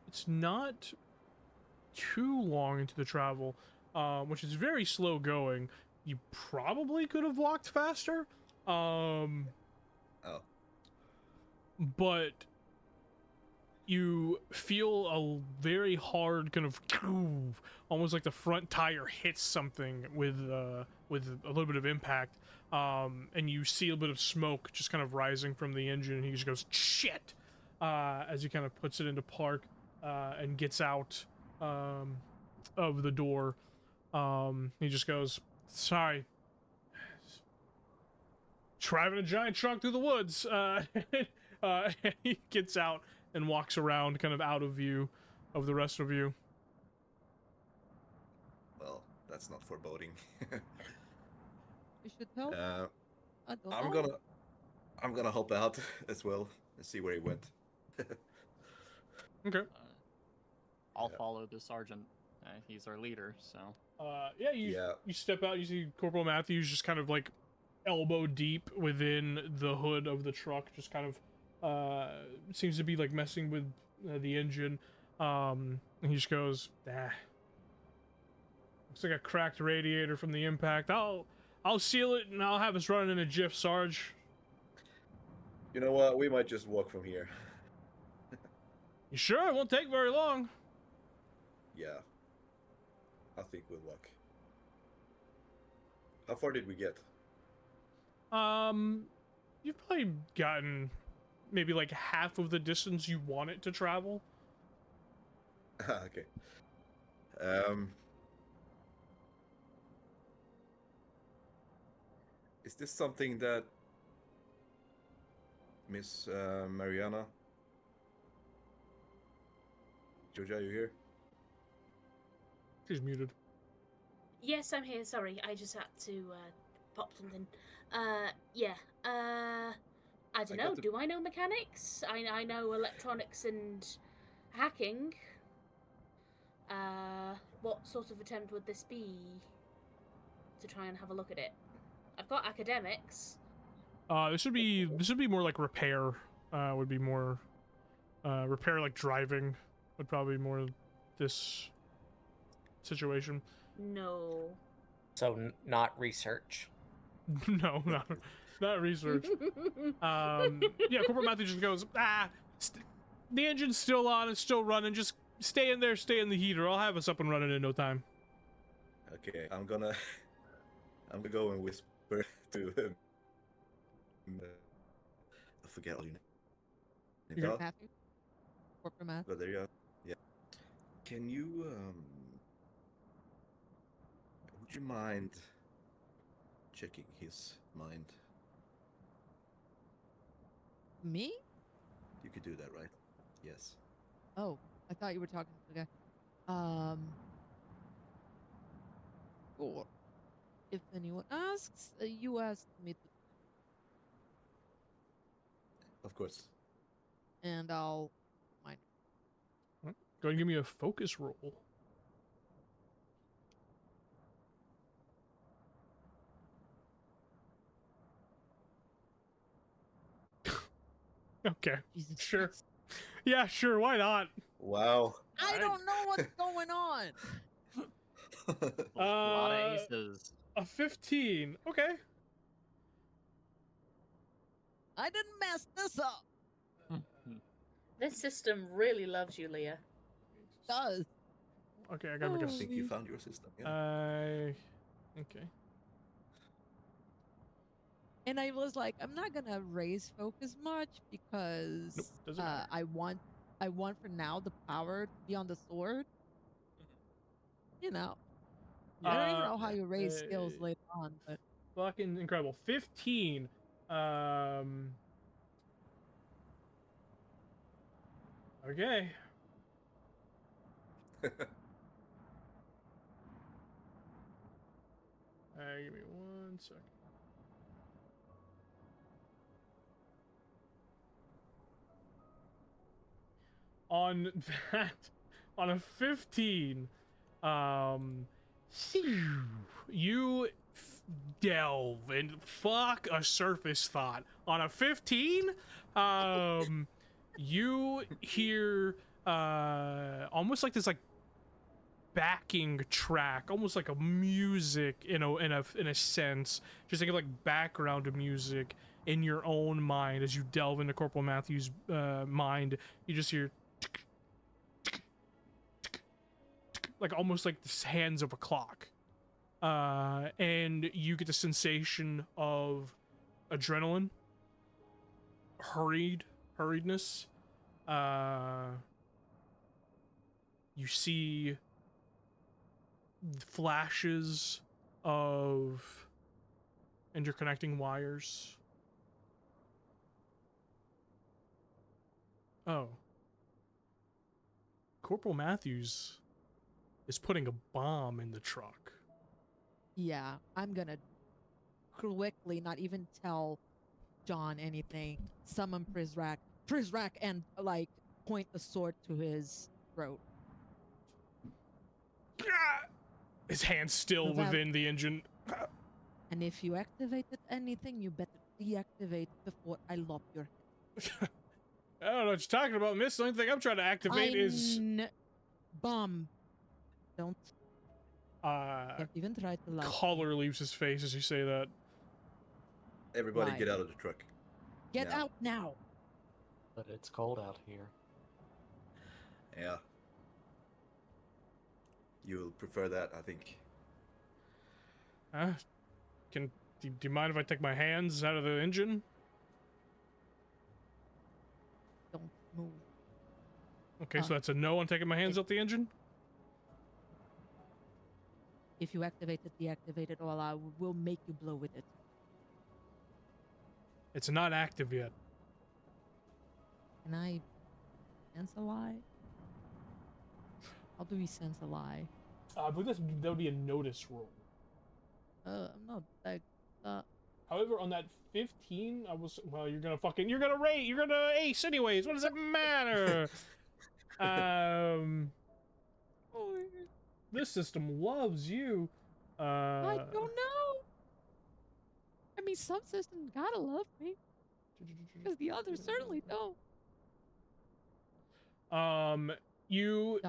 it's not too long into the travel, which is very slow going. You probably could have walked faster, Oh. but you feel a very hard kind of, almost like the front tire hits something with a little bit of impact, and you see a bit of smoke just kind of rising from the engine, and he just goes, "Shit," as he kind of puts it into park, and gets out of the door. He just goes, "Sorry. Driving a giant truck through the woods." He gets out and walks around kind of out of view of the rest of you. Well, that's not foreboding. You should help. I don't I'm know. gonna help out as well and see where he went. Okay. I'll Yeah. follow the sergeant He's our leader, so. Yeah, you step out, you see Corporal Matthews just kind of like elbow deep within the hood of the truck, just kind of seems to be like messing with the engine. And he just goes, looks like a cracked radiator from the impact. I'll seal it and I'll have us running in a jiff, Sarge. You know what? We might just walk from here. You sure? It won't take very long. Yeah. I think we'll walk. How far did we get? You've probably gotten maybe like half of the distance you want it to travel. Okay. Is this something that Miss Mariana? Georgia, are you here? She's muted. Yes, I'm here. Sorry, I just had to pop something. Yeah. I don't know. Do I know mechanics? I know electronics and hacking. What sort of attempt would this be to try and have a look at it? I've got academics. This would be more like repair. Would be more repair, like driving would probably be more this situation. No. So not research. No, not research. Yeah, Corporal Matthews just goes, the engine's still on, it's still running, just stay in there, stay in the heater, I'll have us up and running in no time. Okay, I'm gonna go and whisper to him. I forget all your name. Matthew? Corporal Matthew? Oh, there you are. Yeah. Can you, would you mind checking his mind? Me? You could do that, right? Yes. Oh, I thought you were talking to the guy. Or if anyone asks, you asked me to. Of course. And I'll mind. Go ahead and give me a focus roll. Okay. Jesus Sure. Christ. Yeah, sure, why not? Wow. I don't know what's going on. A lot of aces. A 15. Okay. I didn't mess this up. This system really loves you, Leah. It does. Okay, I gotta make I a... think you found your system. Yeah. Okay. And I was like, I'm not gonna raise focus much because Nope, doesn't matter. I want for now the power to be on the sword. You know. I don't even know how you raise skills later on, but fucking incredible. 15. Okay. Give me 1 second. On that, on a 15, you delve and fuck a surface thought. On a 15, you hear almost like this like backing track, almost like a music in a sense, just think of like background music in your own mind as you delve into Corporal Matthews' mind. You just hear like almost like the hands of a clock, and you get the sensation of adrenaline, hurriedness. You see flashes of interconnecting wires. Oh. Corporal Matthews is putting a bomb in the truck. yeah, I'm gonna quickly not even tell John anything. Summon Prizrak, and like point the sword to his throat. His hand's still Well, within the engine. And if you activated anything, you better deactivate before I lop your head. I don't know what you're talking about, miss. The only thing I'm trying to activate is... Bomb. Don't even try to lie. Color leaves his face as you say that. Everybody Why? get out of the truck. Get now. out now. But it's cold out here. Yeah. You'll prefer that, I think. Do you mind if I take my hands out of the engine? Don't move. Okay, so that's a no on taking my hands out the engine? If you activate it, deactivate it, or I will make you blow with it. It's not active yet. Can I sense a lie? How do we sense a lie? I believe that would be a notice roll. I'm not like However, on that 15, well, you're gonna ace anyways. What does it matter? This system loves you. I don't know. I mean, some systems gotta love me, because the others certainly don't. You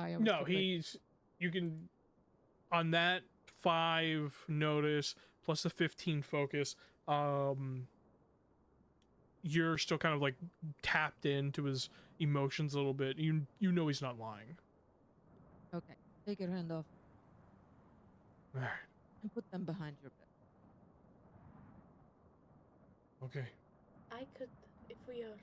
can on that 5 notice plus the 15 focus. You're still kind of like tapped into his emotions a little bit. You know he's not lying. Okay, take your hand off All right. and put them behind your back. Okay. I could, if we are.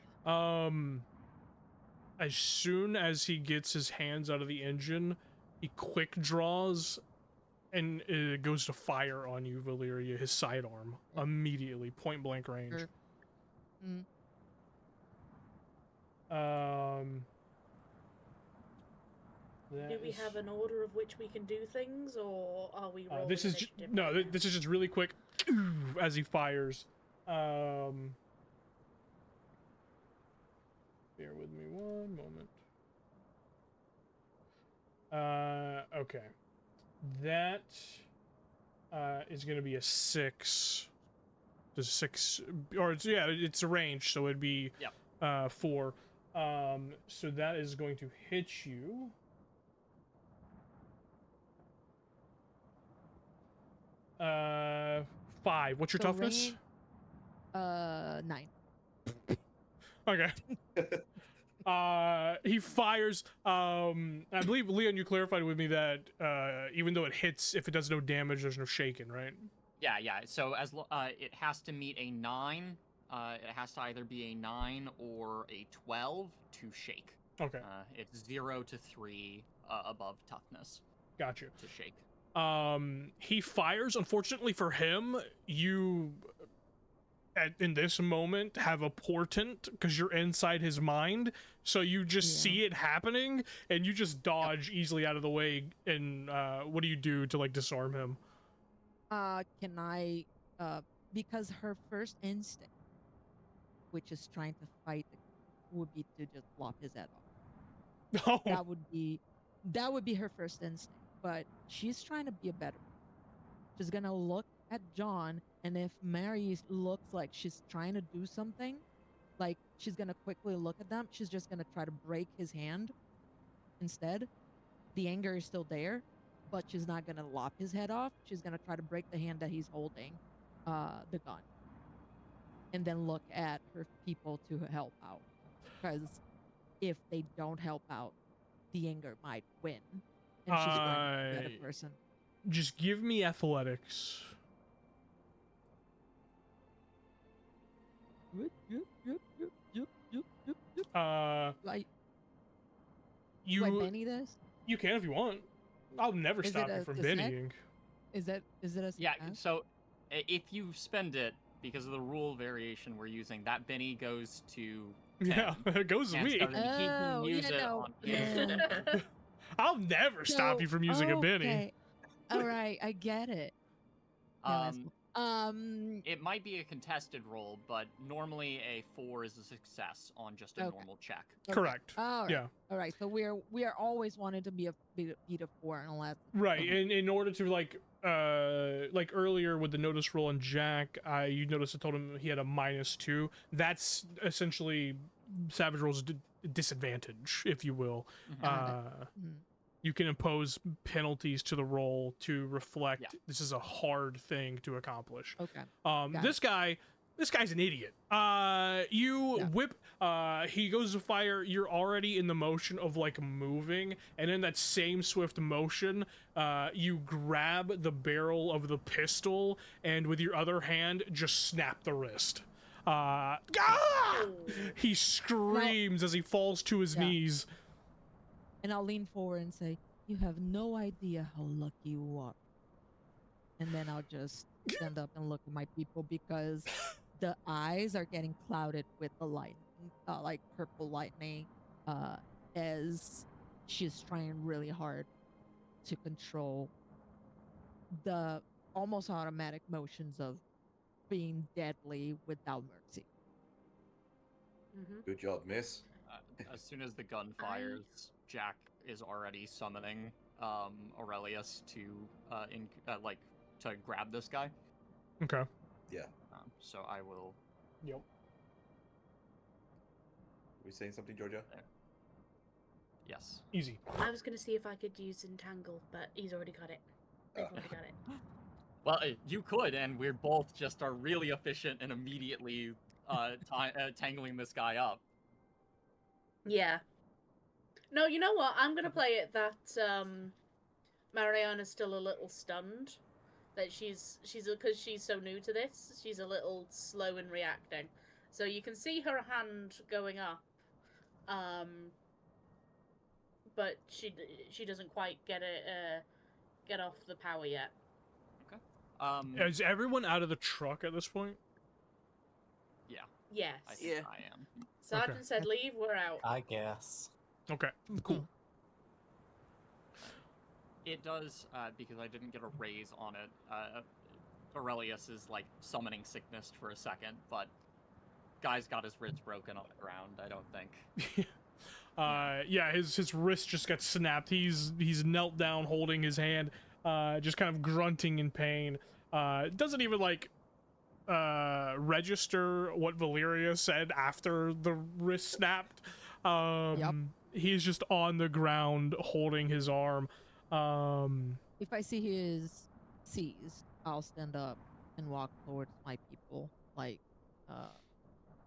As soon as he gets his hands out of the engine, he quick draws and it goes to fire on you, Valyria, his sidearm, immediately, point blank range. Sure. Do we have an order of which we can do things, or are we rolling this is initiative no, right now? this is just really quick as he fires. Bear with me one moment. Okay. That is going to be a 6. There's 6, or it's a range, so it'd be 4. So that is going to hit you. Uh, 5. What's your So toughness? 9. Okay. He fires. I believe, Leon, you clarified with me that even though it hits, if it does no damage, there's no shaking, right? Yeah. So it has to meet a 9. It has to either be a 9 or a 12 to shake. Okay. It's 0 to 3 above toughness. Gotcha. To shake. He fires. Unfortunately for him, you in this moment have a portent because you're inside his mind, so you just see it happening and you just dodge easily out of the way. And what do you do to like disarm him? Can I because her first instinct, which is trying to fight, would be to just lop his head off. Oh. That would be her first instinct, but she's trying to be a better. She's gonna look at John, and if Mary looks like she's trying to do something, like she's gonna quickly look at them, she's just gonna try to break his hand instead. The anger is still there, but she's not gonna lop his head off. She's gonna try to break the hand that he's holding the gun, and then look at her people to help out, because if they don't help out, the anger might win, and she's going to be a better person. Just give me athletics. Like, you do I Benny this? You can if you want. I'll never Is stop it you a from dissect? Bennying. Is it a Yeah. success? So if you spend it, because of the rule variation we're using, that Benny goes to 10. Yeah, it goes to And me. so then he can use it on his. I'll never stop you from using a Benny. All right, I get it. No, It might be a contested roll, but normally a 4 is a success on just a Okay. normal check. Okay. Correct. All right. Yeah. All right. So we are always wanting to be a 4 unless Right. In order to like earlier with the notice roll on Jack, you noticed I told him he had a -2. That's essentially Savage Roll's disadvantage, if you will. You can impose penalties to the roll to reflect this is a hard thing to accomplish. Okay. This guy's an idiot. Whip, he goes to fire, you're already in the motion of like moving, and in that same swift motion, you grab the barrel of the pistol and with your other hand just snap the wrist. He screams as he falls to his knees. And I'll lean forward and say, "You have no idea how lucky you are." And then I'll just stand up and look at my people because the eyes are getting clouded with the lightning, like purple lightning, as she's trying really hard to control the almost automatic motions of being deadly without mercy. Good job, miss. As soon as the gun fires, Jack is already summoning Aurelius to to grab this guy. Okay. Yeah. So I will. Yep. We saying something, Georgia? Yes. Easy. I was gonna see if I could use entangle, but he's already got it. They've already got it. Well, you could, and we're both just are really efficient and immediately tangling this guy up. Yeah. No, you know what? I'm gonna play it that Mariana's still a little stunned. That she's because she's so new to this, she's a little slow in reacting. So you can see her hand going up, but she doesn't quite get off the power yet. Okay. Is everyone out of the truck at this point? Yeah. Yes. I am. Sergeant said leave. We're out. I guess. Okay. Cool. It does, because I didn't get a raise on it. Aurelius is like summoning sickness for a second, but guy's got his wrist broken on the ground, I don't think. Yeah, his wrist just got snapped. He's knelt down holding his hand, just kind of grunting in pain. Doesn't even like register what Valeria said after the wrist snapped. He's just on the ground holding his arm. If I see he is seized, I'll stand up and walk towards my people, like,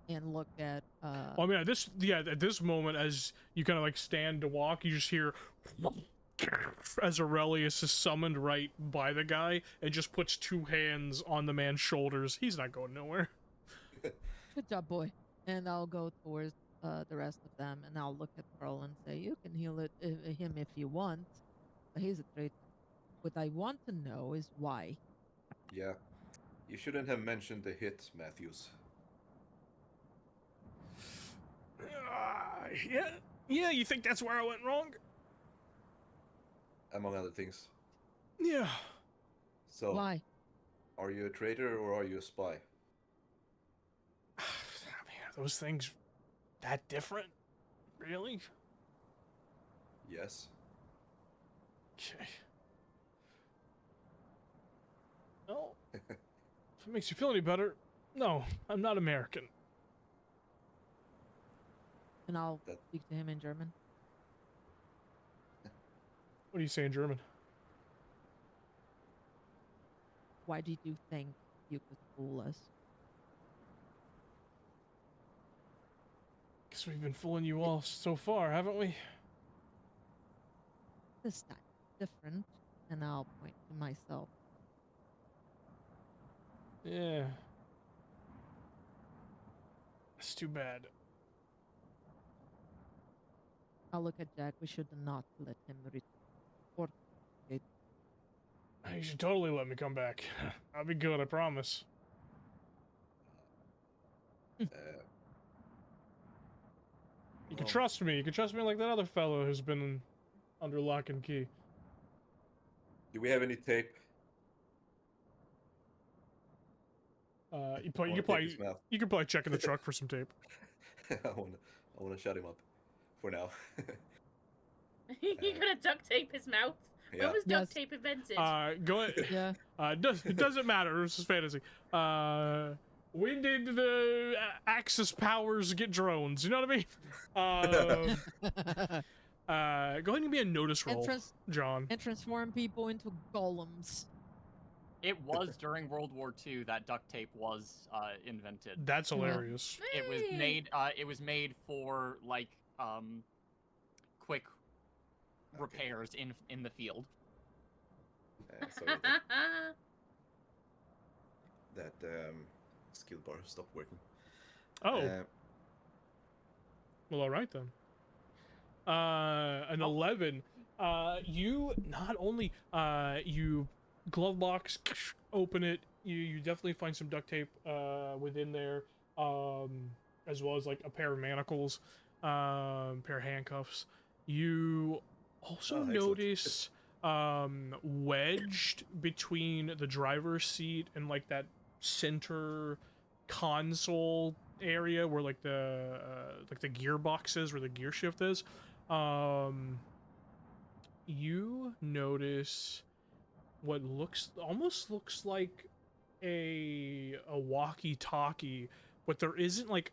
and look at. Well, I mean, at this moment, as you kind of like stand to walk, you just hear as Aurelius is summoned right by the guy and just puts 2 hands on the man's shoulders. He's not going nowhere. Good job, boy. And I'll go towards the rest of them, and I'll look at Pearl and say, "You can heal him if you want, but he's a traitor. What I want to know is why." Yeah. You shouldn't have mentioned the hit, Matthews. Yeah, you think that's where I went wrong? Among other things. Yeah. So, Why? Are you a traitor or are you a spy? I mean, are those things that different? Really? Yes. Okay. Well, if it makes you feel any better, no, I'm not American. And I'll speak to him in German. What do you say in German? Why did you think you could fool us? Guess we've been fooling you all so far, haven't we? This time, different. And I'll point to myself. Yeah. That's too bad. I'll look at Jack. We should not let him return. You should totally let me come back. I'll be good, I promise. You can trust me. You can trust me like that other fellow who's been under lock and key. Do we have any tape? You I wanna tape his mouth. can probably check in the truck for some tape. I wanna shut him up for now. You're gonna duct tape his mouth? Yeah. When was duct Yes. tape invented? Go ahead. Yeah. It doesn't matter. This is fantasy. When did the Axis powers get drones? You know what I mean? Go ahead and give me a notice roll, John. And transform people into golems. It was during World War II that duct tape was invented. That's hilarious. It was made. It was made for like quick repairs in the field. Sorry that skill bar stopped working. Oh. Well, all right then. An 11. You not only you glove box, open it. You definitely find some duct tape within there, as well as like a pair of manacles, pair of handcuffs. You also notice wedged between the driver's seat and like that center console area where like the gearbox is, where the gear shift is. You notice what almost looks like a walkie-talkie, but there isn't like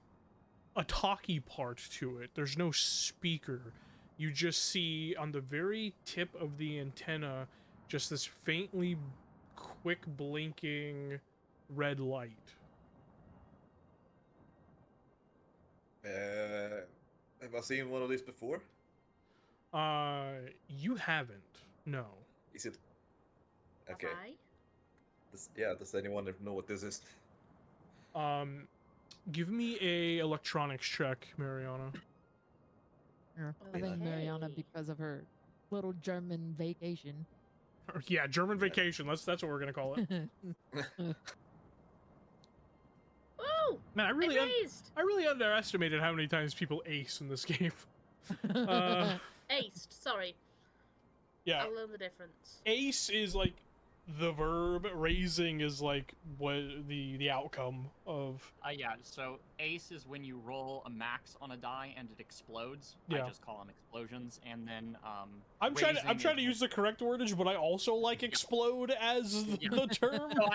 a talkie part to it. There's no speaker. You just see on the very tip of the antenna just this faintly quick blinking red light. Have I seen one of these before? You haven't. No. Is it? Okay. Have Does anyone know what this is? Give me a electronics check, Mariana. Yeah, I think Mariana, because of her little German vacation. Yeah, German vacation. That's what we're gonna call it. Oh, man, I really underestimated how many times people ace in this game. Aced. Sorry. Yeah. I'll learn the difference. Ace is like the verb. Raising is like what the outcome of. Yeah. So ace is when you roll a max on a die and it explodes. Yeah. I just call them explosions, and then I'm trying to use the correct wordage, but I also like explode as the term. So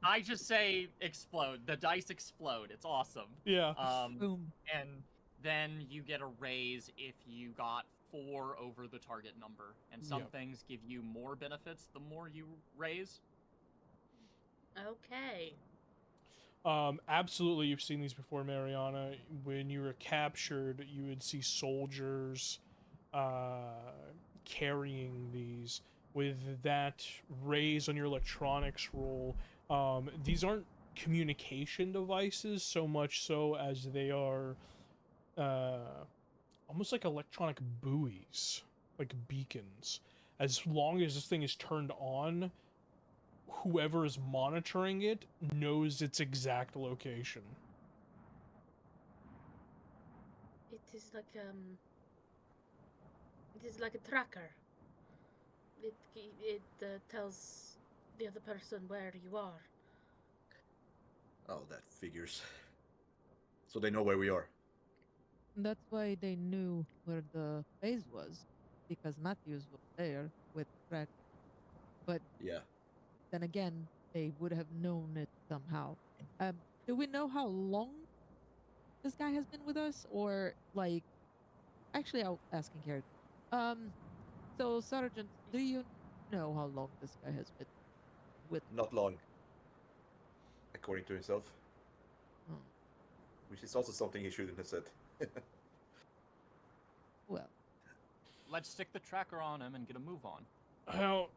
I just say explode. The dice explode. It's awesome. Yeah. Boom. And then you get a raise if you got 4 over the target number. And some things give you more benefits the more you raise. Okay. Absolutely, you've seen these before, Mariana. When you were captured, you would see soldiers carrying these. With that raise on your electronics roll, these aren't communication devices so much so as they are almost like electronic buoys, like beacons. As long as this thing is turned on, whoever is monitoring it knows its exact location. It is like a tracker. It tells the other person where you are. Oh, that figures. So they know where we are. That's why they knew where the base was, because Matthews was there with Craig. But yeah, then again, they would have known it somehow. Do we know how long this guy has been with us, or like? Actually, I'll ask in character. So Sergeant, do you know how long this guy has been with? Not long, according to himself. Hmm. Which is also something he shouldn't have said. Well, let's stick the tracker on him and get a move on. Well,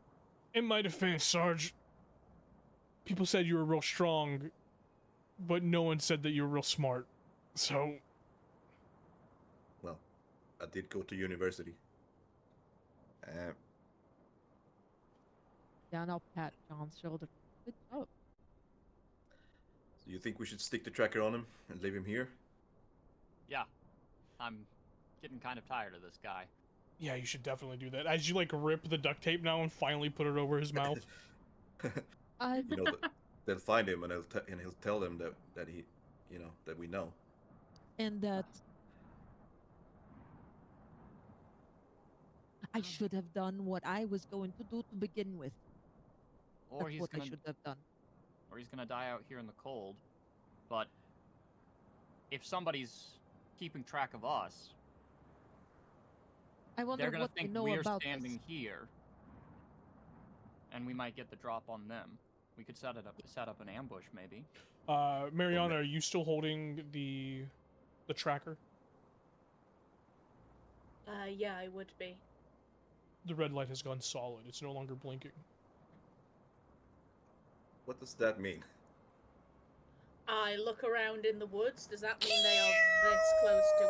in my defense, Sarge, people said you were real strong, but no one said that you were real smart. So, well, I did go to university. down, I'll pat John's shoulder. Good job. So you think we should stick the tracker on him and leave him here? Yeah, I'm getting kind of tired of this guy. yeah, you should definitely do that. As you like rip the duct tape now and finally put it over his mouth. You know, they'll find him and he'll tell them that he, that we know. And that I should have done what I was going to do to begin with. Or That's he's what I gonna, should have done. or he's gonna die out here in the cold. But if somebody's keeping track of us, I wonder they're gonna what they think know we're about standing us. here, and we might get the drop on them. We could set up an ambush, maybe. Mariana, are you still holding the tracker? Yeah, I would be. The red light has gone solid. It's no longer blinking. What does that mean? I look around in the woods. Does that mean they are this close to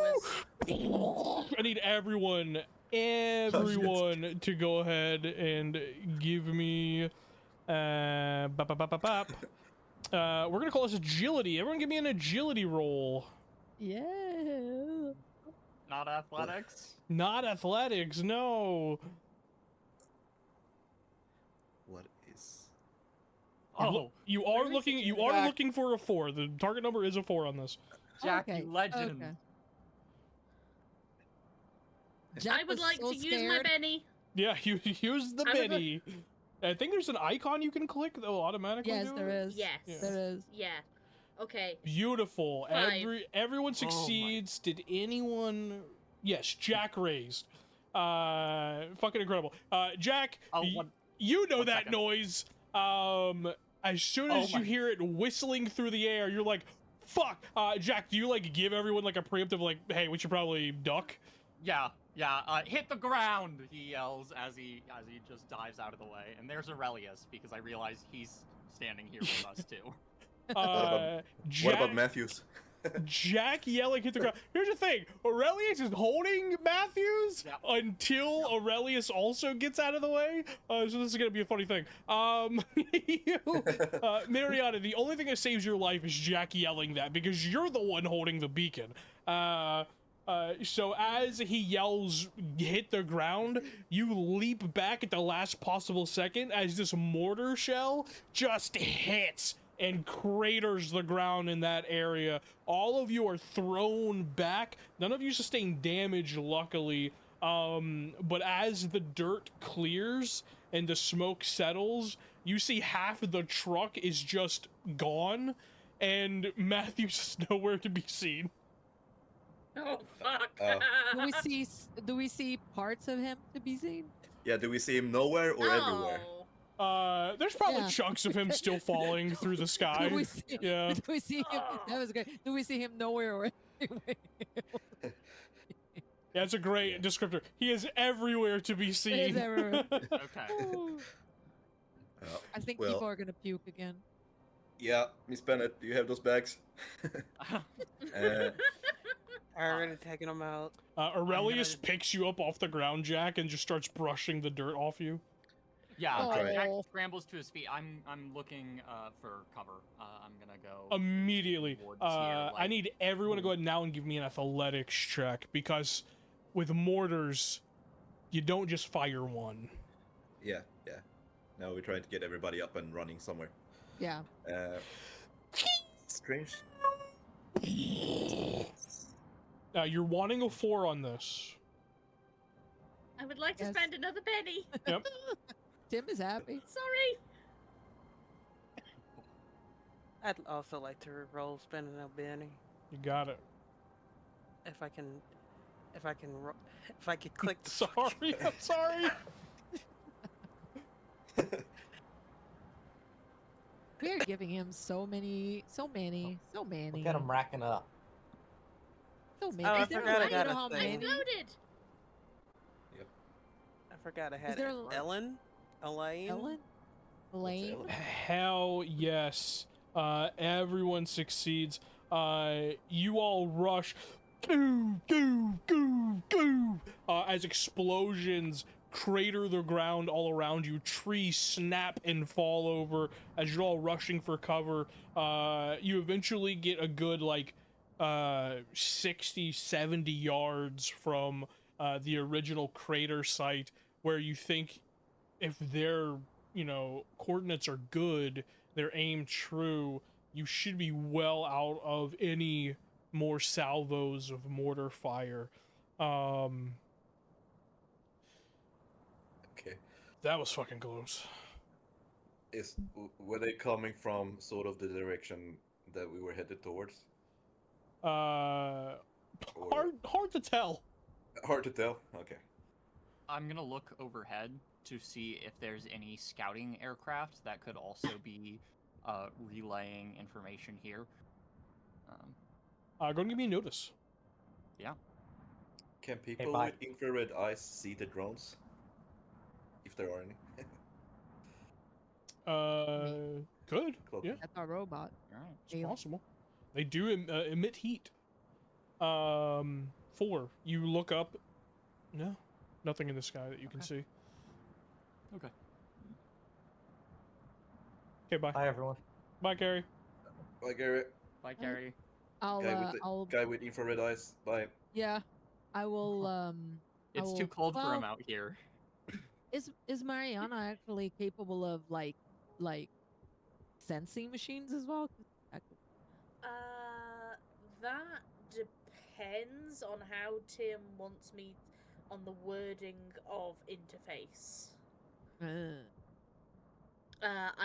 us? I need everyone to go ahead and give me we're gonna call this agility. Everyone give me an agility roll. Yeah. Not athletics. Not athletics, no. What is? You are Where is looking. it? You are looking for a 4. The target number is a 4 on this. Jack, Okay, you legend. okay. I Jack would was like so to use my scared. Benny. Yeah, you use the I would Benny. I think there's an icon you can click that'll automatically. Yes, do there it. is. Yes. Yeah. There is. Yeah. Okay. Beautiful. 5. Everyone succeeds. Did anyone? Yes, Jack raised. Fucking incredible. Jack, you know one that second. noise. As soon as you hear it whistling through the air, you're like, "Fuck!" Jack, do you like give everyone like a preemptive like, "Hey, we should probably duck"? Yeah. Hit the ground! He yells as he just dives out of the way. And there's Aurelius, because I realize he's standing here with us too. Jack, What about Matthews? Jack yelling hit the ground. Here's the thing: Aurelius is holding Matthews until Aurelius also gets out of the way. So this is gonna be a funny thing. Mariana, the only thing that saves your life is Jack yelling that because you're the one holding the beacon. So as he yells, hit the ground, you leap back at the last possible second as this mortar shell just hits and craters the ground in that area. All of you are thrown back. None of you sustain damage, luckily. But as the dirt clears and the smoke settles, you see half of the truck is just gone, and Matthews is nowhere to be seen. Oh fuck! Do we see parts of him to be seen? Yeah, do we see him nowhere or everywhere? There's probably chunks of him still falling through the sky. Do we see, yeah. Do we see him? That was great. Do we see him nowhere or anywhere? Yeah, it's a great descriptor. He is everywhere to be seen. He is everywhere. Okay. I think well, people are gonna puke again. Yeah, Miss Bennett, do you have those bags? I already taken them out. Aurelius picks you up off the ground, Jack, and just starts brushing the dirt off you. Yeah, Okay. Jack scrambles to his feet. I'm looking for cover. I'm gonna go Immediately. towards here, I need everyone to go ahead now and give me an athletics check, because with mortars, you don't just fire one. Yeah. Now we're trying to get everybody up and running somewhere. Yeah. Strange. You're wanting a 4 on this. I would like to Yes. spend another penny. Yep. Tim is happy. Sorry. I'd also like to roll spending a Benny. You got it. If I can click the Sorry, I'm sorry. We are giving him so many. Look at him racking up. So many. Oh, I Is there a forgot I way got to a how thing. I many? voted. I forgot I had there it. a- Elaine? Ellen? Elaine? Hell yes. Everyone succeeds. You all rush. Goo, goo, goo, goo. As explosions crater the ground all around you. Trees snap and fall over as you're all rushing for cover. You eventually get a good, 60, 70 yards from the original crater site, where you think if their, coordinates are good, their aim true, you should be well out of any more salvos of mortar fire. Okay. That was fucking close. Were they coming from sort of the direction that we were headed towards? Hard to tell. Hard to tell. Okay. I'm gonna look overhead to see if there's any scouting aircraft that could also be relaying information here. Go and give me a notice. Yeah. Can people bye. with infrared eyes see the drones? If there are any. Good. Cloak. Yeah, That's our robot. All right. it's possible. They do emit heat. 4. You look up. No, nothing in the sky that you can see. Okay. Okay, bye. Bye, everyone. Bye, Carrie. Bye, Gary. Bye, Carrie. Guy with infrared eyes. Bye. Yeah, I will. It's too cold for him out here. Is Mariana actually capable of like sensing machines as well? That depends on how Tim wants me on the wording of interface. I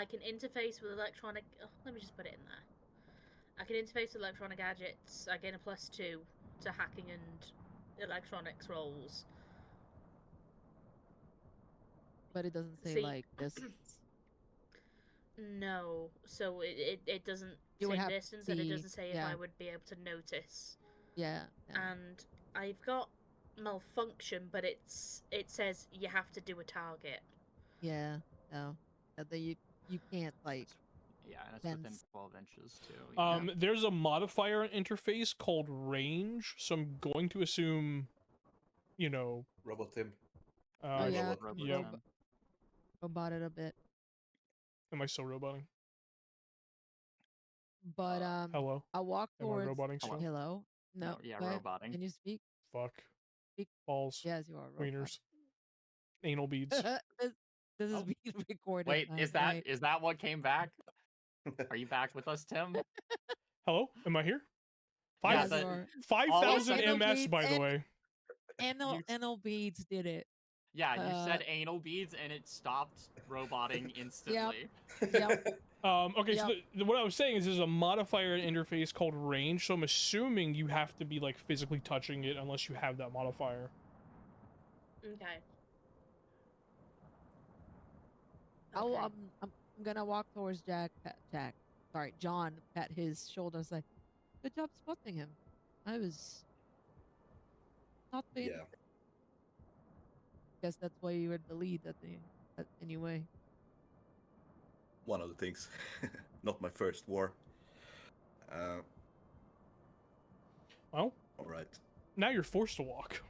can interface with electronic. Oh, let me just put it in there. I can interface with electronic gadgets. I gain a +2 to hacking and electronics rolls. But it doesn't say See, like distance. No, so it doesn't You would say have to distance, and it see- doesn't say if yeah. I would be able to notice. Yeah. And I've got malfunction, but it says you have to do a target. Yeah. No. You can't like. Yeah, and it's within sense. 12 inches too. There's a modifier interface called range, so I'm going to assume, you know. Robot Tim. Oh yeah. Yep. Robot it a bit. Am I still roboting? But Hello. I walk Am I towards. roboting still? Hello. No. No, yeah, go ahead. roboting. Can you speak? Fuck. Speak. Balls. Yes, you are. Wieners. Anal beads. This is being recorded. Wait, is right? that what came back? Are you back with us, Tim? Hello? Am I here? Yeah, 5,000 Anal MS, beads by the and- way. Anal beads did it. Yeah, you said anal beads and it stopped roboting instantly. Yep. Okay, so what I was saying is there's a modifier interface called range, so I'm assuming you have to be, like, physically touching it unless you have that modifier. Okay. I'm gonna walk towards John, pat his shoulder and say, "Good job spotting him. I was not paying." Yeah. Guess that's why you were the lead anyway. One of the things. Not my first war. Well, all right. Now you're forced to walk.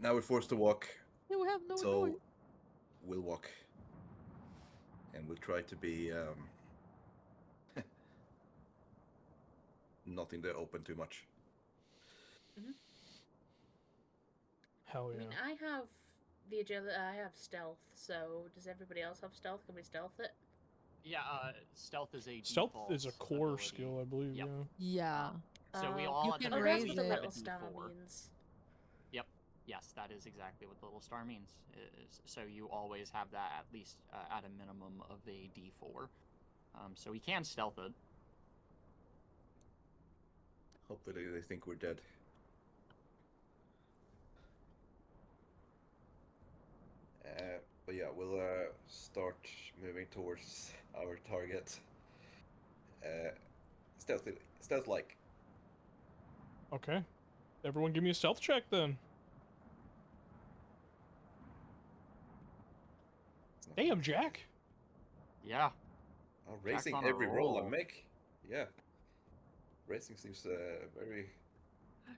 Now we're forced to walk. You have no so choice. we'll walk. And we'll try to be not in the open too much. Hell yeah. I mean, I have the agility. I have stealth. So does everybody else have stealth? Can we stealth it? Yeah, stealth is a Stealth default is a core ability. skill, I believe. Yep. Yeah. Yeah. So we all you at the can Oh, very that's raise what the least have a little star D4. means. Yep. Yes, that is exactly what the little star means. So you always have that at least at a minimum of a D4. So we can stealth it. Hopefully they think we're dead. But yeah, we'll start moving towards our target. Stealth-like. Okay. Everyone give me a stealth check then. Damn, Jack. Yeah. Oh, racing on a every roll I roll. make. Yeah. Racing seems very...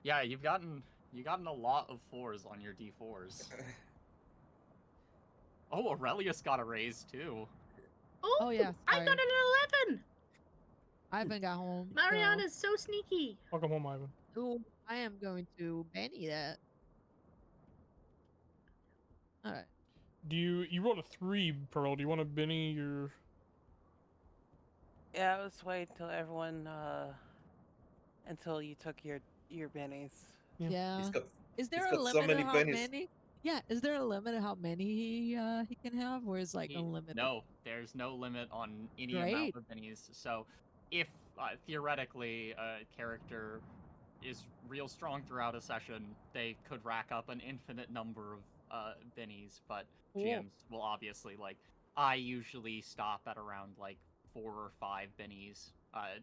Yeah, you've gotten a lot of 4s on your D4s. Oh, Aurelius got a raise too. Oh, yeah, I sorry. got an 11. Ivan got home. Mariana's so sneaky. Welcome home, Ivan. So I am going to Benny that. All right. Do you rolled a 3, Pearl? Do you want to Benny your? Yeah, I was waiting till everyone until you took your bennies. Yeah. Yeah. He's got Is there he's a got so limit of many how pennies. many? Yeah, is there a limit of how many he can have, or is like unlimited? No, there's no limit on any Great. amount of bennies. So, if theoretically a character is real strong throughout a session, they could rack up an infinite number of bennies. But Cool. GMs will obviously I usually stop at around 4 or 5 bennies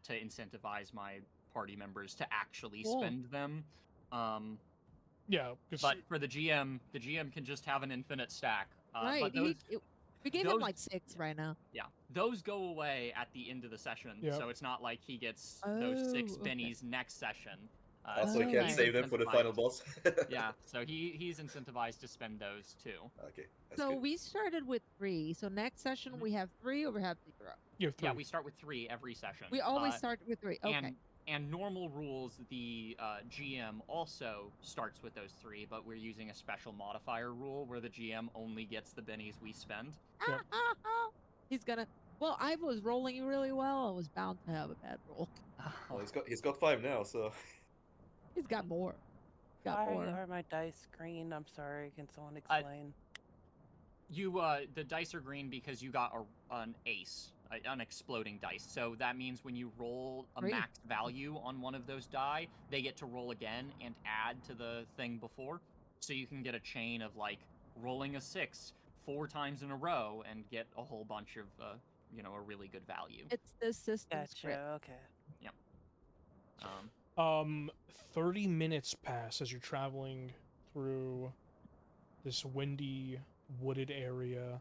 to incentivize my party members to actually Cool. spend them. Yeah, But for the GM can just have an infinite stack. Right. But those, we gave him those- like 6 right now. yeah, those go away at the end of the session. Yep. So it's not like he gets those 6 Oh, okay. bennies next session. Also, he Oh, can't right. save them for the final boss. Yeah, so he's incentivized to spend those too. Okay. That's So good. we started with 3. So next session we have 3 or we have 0. you have 3. Yeah, we start with 3 every session. We always start with 3. Okay. And normal rules, the GM also starts with those 3, but we're using a special modifier rule where the GM only gets the bennies we spend. Yep. He's gonna. Well, I was rolling really well. I was bound to have a bad roll. Well, he's got 5 now, so. He's got more. Got Why more. are my dice green? I'm sorry. Can someone explain? The dice are green because you got an ace, an exploding dice. So that means when you roll a Great. max value on one of those die, they get to roll again and add to the thing before. So you can get a chain of rolling a 6 4 times in a row and get a whole bunch of a really good value. It's the system's Gotcha. grip. Okay. 30 minutes pass as you're traveling through this windy, wooded area.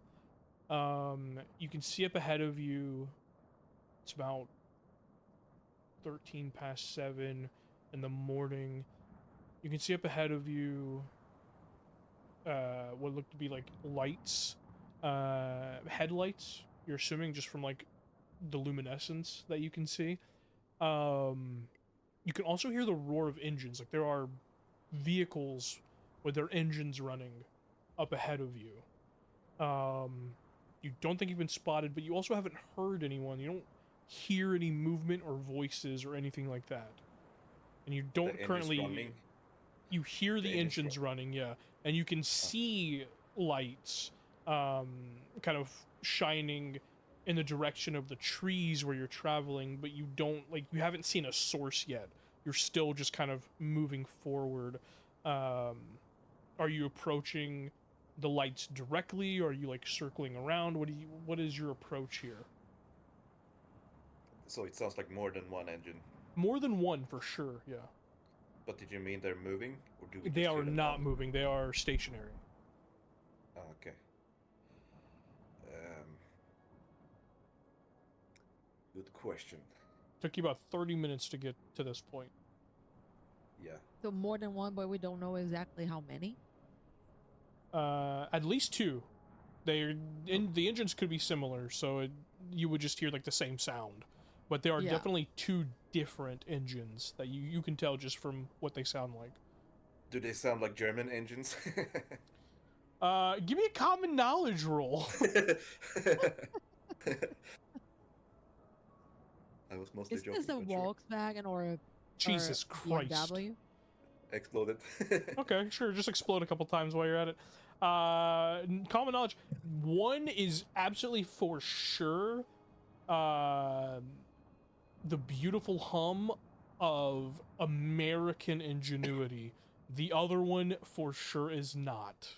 You can see up ahead of you, it's about 13 past 7 in the morning. You can see up ahead of you what look to be lights, headlights, you're assuming just from the luminescence that you can see. You can also hear the roar of engines. There are vehicles with their engines running up ahead of you. You don't think you've been spotted, but you also haven't heard anyone. You don't hear any movement or voices or anything like that. And you don't The engine's currently... running. You hear the engine's engines running, yeah. And you can see lights kind of shining in the direction of the trees where you're traveling, but you don't, you haven't seen a source yet. You're still just kind of moving forward. Are you approaching the lights directly, or are you circling around? What is your approach here? So it sounds like more than one engine. More than one for sure, yeah. But did you mean they're moving, or do we They just are hear them not hum? moving. They are stationary. Oh, okay. Good question. Took you about 30 minutes to get to this point. Yeah. So more than one, but we don't know exactly how many. At least 2. The engines could be similar, so you would just hear the same sound. But there are Yeah. definitely 2 different engines that you can tell just from what they sound like. Do they sound like German engines? Give me a common knowledge roll. I was mostly Is joking. this a but sure. Volkswagen or a Jesus Christ. BMW? Exploded. Okay, sure. Just explode a couple times while you're at it. Common knowledge. One is absolutely for sure the beautiful hum of American ingenuity. The other one for sure is not.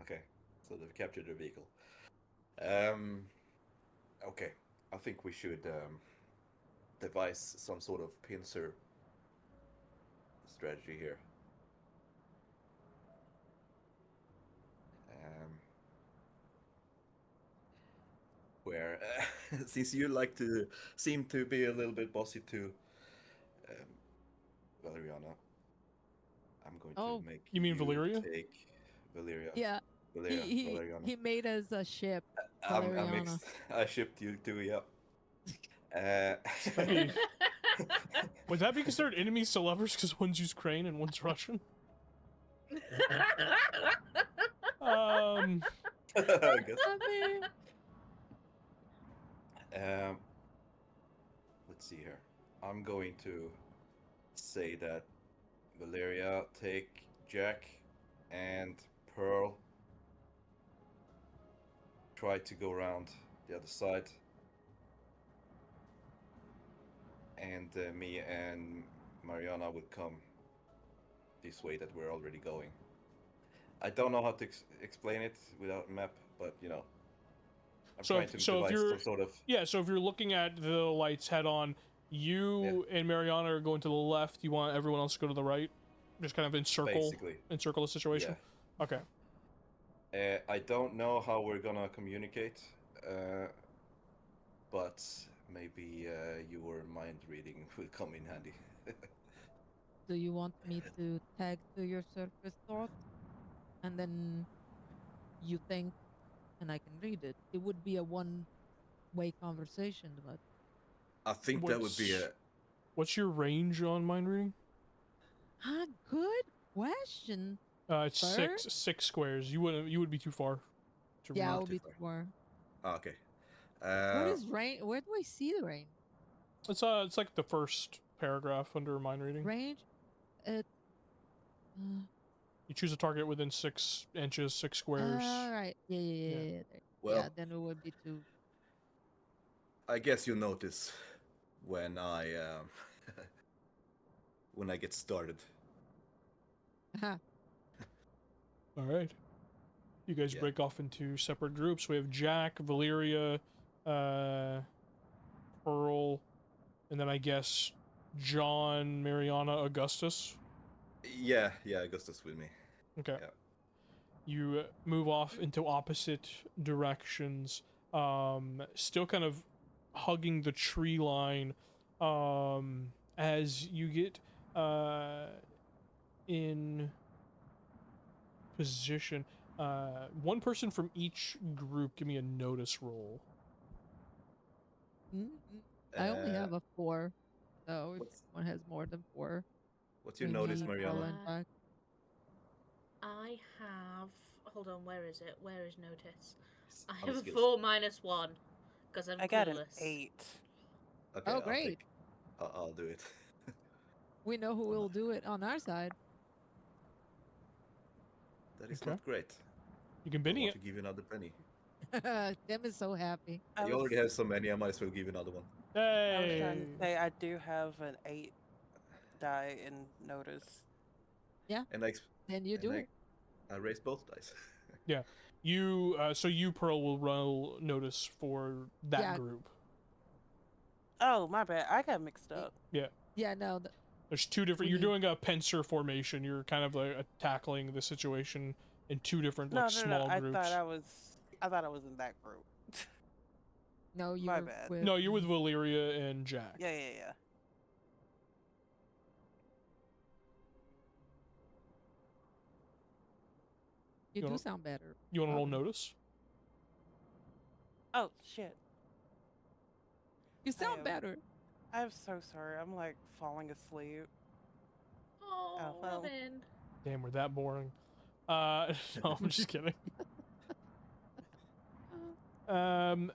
Okay, so they've captured the vehicle. Okay, I think we should devise some sort of pincer strategy here. Where, since you seem to be a little bit bossy too, Valeriana, I'm going to make you mean Valeria? take Valeria. Yeah. Valeria, Valeriana. He made us a ship. I shipped you too, yeah. Would that be considered enemies to lovers because one's Ukraine and one's Russian? I guess. let's see here. I'm going to say that Valeria, take Jack and Pearl. Try to go around the other side. And me and Mariana will come this way that we're already going. I don't know how to explain it without a map, but you know, I'm trying to devise some sort of... Yeah, so if you're looking at the lights head on, you and Mariana are going to the left. You want everyone else to go to the right? Just kind of encircle the situation? Yeah. Okay. I don't know how we're gonna communicate, but maybe your mind reading will come in handy. Do you want me to tag to your surface thought? And then you think, and I can read it. It would be a one-way conversation, but... I think that would be a... What's your range on mind reading? Good question. It's six squares. You would be too far. Yeah, I would be too far. Oh, okay. What is range? Where do I see the range? It's like the first paragraph under mind reading. Range? You choose a target within 6 inches, 6 squares. All right. Yeah. Well, yeah, then it would be 2. I guess you'll notice when I when I get started. All right. You guys break off into separate groups. We have Jack, Valeria, Pearl, and then I guess John, Mariana, Augustus. Yeah, Augustus with me. Okay. Yeah. You move off into opposite directions, still kind of hugging the tree line, as you get in position. One person from each group, give me a notice roll. I only have a 4, so if one has more than 4. What's your notice, Mariana? I have... Hold on, where is it? Where is notice? I On have a skills. 4 minus 1, because I'm I got an clueless. 8. Okay, Oh, great. I'll do it. We know who will do it on our side. That is not great. You can Benny it. To give you another penny. Tim is so happy. You already have so many, I might as well give you another one. Hey! I was trying to say I do have an 8 die in notice. Yeah. And then you do it. I raised both dice. Yeah. You Pearl will roll notice for that group. Oh, my bad. I got mixed up. Yeah. Yeah, no. There's 2 different. You're doing a pincer formation. You're kind of like tackling the situation in 2 different small groups. I thought I was in that group. No, you My were bad. with... No, you're with Valeria and Jack. Yeah. You do sound better. You want to roll notice? Oh, shit. You sound better. I'm so sorry. I'm like falling asleep. Oh, well. Robin. Damn, we're that boring. No, I'm just kidding. 10.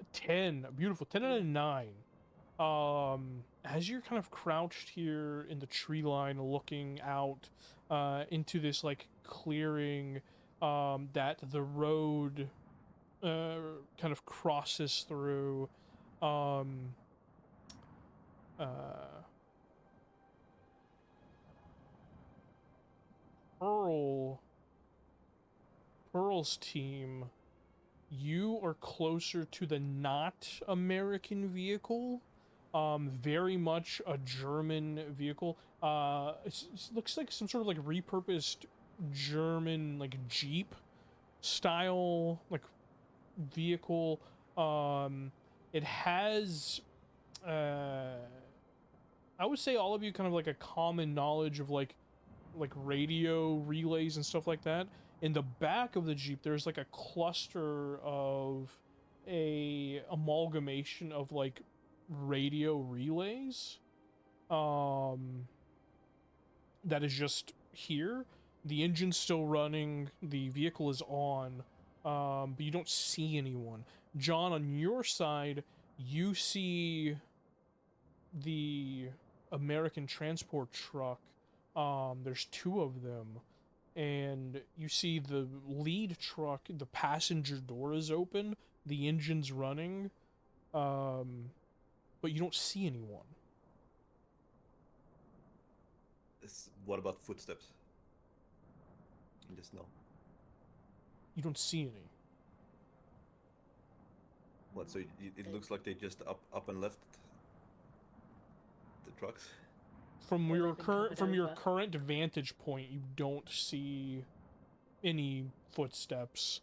Beautiful. 10 out of 9. As you're kind of crouched here in the tree line looking out into this like clearing that the road kind of crosses through, Pearl's team, you are closer to the not American vehicle, very much a German vehicle. It looks like some sort of like repurposed German like Jeep style like vehicle. It has I would say all of you kind of like a common knowledge of like radio relays and stuff like that. In the back of the Jeep, there's like a cluster of a amalgamation of like radio relays that is just here. The engine's still running, the vehicle is on, but you don't see anyone. John, on your side, you see the American transport truck. There's two of them, and you see the lead truck, the passenger door is open, the engine's running, but you don't see anyone. What about footsteps in the snow? You don't see any. What? So it looks like they just up and left the trucks. From Or your they've been covered over. current vantage point, you don't see any footsteps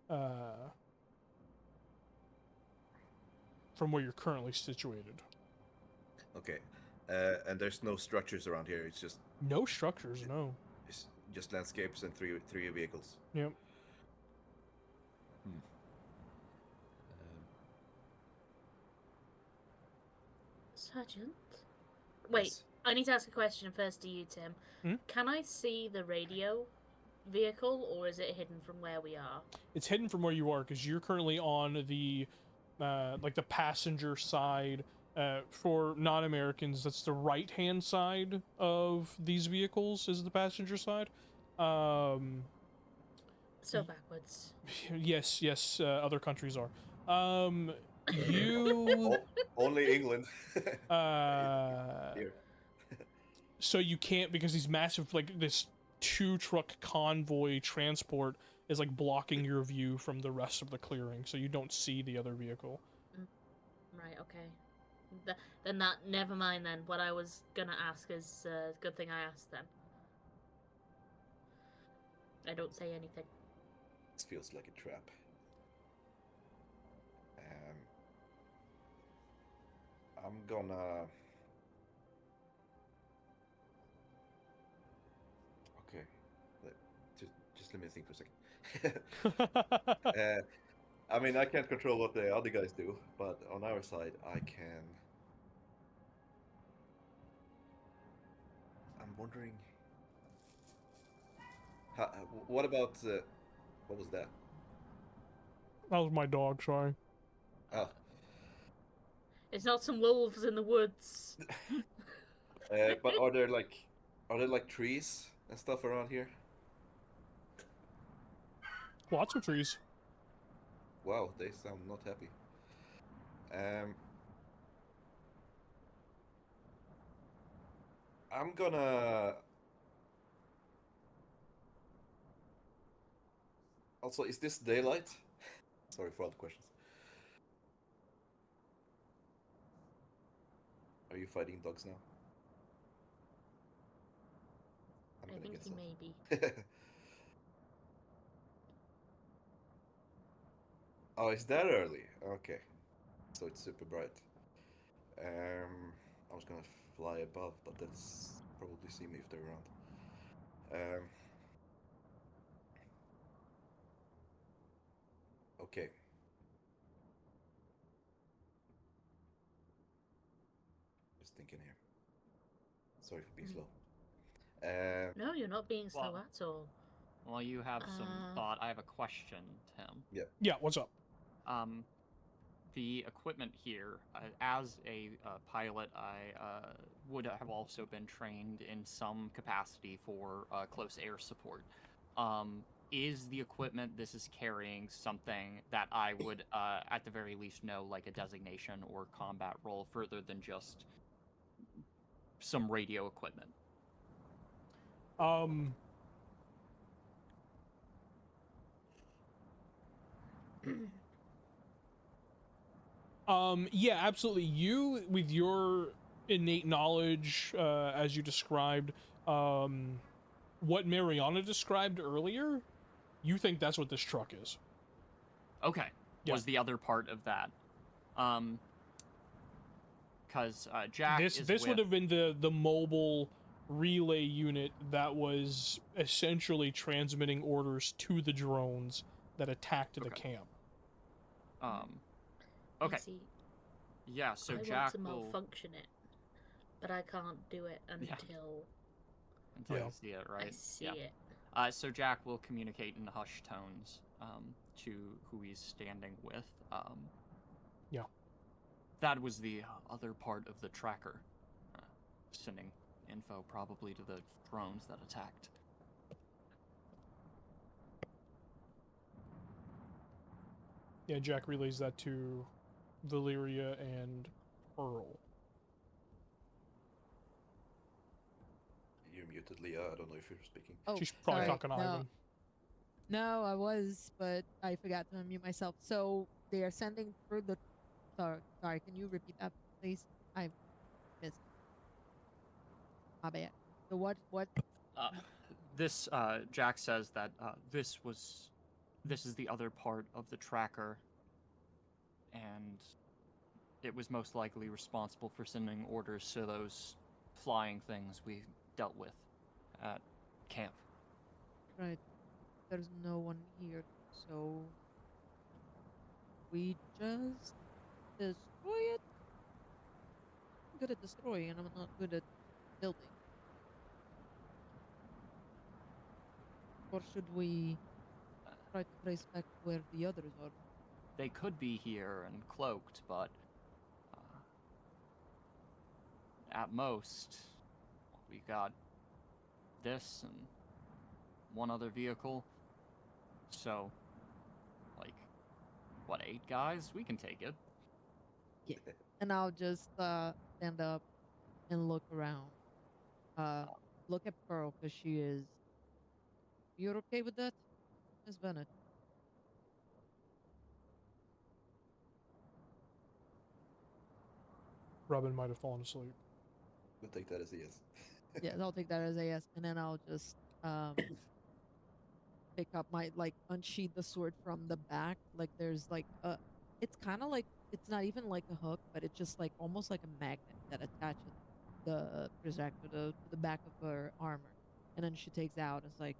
from where you're currently situated. Okay, and there's no structures around here. It's just No structures, no. it's just landscapes and three vehicles. Yep. Sergeant? Wait, Yes. I need to ask a question first to you, Tim. Hmm? Can I see the radio vehicle, or is it hidden from where we are? It's hidden from where you are because you're currently on the like the passenger side. For non-Americans, that's the right-hand side of these vehicles is the passenger side. So backwards. Yes, other countries are. You Only England. Here. So you can't, because these massive, like, this 2-truck convoy transport is, like, blocking your view from the rest of the clearing, so you don't see the other vehicle. Right, okay. Then that, never mind then. What I was gonna ask is, good thing I asked then. I don't say anything. This feels like a trap. I'm gonna... Okay. Just let me think for a second. I mean, I can't control what the other guys do, but on our side, I can... I'm wondering... what about... what was that? That was my dog, sorry. Oh. It's not some wolves in the woods. But are there like trees and stuff around here? Lots of trees. Wow, they sound not happy. I'm gonna... Also, is this daylight? Sorry for all the questions. Are you fighting dogs now? I think he may be. Oh, it's that early? Okay. So it's super bright. I was gonna fly above, but they'll probably see me if they're around. Okay. Just thinking here. Sorry for being slow. No, you're not being slow Well- at all. While you have some thought, I have a question, Tim. Yeah, what's up? The equipment here, as a pilot, I would have also been trained in some capacity for close air support. Is the equipment this is carrying something that I would, at the very least, know, like a designation or combat role, further than just some radio equipment? Yeah, absolutely. You, with your innate knowledge, as you described, what Mariana described earlier, you think that's what this truck is. Okay, Yeah. was the other part of that. Because Jack This would have been the mobile relay unit that was essentially transmitting orders to the drones that attacked the camp. Okay. You see, Yeah, so I Jack want to will... malfunction it, but I can't do it until Until you see it, right? I see it. So Jack will communicate in hushed tones to who he's standing with. That was the other part of the tracker, sending info probably to the drones that attacked. Yeah, Jack relays that to Valyria and Pearl. You're muted, Leah. I don't know if you're speaking. Oh, She's probably sorry. talking to Ivan. No, I was, but I forgot to unmute myself. So they are sending through the. Sorry. Can you repeat that, please? I missed. My bad. So what? This Jack says that this is the other part of the tracker, and it was most likely responsible for sending orders to those flying things we dealt with at camp. Right. There's no one here, so we just destroy it. I'm good at destroying, and I'm not good at building. Or should we try to trace back where the others are? They could be here and cloaked, but at most, we got this and one other vehicle. So, like, what, 8 guys? We can take it. Yeah. And I'll just stand up and look around. Look at Pearl, because she is... You're okay with that, Miss Bennett? Robin might have fallen asleep. We'll take that as a yes. Yeah, I'll take that as a yes. And then I'll just pick up my, like, unsheath the sword from the back. Like, there's, like, it's kind of like, it's not even like a hook, but it's just, like, almost like a magnet that attaches the projector to the back of her armor. And then she takes out, it's like,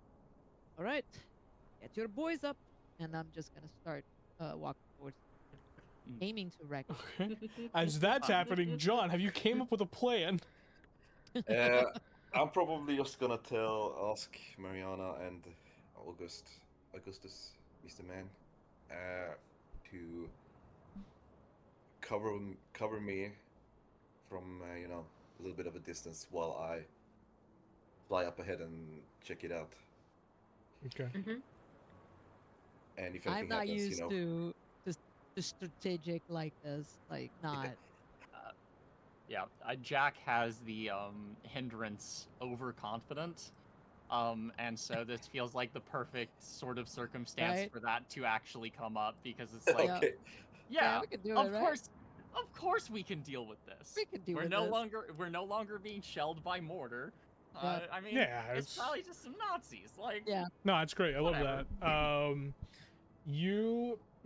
all right, get your boys up. And I'm just going to start walking towards aiming to wreck. Okay. As that's happening, John, have you came up with a plan? I'm probably just gonna ask Mariana and Augustus, Mr. Man, to cover me from a little bit of a distance while I fly up ahead and check it out. Okay. Mm-hmm. And if anything I'm not happens, used to strategic like this, like not. Yeah, Jack has the hindrance overconfident, and so this feels like the perfect sort of circumstance Right? for that to actually come up, because it's like, Okay. yeah, we can do of it, right? course we can deal with this. We can deal we're with no this. longer being shelled by mortar. Yep. I mean, Yeah, it's probably just some Nazis. Like, Yeah. No, it's great. I love Whatever. that.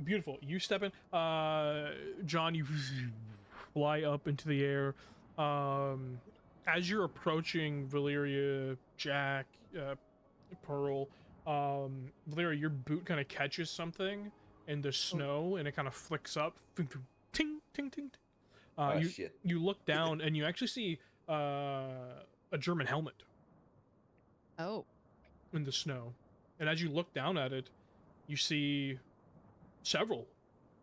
Beautiful. You step in. John, you fly up into the air. As you're approaching Valyria, Jack, Pearl, Valyria, your boot kind of catches something in the snow, and it kind of flicks up. Ting, ting, ting, ting. Shit. You look down, and you actually see a German helmet Oh. in the snow. And as you look down at it, you see several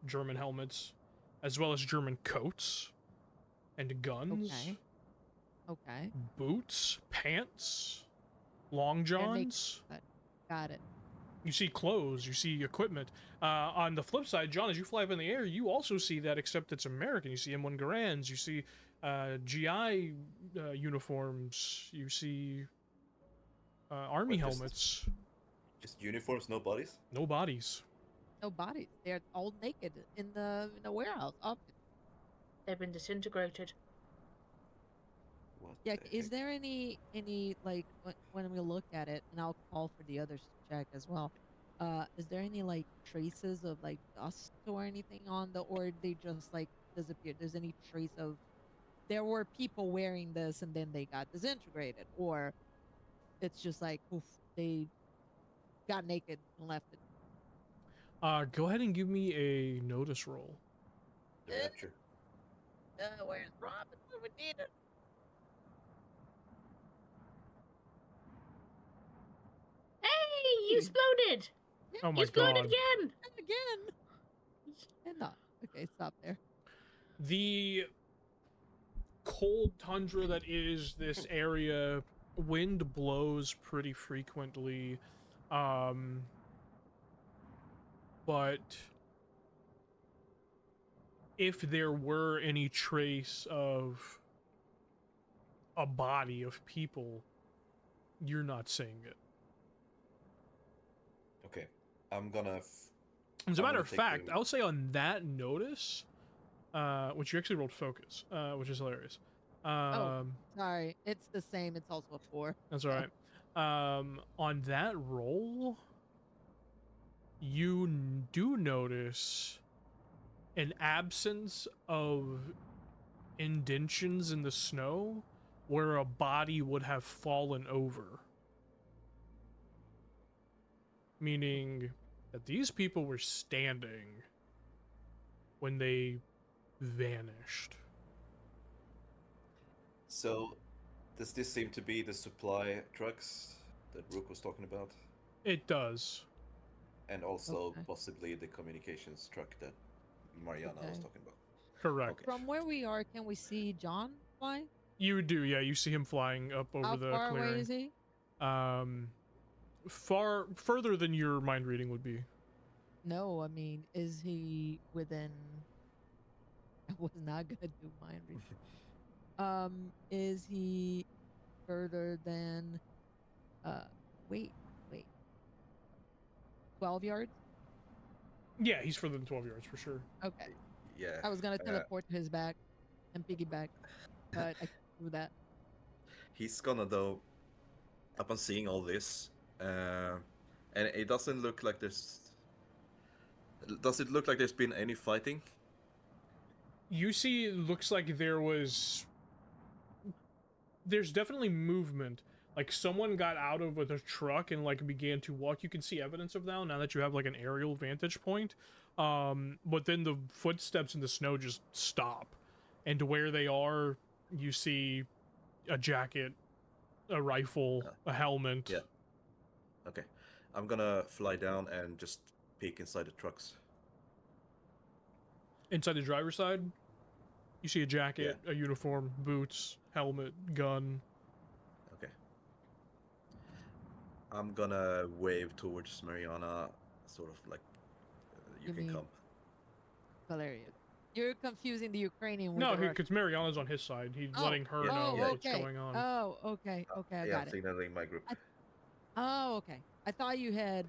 German helmets, as well as German coats and guns, Okay. boots, pants, long johns. Got it. You see clothes, you see equipment. On the flip side, John, as you fly up in the air, you also see that, except it's American. You see M1 Garands, you see GI uniforms, you see army What, just- helmets. Just uniforms, no bodies? No bodies. No bodies. They're all naked in the warehouse. Up. They've been disintegrated. What Yeah. the Is heck? there any like when we look at it, and I'll call for the others to check as well. Is there any like traces of like dust or anything on or they just like disappeared? There's any trace of there were people wearing this and then they got disintegrated, or it's just like oof, they got naked and left it. Go ahead and give me a notice roll. The rapture. Where's Robin? We need it. Hey, you exploded! Oh my You exploded god. again! Again. And not. Okay, stop there. The cold tundra that is this area, wind blows pretty frequently, but if there were any trace of a body of people, you're not seeing it. Okay, I'm gonna. As a matter of fact, I'll say on that notice, which you actually rolled focus, which is hilarious. Sorry, it's the same. It's also a 4. That's all right. On that roll, you do notice an absence of indentions in the snow where a body would have fallen over. Meaning that these people were standing when they vanished. So, does this seem to be the supply trucks that Rook was talking about? It does. And also Okay. possibly the communications truck that Mariana was Okay. talking about. Correct. Okay. From where we are, can we see John fly? You do, yeah. You see him flying up over How the far clearing. away is he? Further than your mind reading would be. No, I mean, is he within? I was not gonna do mind reading. Is he further than? Wait. 12 yards? Yeah, he's further than 12 yards for sure. Okay. Yeah. I was gonna teleport to his back and piggyback, but I can't do that. He's gonna though, upon seeing all this, and it doesn't look like there's. Does it look like there's been any fighting? You see, it looks like there's definitely movement. Like someone got out of the truck and like began to walk. You can see evidence of that now that you have like an aerial vantage point. But then the footsteps in the snow just stop, and to where they are, you see a jacket, a rifle, a helmet. Yeah. Okay, I'm gonna fly down and just peek inside the trucks. Inside the driver's side, you see a jacket, a uniform, boots, helmet, gun. Okay. I'm gonna wave towards Mariana, sort of like, you can come. Valeria. You're confusing the Ukrainian with No, the Russian. because Mariana's on his side. He's letting her know what's going on. Oh, okay. Okay, I got I'm signaling my group. Oh, okay. I thought you had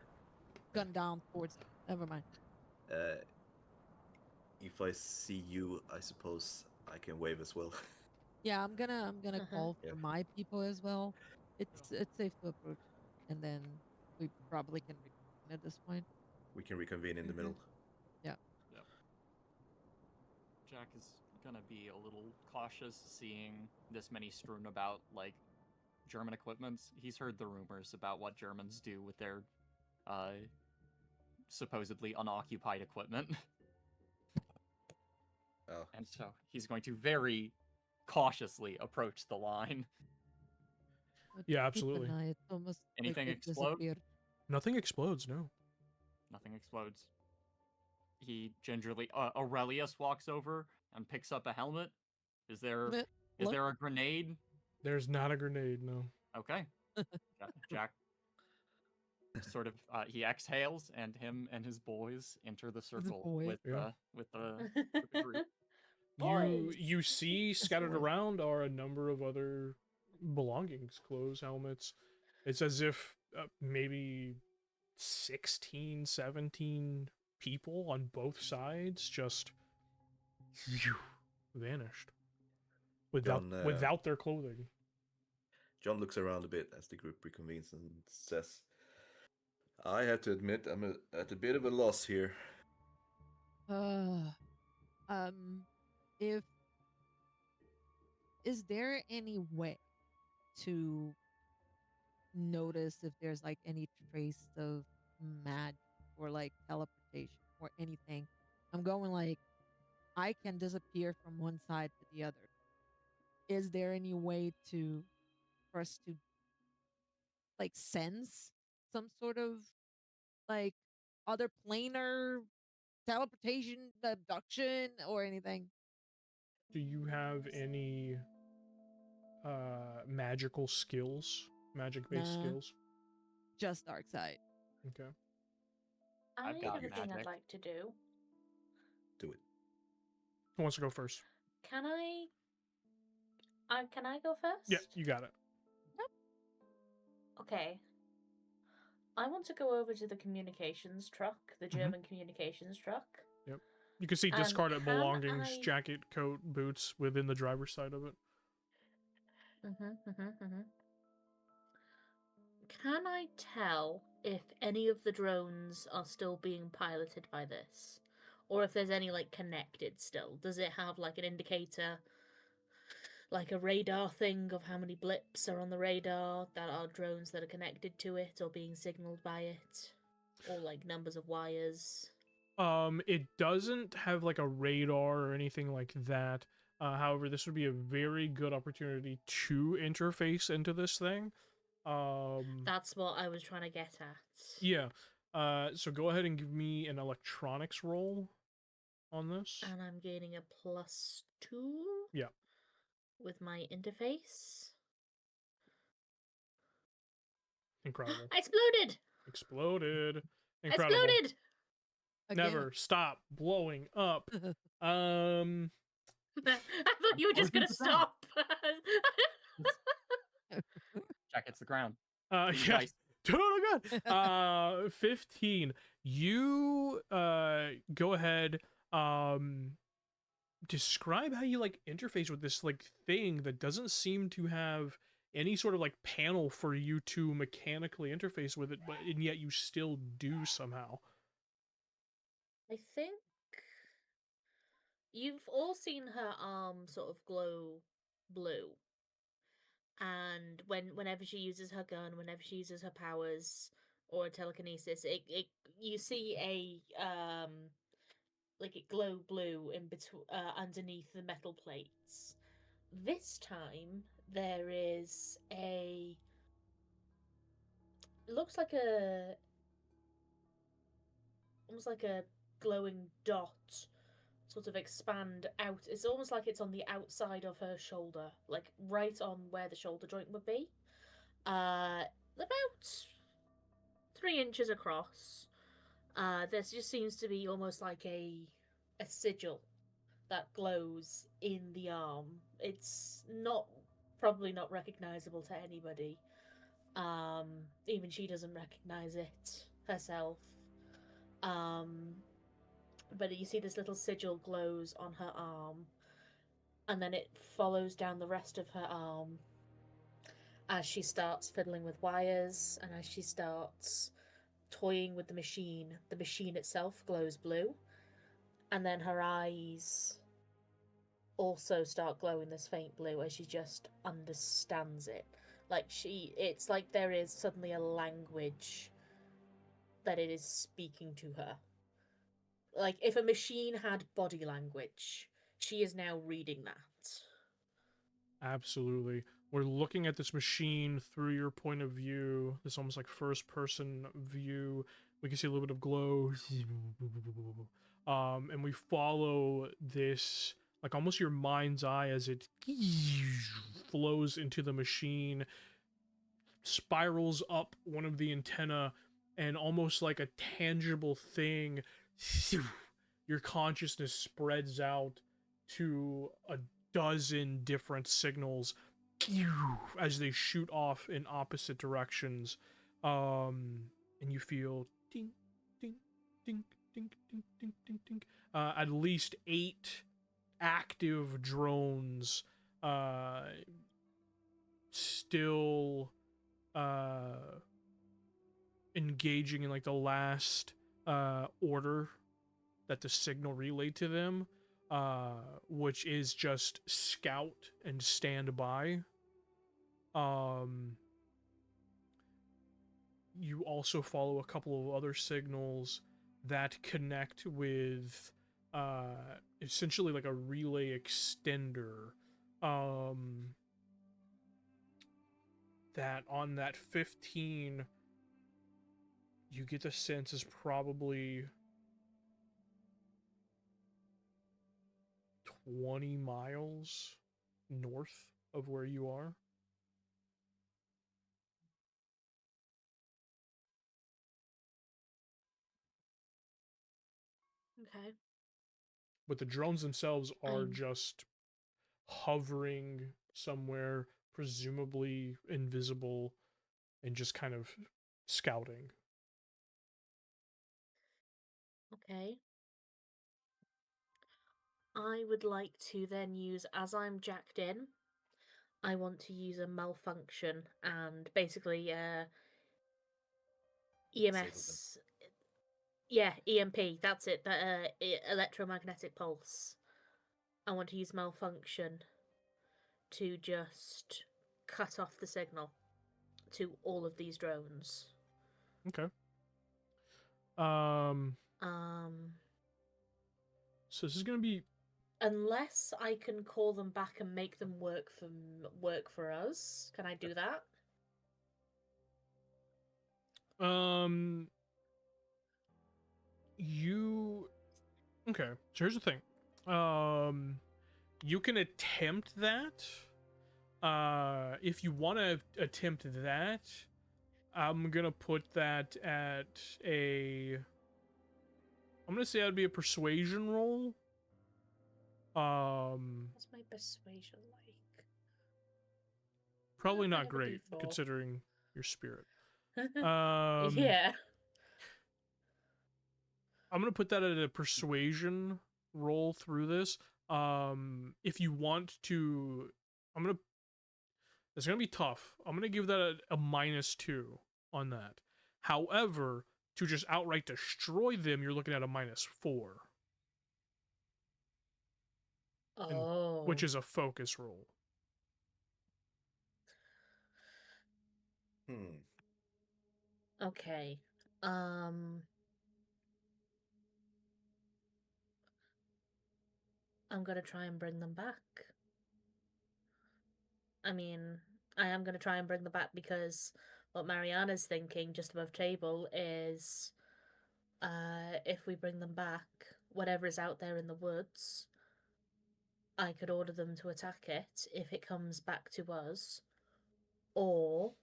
gunned down towards them. Never mind. If I see you, I suppose I can wave as well. Yeah, I'm gonna call for my people as well. It's safe to approach, and then we probably can reconvene at this point. We can reconvene in the middle. Yeah. Yep. Jack is gonna be a little cautious seeing this many strewn about like German equipments. He's heard the rumors about what Germans do with their supposedly unoccupied equipment. Oh. And so he's going to very cautiously approach the line. Yeah, absolutely. It's almost Anything like explode? Nothing explodes, no. Nothing explodes. He gingerly Aurelius walks over and picks up a helmet. Is there a grenade? There's not a grenade, no. Okay. Jack sort of he exhales, and him and his boys enter the circle with the group. You see scattered around are a number of other belongings, clothes, helmets. It's as if maybe 16, 17 people on both sides just vanished without their clothing. John looks around a bit as the group reconvenes and says, I have to admit I'm at a bit of a loss here. Is there any way to notice if there's like any trace of magic or like teleportation or anything? I'm going like, I can disappear from one side to the other. Is there any way for us to like sense some sort of like other planar teleportation, abduction, or anything? Do you have any magical skills? Magic-based Nah. skills? Just dark side. Okay. I I've got have a thing I'd magic. like to do. Do it. Who wants to go first? Can I go first? Yeah, you got it. Okay. I want to go over to the communications truck, the German communications truck. Yep. You can see And discarded can belongings, I- jacket, coat, boots within the driver's side of it. Can I tell if any of the drones are still being piloted by this? Or if there's any, like, connected still? Does it have, like, an indicator, like a radar thing of how many blips are on the radar that are drones that are connected to it or being signaled by it? Or, like, numbers of wires? It doesn't have like a radar or anything like that. However, this would be a very good opportunity to interface into this thing. That's what I was trying to get at. Yeah. So go ahead and give me an electronics roll on this. And I'm gaining a +2. Yeah. With my interface. Incredible. I exploded! Exploded. Incredible. Exploded! Again. Never stop blowing up. I thought you were just gonna stop. Jack hits the ground. Yeah. Dice. Oh god. 15. You go ahead, describe how you like interface with this like thing that doesn't seem to have any sort of like panel for you to mechanically interface with it, but and yet you still do somehow. I think you've all seen her arm sort of glow blue. And whenever she uses her gun, whenever she uses her powers or telekinesis, it you see a like it glow blue in between underneath the metal plates. This time there is a it looks like a almost like a glowing dot sort of expand out. It's almost like it's on the outside of her shoulder, like right on where the shoulder joint would be. About 3 inches across. There just seems to be almost like a sigil that glows in the arm. It's probably not recognizable to anybody. Even she doesn't recognize it herself. But you see this little sigil glows on her arm, and then it follows down the rest of her arm as she starts fiddling with wires and as she starts toying with the machine. The machine itself glows blue, and then her eyes also start glowing this faint blue as she just understands it. It's like there is suddenly a language that it is speaking to her. Like if a machine had body language, she is now reading that. Absolutely. We're looking at this machine through your point of view, this almost like first person view. We can see a little bit of glow. And we follow this, like almost your mind's eye as it flows into the machine, spirals up one of the antenna, and almost like a tangible thing, your consciousness spreads out to a dozen different signals as they shoot off in opposite directions, and you feel ding ding ding ding ding ding ding ding, at least 8 active drones still engaging in like the last order that the signal relayed to them, which is just scout and stand by. You also follow a couple of other signals that connect with essentially like a relay extender, that on that 15 you get the sense is probably 20 miles north of where you are. Okay. But the drones themselves are just hovering somewhere, presumably invisible, and just kind of scouting. Okay. I would like to then use, as I'm jacked in, I want to use a malfunction and basically EMS. Yeah, EMP. That's it. The electromagnetic pulse. I want to use malfunction to just cut off the signal to all of these drones. Okay. So this is gonna be, unless I can call them back and make them work for us. Can I do that? You okay? So here's the thing. You can attempt that. If you want to attempt that, I'm gonna put that at a. I'm gonna say that'd be a persuasion roll. What's my persuasion like? Probably not great considering your spirit. Yeah. I'm gonna put that at a persuasion roll through this. If you want to, it's gonna be tough. I'm gonna give that a -2 on that. However, to just outright destroy them, you're looking at a -4. Oh. Which is a focus roll. Okay. I'm gonna try and bring them back. I mean, I am gonna try and bring them back because what Mariana's thinking just above table is if we bring them back, whatever is out there in the woods, I could order them to attack it if it comes back to us, or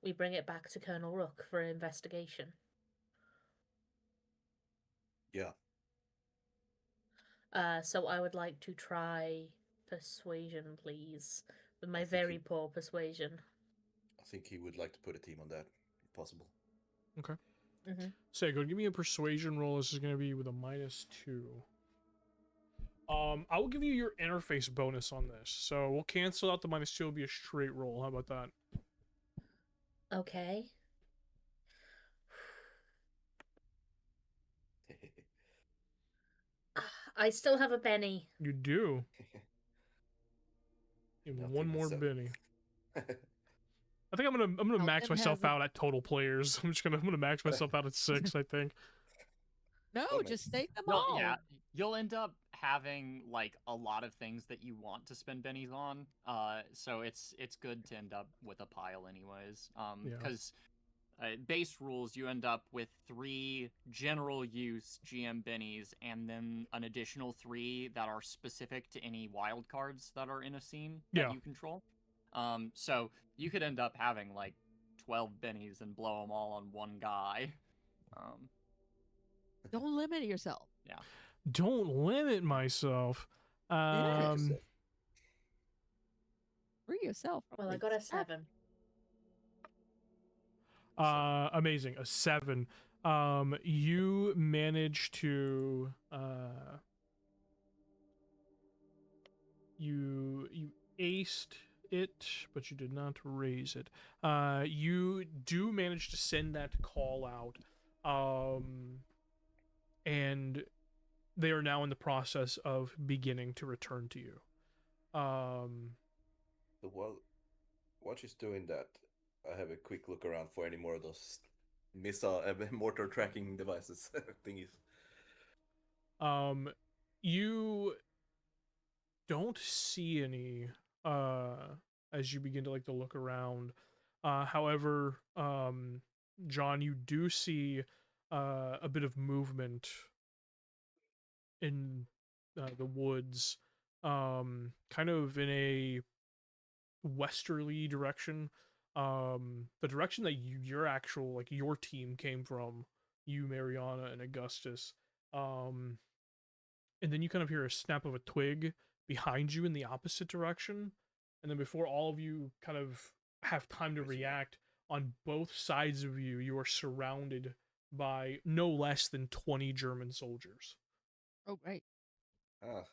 we bring it back to Colonel Rook for investigation. Yeah. So I would like to try persuasion, please, with my very poor persuasion. I think he would like to put a team on that, if possible. Okay. So go give me a persuasion roll. This is going to be with a -2. I will give you your interface bonus on this. So we'll cancel out the -2. It'll be a straight roll. How about that? Okay. I still have a Benny. You do. You have one more Benny. I think I'm gonna max myself out at total players. I'm gonna max myself out at 6. I think. No, just take them all. Yeah, you'll end up having like a lot of things that you want to spend bennies on. So it's good to end up with a pile anyways. Because base rules, you end up with 3 general use GM bennies, and then an additional 3 that are specific to any wild cards that are in a scene that you control. So you could end up having like 12 bennies and blow them all on one guy. Don't limit yourself. Yeah. Don't limit myself. Free yourself. Well, I got a 7. Amazing. A 7. You managed to you aced it, but you did not raise it. You do manage to send that call out. And they are now in the process of beginning to return to you. So while she's doing that, I have a quick look around for any more of those missile mortar tracking devices thingies. You don't see any as you begin to to look around. However, John, you do see a bit of movement in the woods, kind of in a westerly direction. The direction that your team came from, you, Mariana, and Augustus. And then you kind of hear a snap of a twig behind you in the opposite direction. And then before all of you kind of have time to react, on both sides of you, you are surrounded by no less than 20 German soldiers. Oh, great.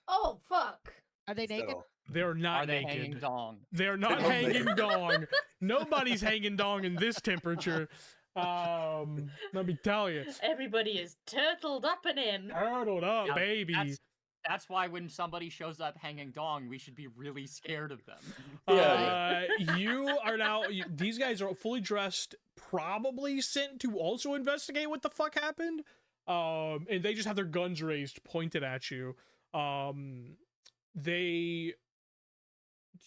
Oh, fuck. Are they Is that naked? all? They're not Are they naked. hanging dong? They're not They're not hanging naked. dong. Nobody's hanging dong in this temperature. Let me tell you. Everybody is turtled up and in. Turtled up, Yeah, baby. That's why when somebody shows up hanging dong, we should be really scared of them. You are now. These guys are fully dressed, probably sent to also investigate what the fuck happened. And they just have their guns raised, pointed at you.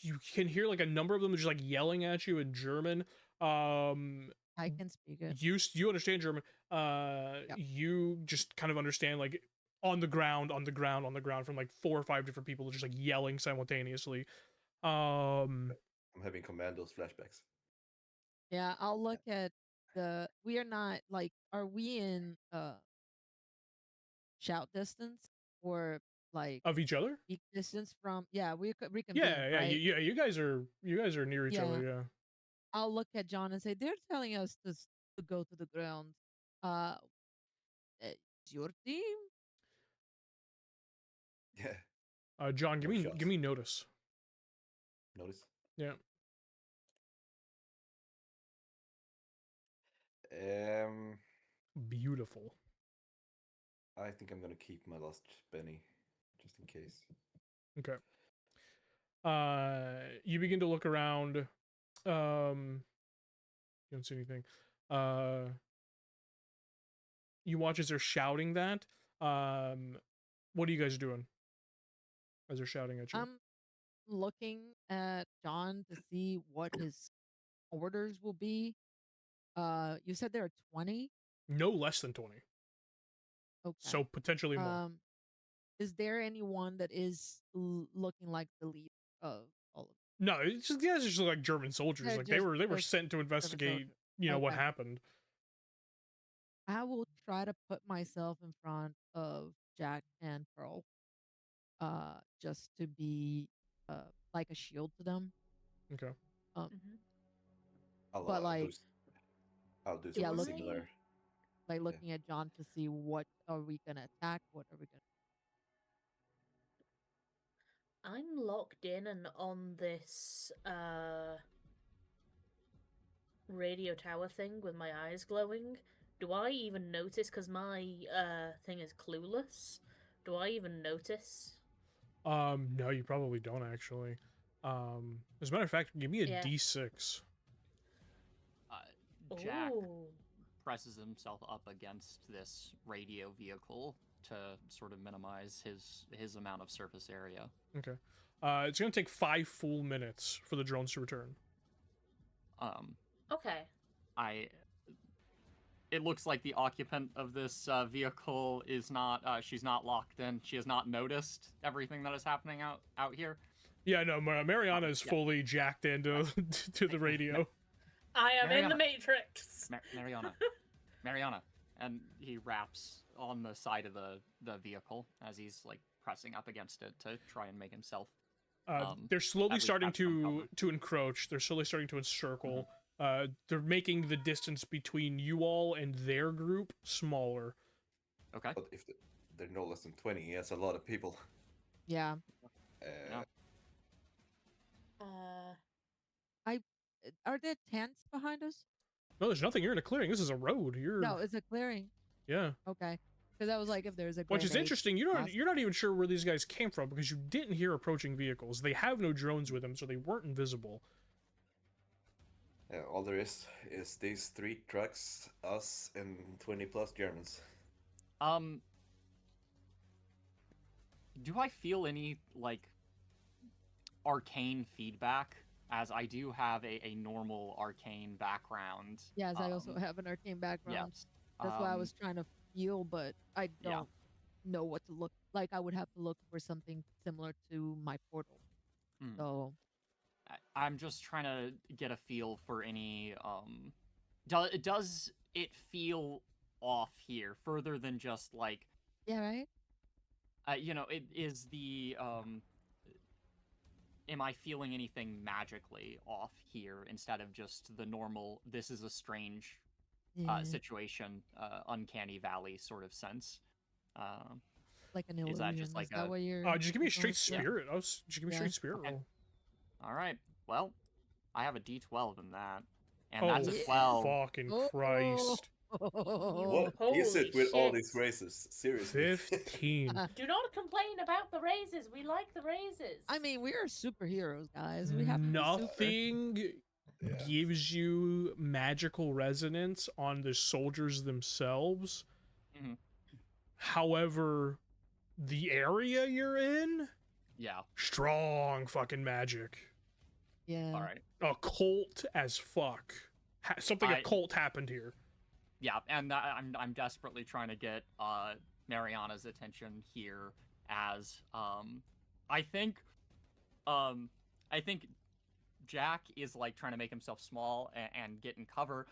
You can hear like a number of them just like yelling at you in German. I can speak it. You understand German. You just kind of understand like on the ground from like 4 or 5 different people just like yelling simultaneously. I'm having commandos flashbacks. Yeah, I'll look at we are not like, are we in shout distance or like of each other? equal distance from? Yeah, we could reconvene. Yeah, right? you guys are near each other. Yeah. I'll look at John and say, they're telling us to go to the ground. It's your team. Yeah. John, give No me shots. notice. Notice. Yeah. Beautiful. I think I'm gonna keep my last Benny, just in case. Okay. You begin to look around. You don't see anything. You watch as they're shouting that. What are you guys doing as they're shouting at you? I'm looking at John to see what his orders will be. You said there are 20? No less than 20. Okay. So potentially more. Is there anyone that is looking like the leader of all of them? No, it's just guys are just like German soldiers. They're Like they were just sent to investigate, what Okay. happened. I will try to put myself in front of Jack and Pearl, just to be like a shield to them. Okay. I'll But like, I'll do yeah, something similar. like looking at John to see what are we gonna attack, what are we gonna. I'm locked in and on this radio tower thing with my eyes glowing. Do I even notice? Because my thing is clueless. Do I even notice? No, you probably don't actually. As a matter of fact, give me a D6. Jack Ooh. presses himself up against this radio vehicle to sort of minimize his amount of surface area. Okay. It's gonna take 5 full minutes for the drones to return. Okay. It looks like the occupant of this vehicle is not. She's not locked in. She has not noticed everything that is happening out here. Yeah, no, Mariana is fully jacked into to the radio. I am in the Matrix. Mariana, and he raps on the side of the vehicle as he's like pressing up against it to try and make himself. They're slowly starting to encroach. They're slowly starting to encircle. They're making the distance between you all and their group smaller. Okay. But if they're no less than 20, that's a lot of people. Yeah. Are there tents behind us? No, there's nothing. You're in a clearing. This is a road. No, it's a clearing. Yeah. Okay. Because I was like, if there's a which is interesting. You're not even sure where these guys came from because you didn't hear approaching vehicles. They have no drones with them, so they weren't invisible. Yeah, all there is these 3 trucks, us, and 20 plus Germans. Do I feel any like arcane feedback? As I do have a normal arcane background. Yes, I also have an arcane background. Yes. That's why I was trying to feel, but I don't. know what to look like. I would have to look for something similar to my portal. Hmm. So I'm just trying to get a feel for any does it feel off here further than just like yeah, right. it is the am I feeling anything magically off here instead of just the normal this is a strange Yeah. situation, uncanny valley sort of sense? Like an Is illusion. that just like that a what you're? Just give me a straight going for? spirit. Just give me a straight spirit Okay. roll. All right. Well, I have a D12 in that, and Oh, that's a 12. fucking Oh. Christ. What Holy is it with all shit. these races? Seriously. 15. Do not complain about the raises. We like the raises. I mean, we are superheroes, guys. We have to be super. Nothing Yeah. gives you magical resonance on the soldiers themselves. Mhm. However, the area you're in, Yeah. strong fucking magic. Yeah. All right. Occult as fuck. Something occult happened here. Yeah, and I'm desperately trying to get Mariana's attention here as I think Jack is like trying to make himself small and get in cover,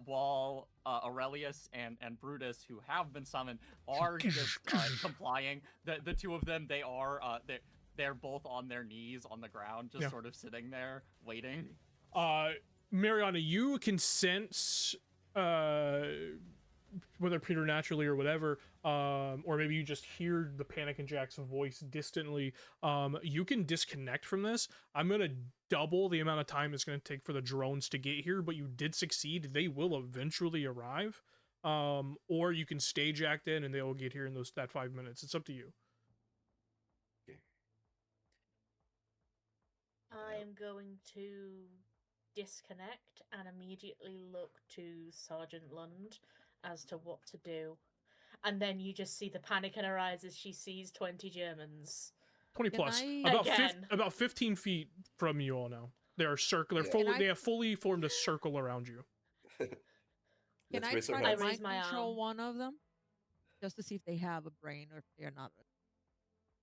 while Aurelius and Brutus, who have been summoned, are just complying. The two of them, they're both on their knees on the ground, just sort of sitting there waiting. Mariana, you can sense, whether preternaturally or whatever, or maybe you just hear the panic in Jack's voice distantly. You can disconnect from this. I'm gonna double the amount of time it's gonna take for the drones to get here, but you did succeed. They will eventually arrive. Or you can stay jacked in and they will get here in that 5 minutes. It's up to you. I am going to disconnect and immediately look to Sergeant Lund as to what to do. And then you just see the panic in her eyes as she sees 20 Germans. 20 plus. About 15 feet from you all now. They are circular. They have fully formed a circle around you. Can I try to mind control one of them? Just to see if they have a brain or if they're not.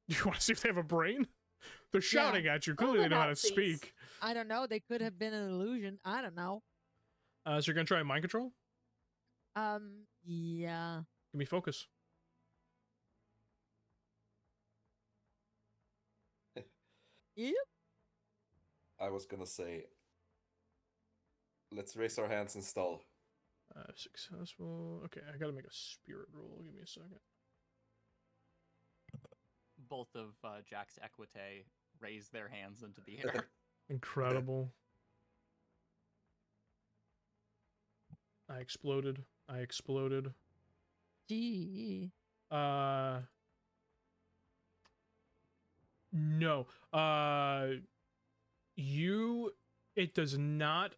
You want to see if they have a brain? They're shouting at you. Clearly they know how to speak. I don't know. They could have been an illusion. I don't know. So you're going to try mind control? Yeah. Give me focus. Yep. I was gonna say, let's raise our hands and stall. Successful. Okay, I gotta make a spirit roll. Give me a second. Both of Jack's equite raise their hands into the air. Incredible. I exploded. Gee. No. It does not.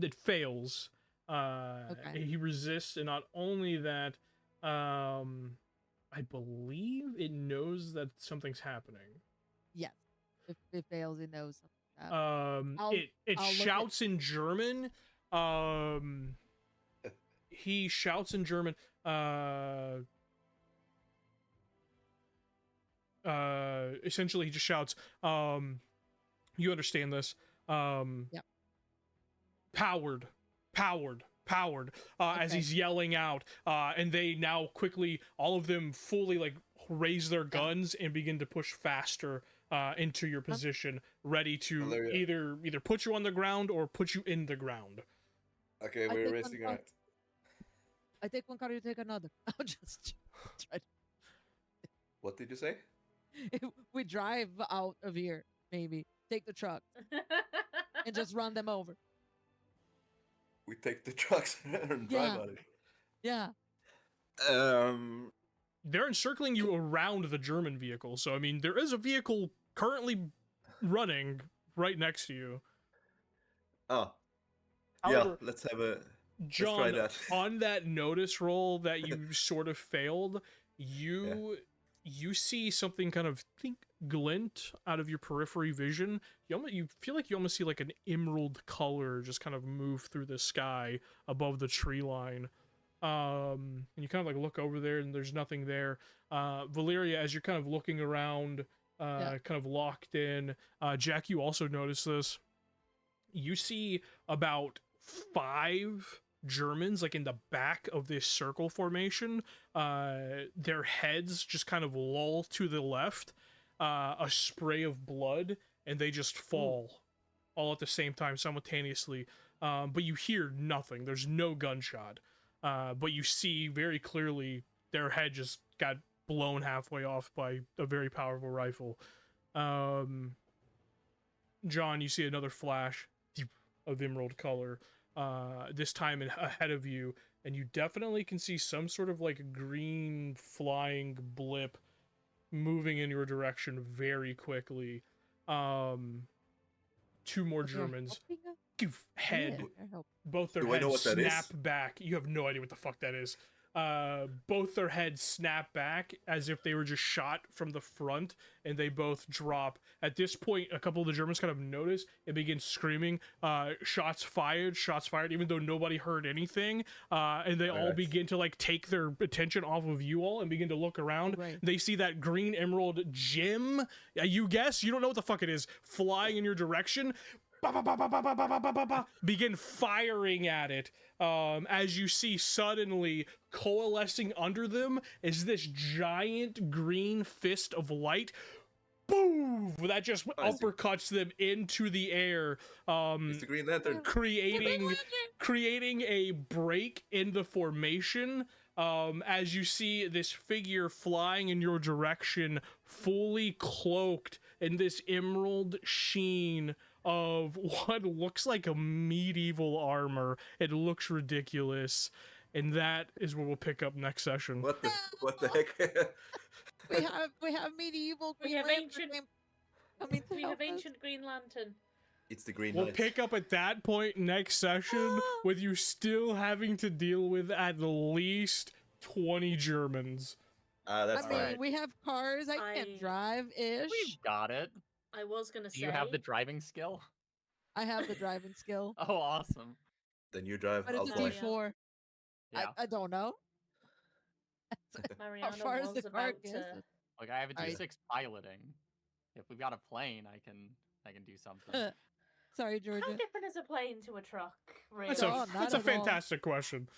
It fails. Okay. He resists, and not only that, I believe it knows that something's happening. Yes. If it fails, it knows something. It shouts in German. He shouts in German. Essentially, he just shouts. You understand this? Yep. Powered. As he's yelling out, and they now quickly, all of them fully like raise their guns and begin to push faster into your position, ready to either put you on the ground or put you in the ground. Okay, we're raising our. I take one card, you take another. I'll just try to... What did you say? We drive out of here, maybe. Take the truck and just run them over. We take the trucks and drive on it. Yeah. They're encircling you around the German vehicle, so I mean, there is a vehicle currently running right next to you. Oh. However, yeah, let's have a... John, let's try that. On that notice roll that you sort of failed, you see something kind of glint out of your periphery vision. You feel like you almost see like an emerald color just kind of move through the sky above the tree line. And you kind of like look over there, and there's nothing there. Valeria, as you're kind of looking around, kind of locked in, Jack, you also notice this. You see about 5 Germans like in the back of this circle formation. Their heads just kind of loll to the left, a spray of blood, and they just fall all at the same time simultaneously. But you hear nothing. There's no gunshot. But you see very clearly their head just got blown halfway off by a very powerful rifle. John, you see another flash of emerald color, this time ahead of you, and you definitely can see some sort of like green flying blip moving in your direction very quickly. 2 more Germans. Head. Both their heads snap back. You have no idea what the fuck that is. Both their heads snap back as if they were just shot from the front, and they both drop. At this point, a couple of the Germans kind of notice and begin screaming, shots fired, even though nobody heard anything. And they all begin to like take their attention off of you all and begin to look around. They see that green emerald gem, you guess, you don't know what the fuck it is, flying in your direction. Begin firing at it, as you see suddenly coalescing under them is this giant green fist of light. Boom! That just uppercuts them into the air, it's the Green Lantern. creating a break in the formation. As you see this figure flying in your direction, fully cloaked in this emerald sheen of what looks like a medieval armor. It looks ridiculous, and that is where we'll pick up next session. What the heck? we have medieval. We have ancient. We have ancient Green Lantern. It's the Green We'll Knight. pick up at that point next session with you still having to deal with at least 20 Germans. That's right. We have cars. I can drive-ish. We've got it. I was gonna say. Do you have the driving skill? I have the driving skill. Oh, awesome. Then you drive. But it's a D4. Yeah. I don't know. Mariano How far is the car? about to... Like I have a D6 piloting. If we've got a plane, I can do something. Sorry, Georgia. How different is a plane to a truck? Really? That's a fantastic question.